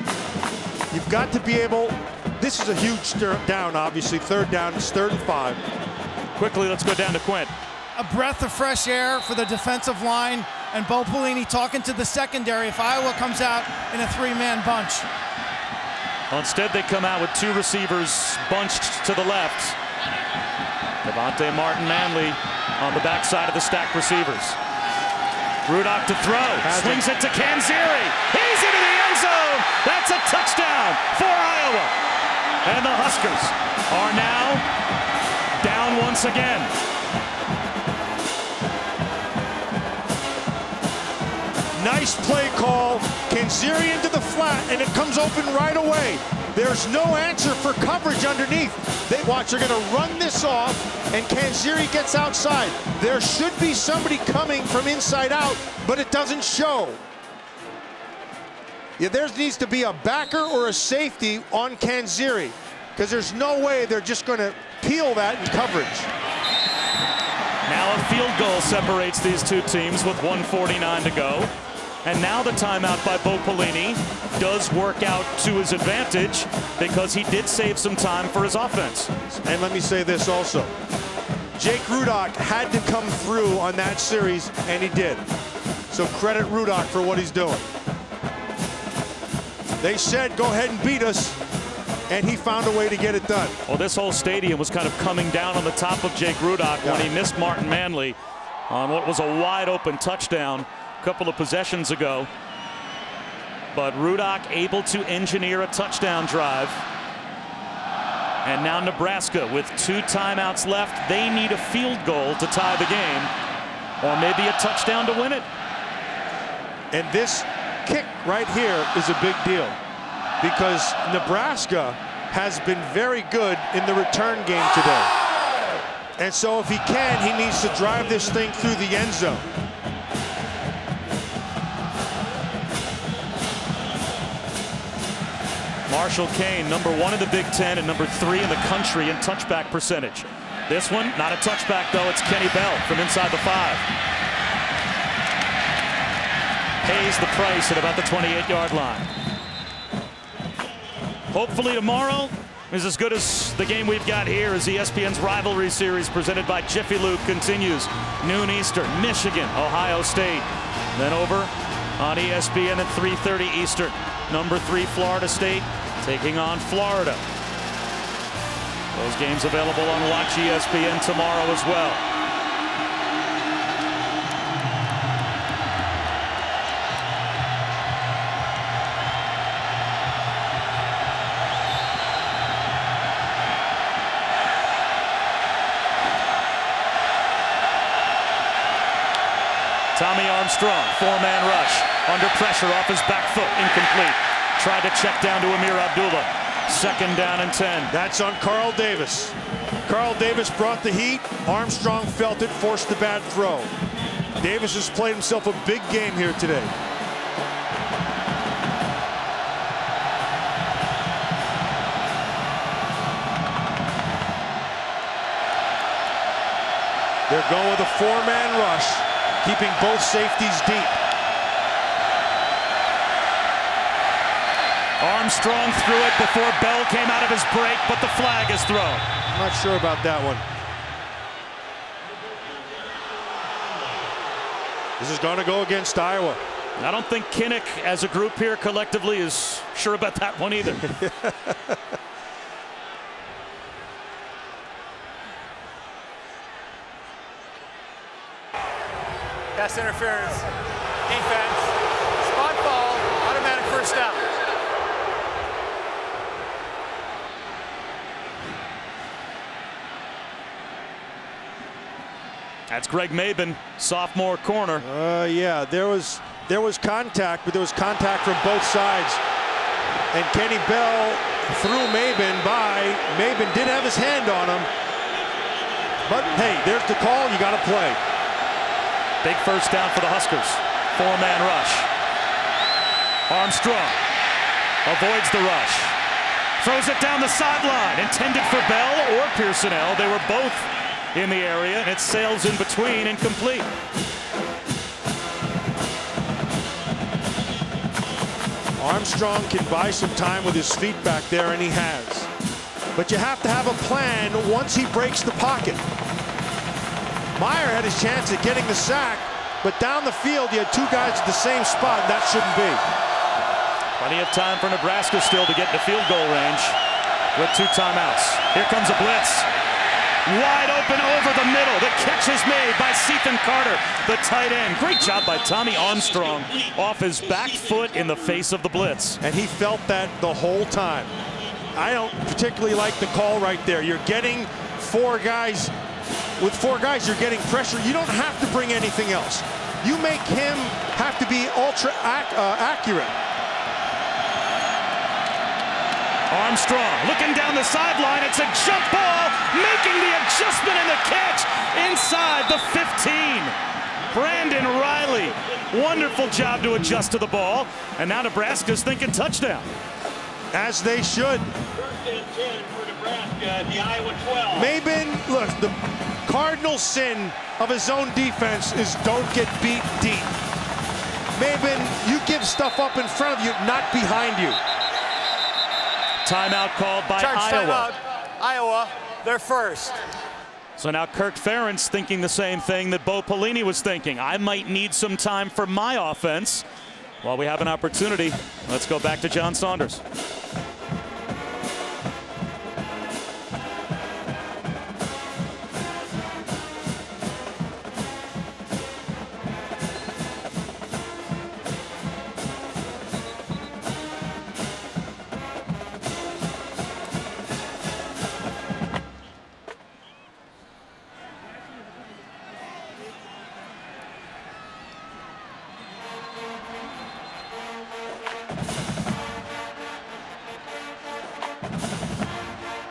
[SPEAKER 2] you've got to be able, this is a huge down, obviously. 3rd down, it's 3rd and 5.
[SPEAKER 1] Quickly, let's go down to Quint.
[SPEAKER 3] A breath of fresh air for the defensive line, and Bo Pelini talking to the secondary if Iowa comes out in a 3-man bunch.
[SPEAKER 1] Instead, they come out with 2 receivers bunched to the left. Devontae Martin-Manley on the backside of the stacked receivers. Rudock to throw. Swings it to Kanziri. He's into the end zone. That's a touchdown for Iowa. And the Huskers are now down once again.
[SPEAKER 2] Nice play call. Kanziri into the flat, and it comes open right away. There's no answer for coverage underneath. They watch, they're going to run this off, and Kanziri gets outside. There should be somebody coming from inside out, but it doesn't show. Yeah, there needs to be a backer or a safety on Kanziri, because there's no way they're just going to peel that in coverage.
[SPEAKER 1] Now a field goal separates these two teams with 1:49 to go. And now the timeout by Bo Pelini does work out to his advantage because he did save some time for his offense.
[SPEAKER 2] And let me say this also. Jake Rudock had to come through on that series, and he did. So credit Rudock for what he's doing. They said, go ahead and beat us, and he found a way to get it done.
[SPEAKER 1] Well, this whole stadium was kind of coming down on the top of Jake Rudock when he missed Martin-Manley on what was a wide open touchdown a couple of possessions ago. But Rudock able to engineer a touchdown drive. And now Nebraska with 2 timeouts left. They need a field goal to tie the game, or maybe a touchdown to win it.
[SPEAKER 2] And this kick right here is a big deal because Nebraska has been very good in the return game today. And so if he can, he needs to drive this thing through the end zone.
[SPEAKER 1] Marshall Kane, #1 in the Big Ten and #3 in the country in touchback percentage. This one, not a touchback though, it's Kenny Bell from inside the 5. Pays the price at about the 28-yard line. Hopefully tomorrow is as good as the game we've got here as ESPN's rivalry series presented by Jiffy Lube continues. Noon Eastern, Michigan, Ohio State. Then over on ESPN at 3:30 Eastern. #3 Florida State taking on Florida. Those games available on Watch ESPN tomorrow as well. Tommy Armstrong, 4-man rush. Under pressure off his back foot, incomplete. Tried to check down to Amir Abdullah. 2nd down and 10.
[SPEAKER 2] That's on Carl Davis. Carl Davis brought the heat. Armstrong felt it, forced the bad throw. Davis has played himself a big game here today. They're going with a 4-man rush, keeping both safeties deep.
[SPEAKER 1] Armstrong threw it before Bell came out of his break, but the flag is thrown.
[SPEAKER 2] I'm not sure about that one. This is going to go against Iowa.
[SPEAKER 1] I don't think Kinnick as a group here collectively is sure about that one either.
[SPEAKER 4] Pass interference. Defense. Spot ball. Automatic first down.
[SPEAKER 1] That's Greg Maben, sophomore corner.
[SPEAKER 2] Yeah, there was contact, but there was contact from both sides. And Kenny Bell threw Maben by. Maben did have his hand on him. But hey, there's the call. You got to play.
[SPEAKER 1] Big first down for the Huskers. 4-man rush. Armstrong avoids the rush. Throws it down the sideline. Intended for Bell or Pearsonell. They were both in the area, and it sails in between, incomplete.
[SPEAKER 2] Armstrong can buy some time with his feet back there, and he has. But you have to have a plan once he breaks the pocket. Meyer had his chance at getting the sack, but down the field, you had two guys at the same spot, and that shouldn't be.
[SPEAKER 1] Plenty of time for Nebraska still to get into field goal range with 2 timeouts. Here comes a blitz. Wide open over the middle. The catch is made by Sethan Carter, the tight end. Great job by Tommy Armstrong off his back foot in the face of the blitz.
[SPEAKER 2] And he felt that the whole time. I don't particularly like the call right there. You're getting 4 guys. With 4 guys, you're getting pressure. You don't have to bring anything else. You make him have to be ultra accurate.
[SPEAKER 1] Armstrong looking down the sideline. It's a jump ball, making the adjustment and the catch inside the 15. Brandon Riley, wonderful job to adjust to the ball. And now Nebraska's thinking touchdown.
[SPEAKER 2] As they should.
[SPEAKER 6] 1st and 10 for Nebraska at the Iowa 12.
[SPEAKER 2] Maben, look, the cardinal sin of his own defense is don't get beat deep. Maben, you give stuff up in front of you, not behind you.
[SPEAKER 1] Timeout called by
[SPEAKER 4] Charge
[SPEAKER 1] Iowa.
[SPEAKER 4] timeout. Iowa, they're first.
[SPEAKER 1] So now Kirk Ferentz thinking the same thing that Bo Pelini was thinking. I might need some time for my offense. While we have an opportunity, let's go back to John Saunders.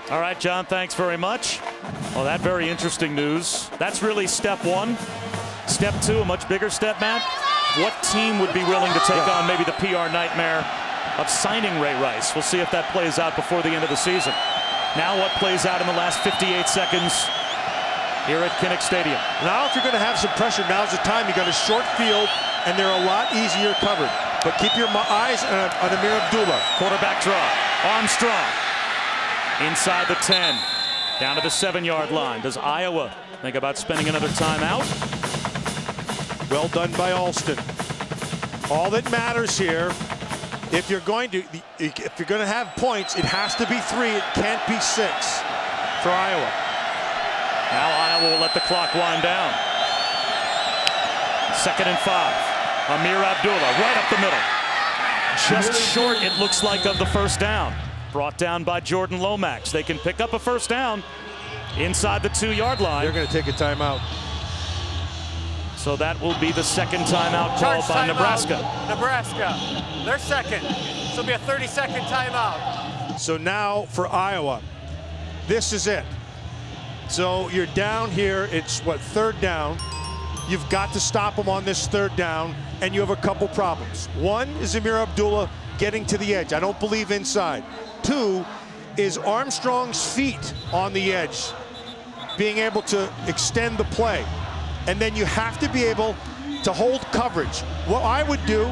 [SPEAKER 1] All right, John, thanks very much. Well, that very interesting news. That's really step 1. Step 2, a much bigger step, Matt. What team would be willing to take on maybe the PR nightmare of signing Ray Rice? We'll see if that plays out before the end of the season. Now what plays out in the last 58 seconds here at Kinnick Stadium?
[SPEAKER 2] Now if you're going to have some pressure, now's the time. You got a short field, and they're a lot easier covered. But keep your eyes on Amir Abdullah.
[SPEAKER 1] Quarterback draw. Armstrong. Inside the 10, down to the 7-yard line. Does Iowa think about spending another timeout?
[SPEAKER 2] Well done by Alston. All that matters here, if you're going to have points, it has to be 3. It can't be 6 for Iowa.
[SPEAKER 1] Now Iowa will let the clock wind down. 2nd and 5. Amir Abdullah right up the middle. Just short, it looks like, of the first down. Brought down by Jordan Lomax. They can pick up a first down inside the 2-yard line.
[SPEAKER 2] They're going to take a timeout.
[SPEAKER 1] So that will be the 2nd timeout called by Nebraska.
[SPEAKER 4] Nebraska, they're second. This will be a 30-second timeout.
[SPEAKER 2] So now for Iowa, this is it. So you're down here. It's what, 3rd down. You've got to stop them on this 3rd down, and you have a couple problems. 1 is Amir Abdullah getting to the edge. I don't believe inside. 2 is Armstrong's feet on the edge, being able to extend the play. And then you have to be able to hold coverage. What I would do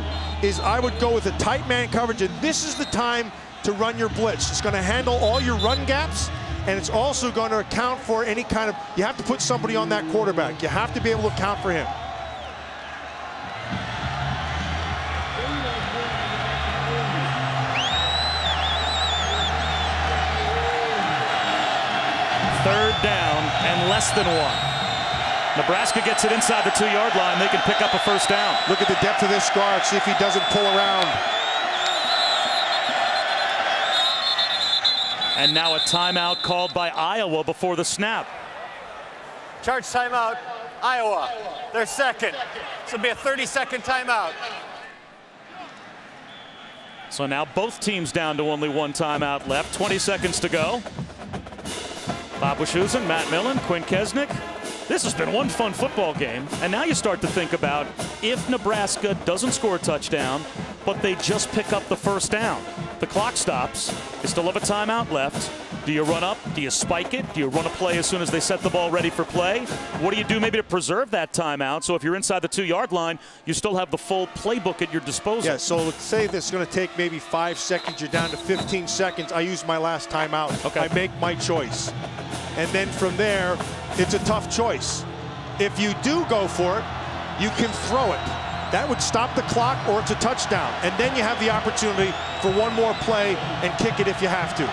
[SPEAKER 2] is I would go with a tight man coverage, and this is the time to run your blitz. It's going to handle all your run gaps, and it's also going to account for any kind of, you have to put somebody on that quarterback. You have to be able to account for him.
[SPEAKER 1] Third down and less than 1. Nebraska gets it inside the 2-yard line. They can pick up a first down.
[SPEAKER 2] Look at the depth of this guard. See if he doesn't pull around.
[SPEAKER 1] And now a timeout called by Iowa before the snap.
[SPEAKER 4] Charge timeout. Iowa, they're second. This will be a 30-second timeout.
[SPEAKER 1] So now both teams down to only 1 timeout left. 20 seconds to go. Bob Wischusen, Matt Millen, Quinn Kesnick. This has been one fun football game. And now you start to think about if Nebraska doesn't score a touchdown, but they just pick up the first down. The clock stops. You still have a timeout left. Do you run up? Do you spike it? Do you run a play as soon as they set the ball ready for play? What do you do maybe to preserve that timeout? So if you're inside the 2-yard line, you still have the full playbook at your disposal.
[SPEAKER 2] Yeah, so let's say this is going to take maybe 5 seconds. You're down to 15 seconds. I use my last timeout.
[SPEAKER 1] Okay.
[SPEAKER 2] I make my choice. And then from there, it's a tough choice. If you do go for it, you can throw it. That would stop the clock, or it's a touchdown. And then you have the opportunity for one more play and kick it if you have to.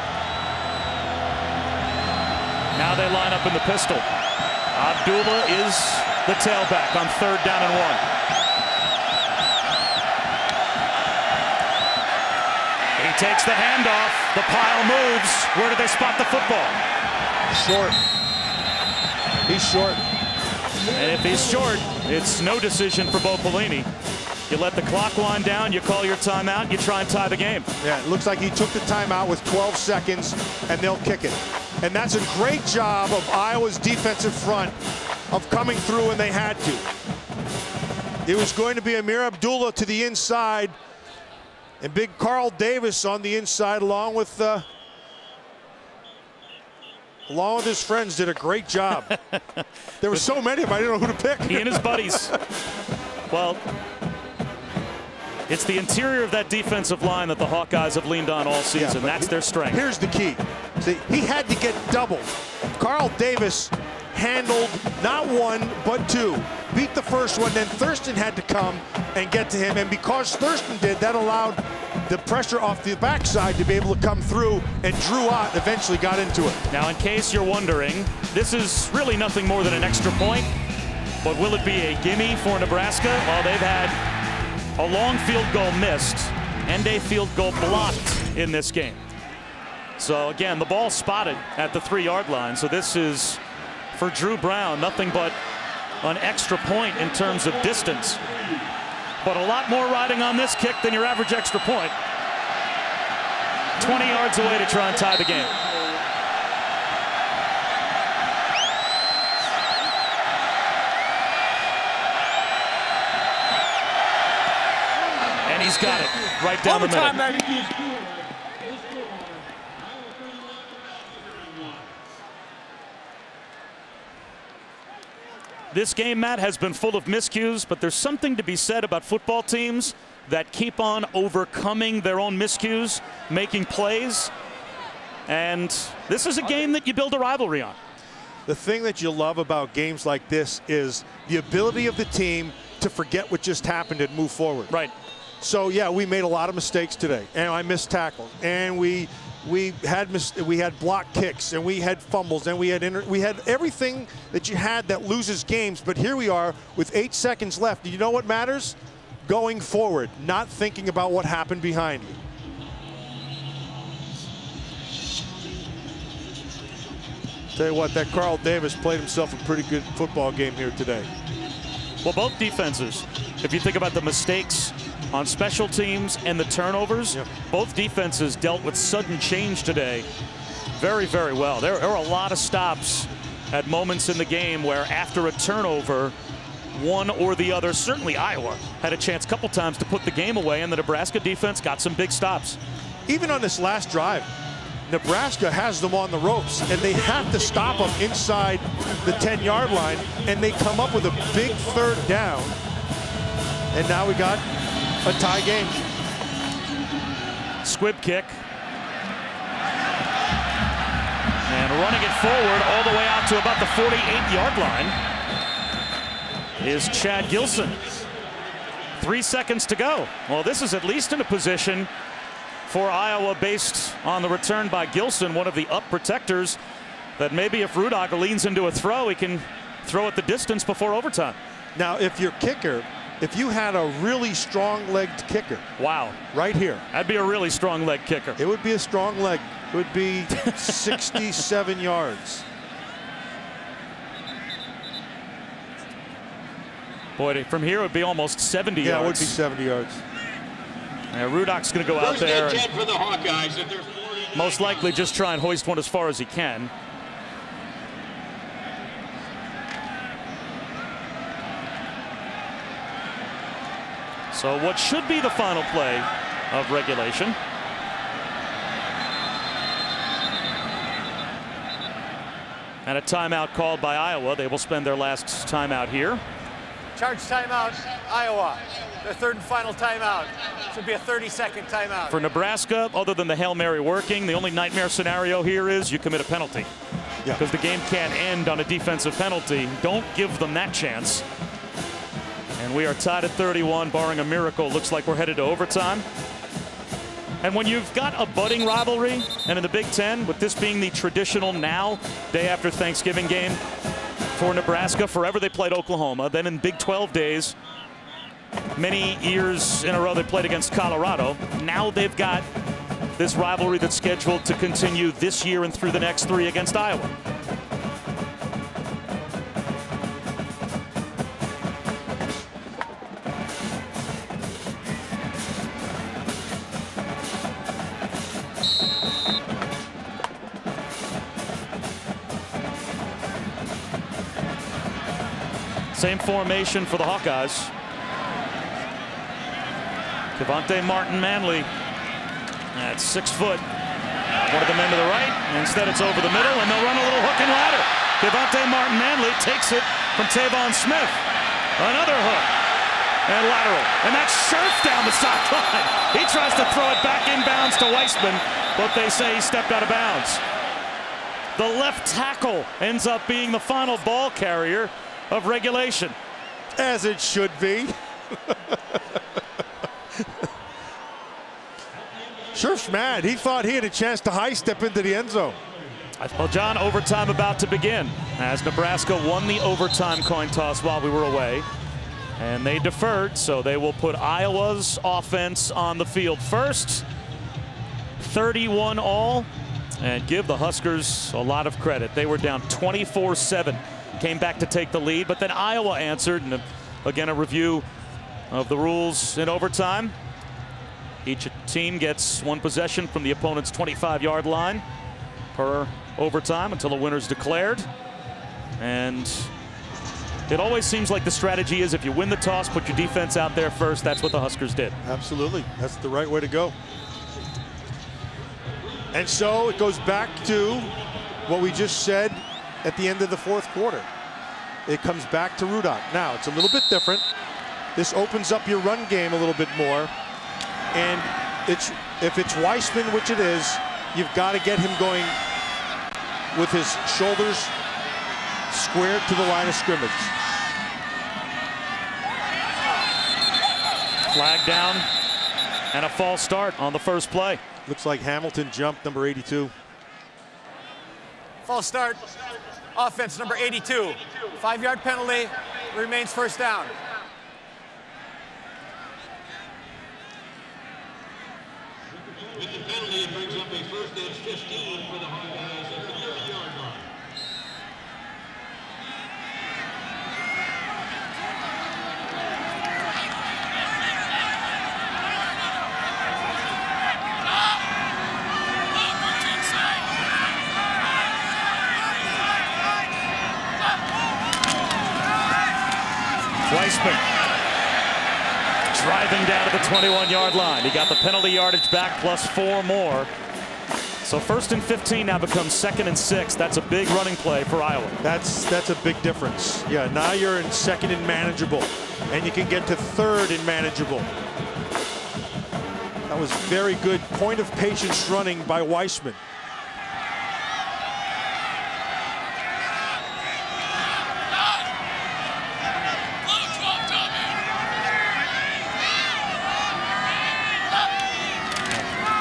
[SPEAKER 1] Now they line up in the pistol. Abdullah is the tailback on 3rd down and 1. He takes the handoff. The pile moves. Where do they spot the football?
[SPEAKER 2] Short. He's short.
[SPEAKER 1] And if he's short, it's no decision for Bo Pelini. You let the clock wind down, you call your timeout, you try and tie the game.
[SPEAKER 2] Yeah, it looks like he took the timeout with 12 seconds, and they'll kick it. And that's a great job of Iowa's defensive front of coming through when they had to. It was going to be Amir Abdullah to the inside, and big Carl Davis on the inside, along with his friends, did a great job. There were so many of them, I didn't know who to pick.
[SPEAKER 1] He and his buddies. Well, it's the interior of that defensive line that the Hawkeyes have leaned on all season. That's their strength.
[SPEAKER 2] Here's the key. See, he had to get doubled. Carl Davis handled not one, but 2. Beat the first one, then Thurston had to come and get to him. And because Thurston did, that allowed the pressure off the backside to be able to come through, and Drew Ott eventually got into it.
[SPEAKER 1] Now, in case you're wondering, this is really nothing more than an extra point. But will it be a gimme for Nebraska? Well, they've had a long field goal missed and a field goal blocked in this game. So again, the ball spotted at the 3-yard line. So this is, for Drew Brown, nothing but an extra point in terms of distance. But a lot more riding on this kick than your average extra point. 20 yards away to try and tie the game. And he's got it right down the middle. This game, Matt, has been full of miscues, but there's something to be said about football teams that keep on overcoming their own miscues, making plays. And this is a game that you build a rivalry on.
[SPEAKER 2] The thing that you love about games like this is the ability of the team to forget what just happened and move forward.
[SPEAKER 1] Right.
[SPEAKER 2] So yeah, we made a lot of mistakes today, and I missed tackles, and we had block kicks, and we had fumbles, and we had everything that you had that loses games. But here we are with 8 seconds left. You know what matters? Going forward, not thinking about what happened behind you. Tell you what, that Carl Davis played himself a pretty good football game here today.
[SPEAKER 1] Well, both defenses, if you think about the mistakes on special teams and the turnovers, both defenses dealt with sudden change today very, very well. There are a lot of stops at moments in the game where after a turnover, one or the other, certainly Iowa, had a chance a couple times to put the game away, and the Nebraska defense got some big stops.
[SPEAKER 2] Even on this last drive, Nebraska has them on the ropes, and they have to stop them inside the 10-yard line, and they come up with a big 3rd down. And now we got a tie game.
[SPEAKER 1] Squib kick. And running it forward all the way out to about the 48-yard line is Chad Gilson. 3 seconds to go. Well, this is at least in a position for Iowa based on the return by Gilson, one of the up protectors, that maybe if Rudock leans into a throw, he can throw it the distance before overtime.
[SPEAKER 2] Now, if your kicker, if you had a really strong-legged kicker.
[SPEAKER 1] Wow.
[SPEAKER 2] Right here.
[SPEAKER 1] That'd be a really strong leg kicker.
[SPEAKER 2] It would be a strong leg. It would be 67 yards.
[SPEAKER 1] Boy, from here it would be almost 70 yards.
[SPEAKER 2] Yeah, it would be 70 yards.
[SPEAKER 1] Now, Rudock's going to go out there
[SPEAKER 6] First and 10 for the Hawkeyes at their 40.
[SPEAKER 1] most likely just try and hoist one as far as he can. So what should be the final play of regulation. And a timeout called by Iowa. They will spend their last timeout here.
[SPEAKER 4] Charge timeout, Iowa. Their 3rd and final timeout. Should be a 30-second timeout.
[SPEAKER 1] For Nebraska, other than the Hail Mary working, the only nightmare scenario here is you commit a penalty.
[SPEAKER 2] Yeah.
[SPEAKER 1] because the game can't end on a defensive penalty. Don't give them that chance. And we are tied at 31, barring a miracle. Looks like we're headed to overtime. And when you've got a budding rivalry, and in the Big Ten, with this being the traditional now, day after Thanksgiving game for Nebraska, forever they played Oklahoma. Then in Big 12 days, many years in a row they played against Colorado. Now they've got this rivalry that's scheduled to continue this year and through the next 3 against Iowa. Same formation for the Hawkeyes. Devontae Martin-Manley at 6 foot. One of the men to the right. Instead, it's over the middle, and they'll run a little hook and ladder. Devontae Martin-Manley takes it from Tavon Smith. Another hook and lateral, and that's Scherf down the sideline. He tries to throw it back inbounds to Weissman, but they say he stepped out of bounds. The left tackle ends up being the final ball carrier of regulation.
[SPEAKER 2] As it should be. Scherf's mad. He thought he had a chance to high step into the end zone.
[SPEAKER 1] Well, John, overtime about to begin as Nebraska won the overtime coin toss while we were away. And they deferred, so they will put Iowa's offense on the field first. 31 all, and give the Huskers a lot of credit. They were down 24-7. Came back to take the lead, but then Iowa answered. And again, a review of the rules in overtime. Each team gets 1 possession from the opponent's 25-yard line per overtime until a winner's declared. And it always seems like the strategy is if you win the toss, put your defense out there first. That's what the Huskers did.
[SPEAKER 2] Absolutely. That's the right way to go. And so it goes back to what we just said at the end of the 4th quarter. It comes back to Rudock. Now, it's a little bit different. This opens up your run game a little bit more. And if it's Weissman, which it is, you've got to get him going with his shoulders squared to the line of scrimmage.
[SPEAKER 1] Flag down and a false start on the first play.
[SPEAKER 2] Looks like Hamilton jumped, number 82.
[SPEAKER 4] False start. Offense number 82. 5-yard penalty. Remains first down.
[SPEAKER 6] With the penalty, it brings up a first and 15 for the Hawkeyes at the 30-yard line.
[SPEAKER 1] Weissman driving down to the 21-yard line. He got the penalty yardage back plus 4 more. So 1st and 15 now becomes 2nd and 6. That's a big running play for Iowa.
[SPEAKER 2] That's a big difference. Yeah, now you're in 2nd and manageable, and you can get to 3rd and manageable. That was very good point of patience running by Weissman.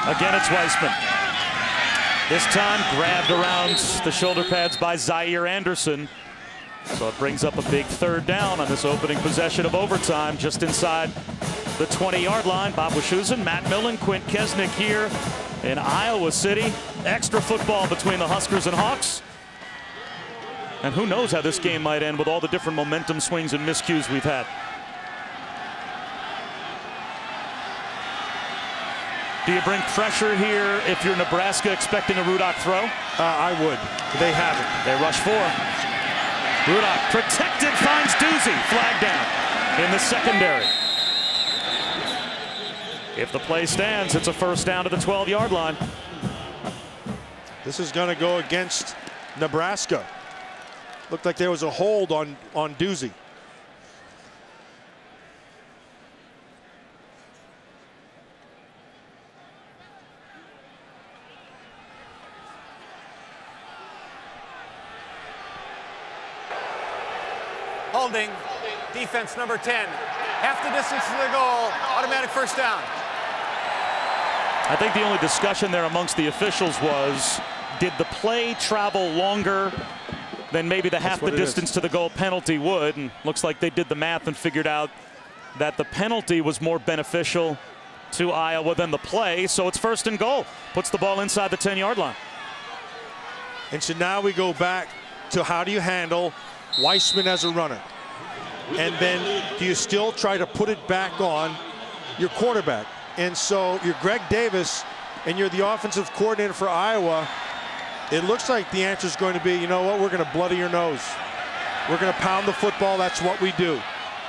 [SPEAKER 1] Again, it's Weissman. This time grabbed around the shoulder pads by Zaire Anderson. So it brings up a big 3rd down on this opening possession of overtime just inside the 20-yard line. Bob Wischusen, Matt Millen, Quint Kesnick here in Iowa City. Extra football between the Huskers and Hawks. And who knows how this game might end with all the different momentum swings and miscues we've had. Do you bring pressure here if you're Nebraska expecting a Rudock throw?
[SPEAKER 2] I would. They haven't.
[SPEAKER 1] They rush 4. Rudock protected, finds Doozy. Flag down in the secondary. If the play stands, it's a first down to the 12-yard line.
[SPEAKER 2] This is going to go against Nebraska. Looked like there was a hold on Doozy.
[SPEAKER 4] Holding. Defense number 10. Half the distance to the goal. Automatic first down.
[SPEAKER 1] I think the only discussion there amongst the officials was, did the play travel longer than maybe the half the distance to the goal penalty would? And looks like they did the math and figured out that the penalty was more beneficial to Iowa than the play. So it's first and goal. Puts the ball inside the 10-yard line.
[SPEAKER 2] And so now we go back to how do you handle Weissman as a runner? And then do you still try to put it back on your quarterback? And so you're Greg Davis and you're the offensive coordinator for Iowa. It looks like the answer is going to be, you know what, we're going to bloody your nose. We're going to pound the football. That's what we do.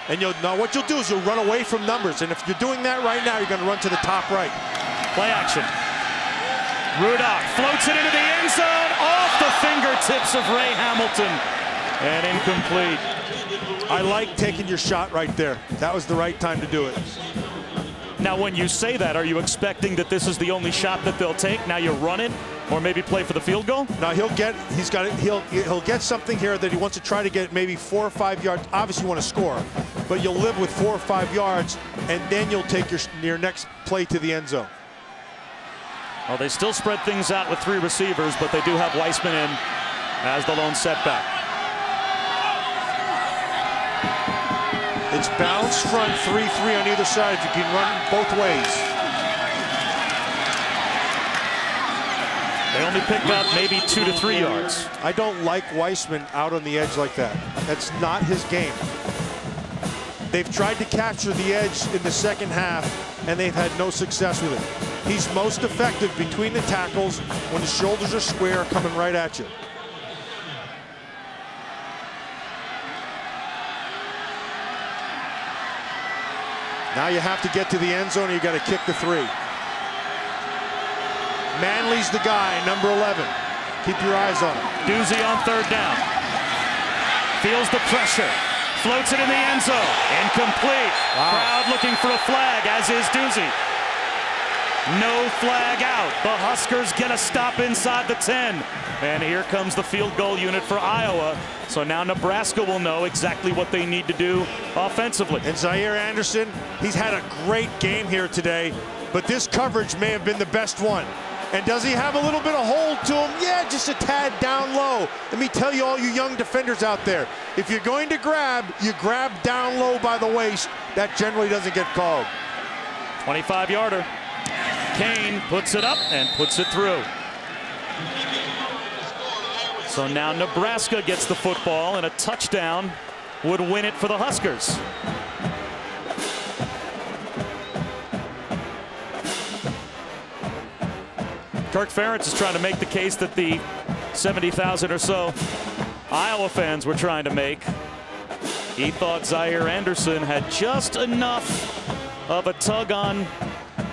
[SPEAKER 2] And now what you'll do is you'll run away from numbers. And if you're doing that right now, you're going to run to the top right.
[SPEAKER 1] Play action. Rudolph floats it into the end zone, off the fingertips of Ray Hamilton, and incomplete.
[SPEAKER 2] I like taking your shot right there. That was the right time to do it.
[SPEAKER 1] Now, when you say that, are you expecting that this is the only shot that they'll take? Now you run it, or maybe play for the field goal?
[SPEAKER 2] Now he'll get something here that he wants to try to get maybe 4 or 5 yards. Obviously you want to score, but you'll live with 4 or 5 yards, and then you'll take your next play to the end zone.
[SPEAKER 1] Well, they still spread things out with 3 receivers, but they do have Weissman in as the lone setback.
[SPEAKER 2] It's balanced front 3-3 on either side. You can run both ways.
[SPEAKER 1] They only picked up maybe 2 to 3 yards.
[SPEAKER 2] I don't like Weissman out on the edge like that. That's not his game. They've tried to capture the edge in the second half, and they've had no success with it. He's most effective between the tackles when the shoulders are square, coming right at you. Now you have to get to the end zone, and you got to kick the 3. Manley's the guy, number 11. Keep your eyes on him.
[SPEAKER 1] Doozy on 3rd down. Feels the pressure. Floats it in the end zone. Incomplete.
[SPEAKER 2] Wow.
[SPEAKER 1] Crowd looking for a flag, as is Doozy. No flag out. The Huskers get a stop inside the 10. And here comes the field goal unit for Iowa. So now Nebraska will know exactly what they need to do offensively.
[SPEAKER 2] And Zaire Anderson, he's had a great game here today, but this coverage may have been the best one. And does he have a little bit of hold to him? Yeah, just a tad down low. Let me tell you, all you young defenders out there, if you're going to grab, you grab down low by the waist. That generally doesn't get called.
[SPEAKER 1] 25-yarder. Kane puts it up and puts it through. So now Nebraska gets the football, and a touchdown would win it for the Huskers. Kirk Ferentz is trying to make the case that the 70,000 or so Iowa fans were trying to make. He thought Zaire Anderson had just enough of a tug on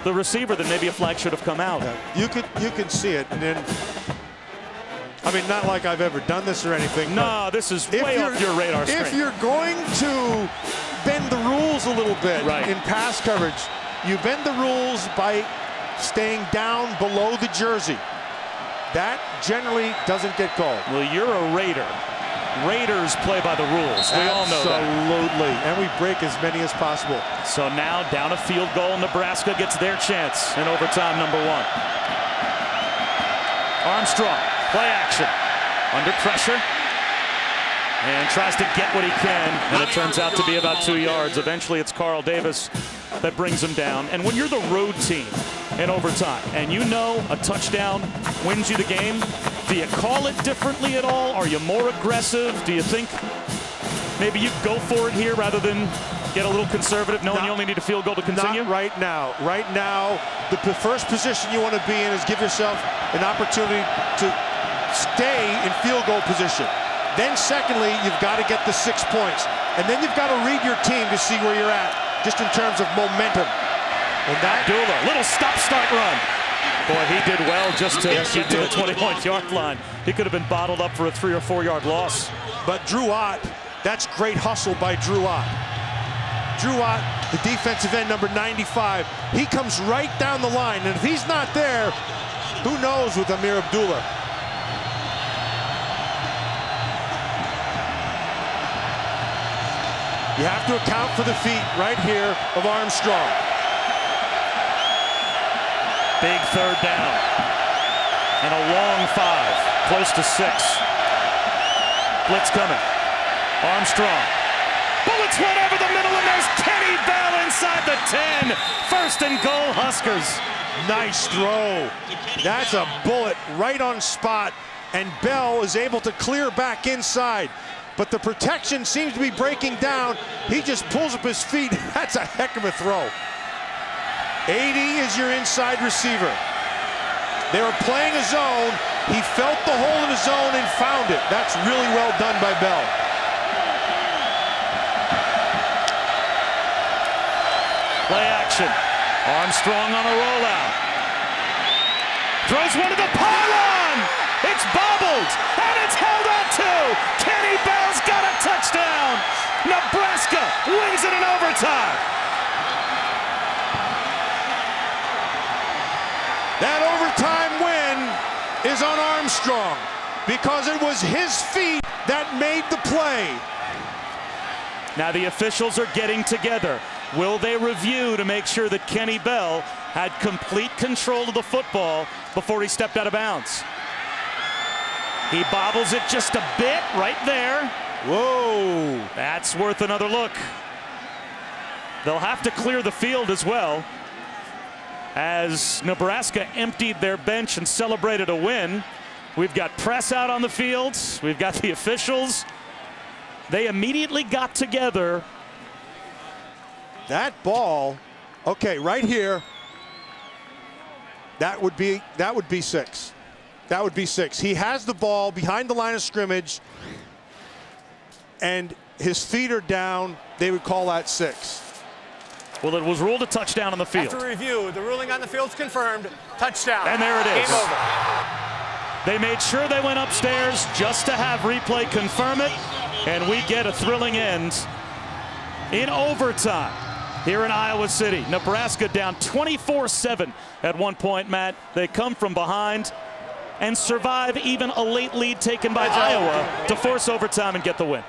[SPEAKER 1] the receiver that maybe a flag should have come out.
[SPEAKER 2] Yeah, you can see it, and then, I mean, not like I've ever done this or anything.
[SPEAKER 1] No, this is way off your radar screen.
[SPEAKER 2] If you're going to bend the rules a little bit in pass coverage, you bend the rules by staying down below the jersey. That generally doesn't get called.
[SPEAKER 1] Well, you're a Raider. Raiders play by the rules. We all know that.
[SPEAKER 2] Absolutely. And we break as many as possible.
[SPEAKER 1] So now down a field goal, Nebraska gets their chance in overtime number 1. Armstrong, play action, under pressure, and tries to get what he can, and it turns out to be about 2 yards. Eventually it's Carl Davis that brings him down. And when you're the road team in overtime and you know a touchdown wins you the game, do you call it differently at all? Are you more aggressive? Do you think maybe you go for it here rather than get a little conservative, knowing you only need a field goal to continue?
[SPEAKER 2] Not right now. Right now, the first position you want to be in is give yourself an opportunity to stay in field goal position. Then secondly, you've got to get the 6 points. And then you've got to read your team to see where you're at, just in terms of momentum. And that
[SPEAKER 1] Abdullah, little stop-start run. Boy, he did well just to get to the 21-yard line. He could have been bottled up for a 3 or 4 yard loss.
[SPEAKER 2] But Drew Ott, that's great hustle by Drew Ott. Drew Ott, the defensive end, number 95, he comes right down the line. And if he's not there, who knows with Amir Abdullah. You have to account for the feet right here of Armstrong.
[SPEAKER 1] Big third down. And a long 5, close to 6. Blitz coming. Armstrong. Bullets went over the middle, and there's Kenny Bell inside the 10. First and goal, Huskers.
[SPEAKER 2] Nice throw. That's a bullet right on spot, and Bell is able to clear back inside. But the protection seems to be breaking down. He just pulls up his feet. That's a heck of a throw. 80 is your inside receiver. They were playing a zone. He felt the hole in the zone and found it. That's really well done by Bell.
[SPEAKER 1] Play action. Armstrong on a rollout. Throws one to the pylon. It's bobbled, and it's held on to. Kenny Bell's got a touchdown. Nebraska wins it in overtime.
[SPEAKER 2] That overtime win is on Armstrong because it was his feet that made the play.
[SPEAKER 1] Now the officials are getting together. Will they review to make sure that Kenny Bell had complete control of the football before he stepped out of bounds? He bobbles it just a bit right there.
[SPEAKER 2] Whoa.
[SPEAKER 1] That's worth another look. They'll have to clear the field as well, as Nebraska emptied their bench and celebrated a win. We've got press out on the field. We've got the officials. They immediately got together.
[SPEAKER 2] That ball, okay, right here, that would be 6. That would be 6. He has the ball behind the line of scrimmage, and his feet are down. They would call that 6.
[SPEAKER 1] Well, it was ruled a touchdown on the field.
[SPEAKER 4] After review, the ruling on the field's confirmed. Touchdown.
[SPEAKER 1] And there it is.
[SPEAKER 4] Game over.
[SPEAKER 1] They made sure they went upstairs just to have replay confirm it, and we get a thrilling end in overtime here in Iowa City. Nebraska down 24-7 at one point, Matt. They come from behind and survive even a late lead taken by Iowa to force overtime and get the win.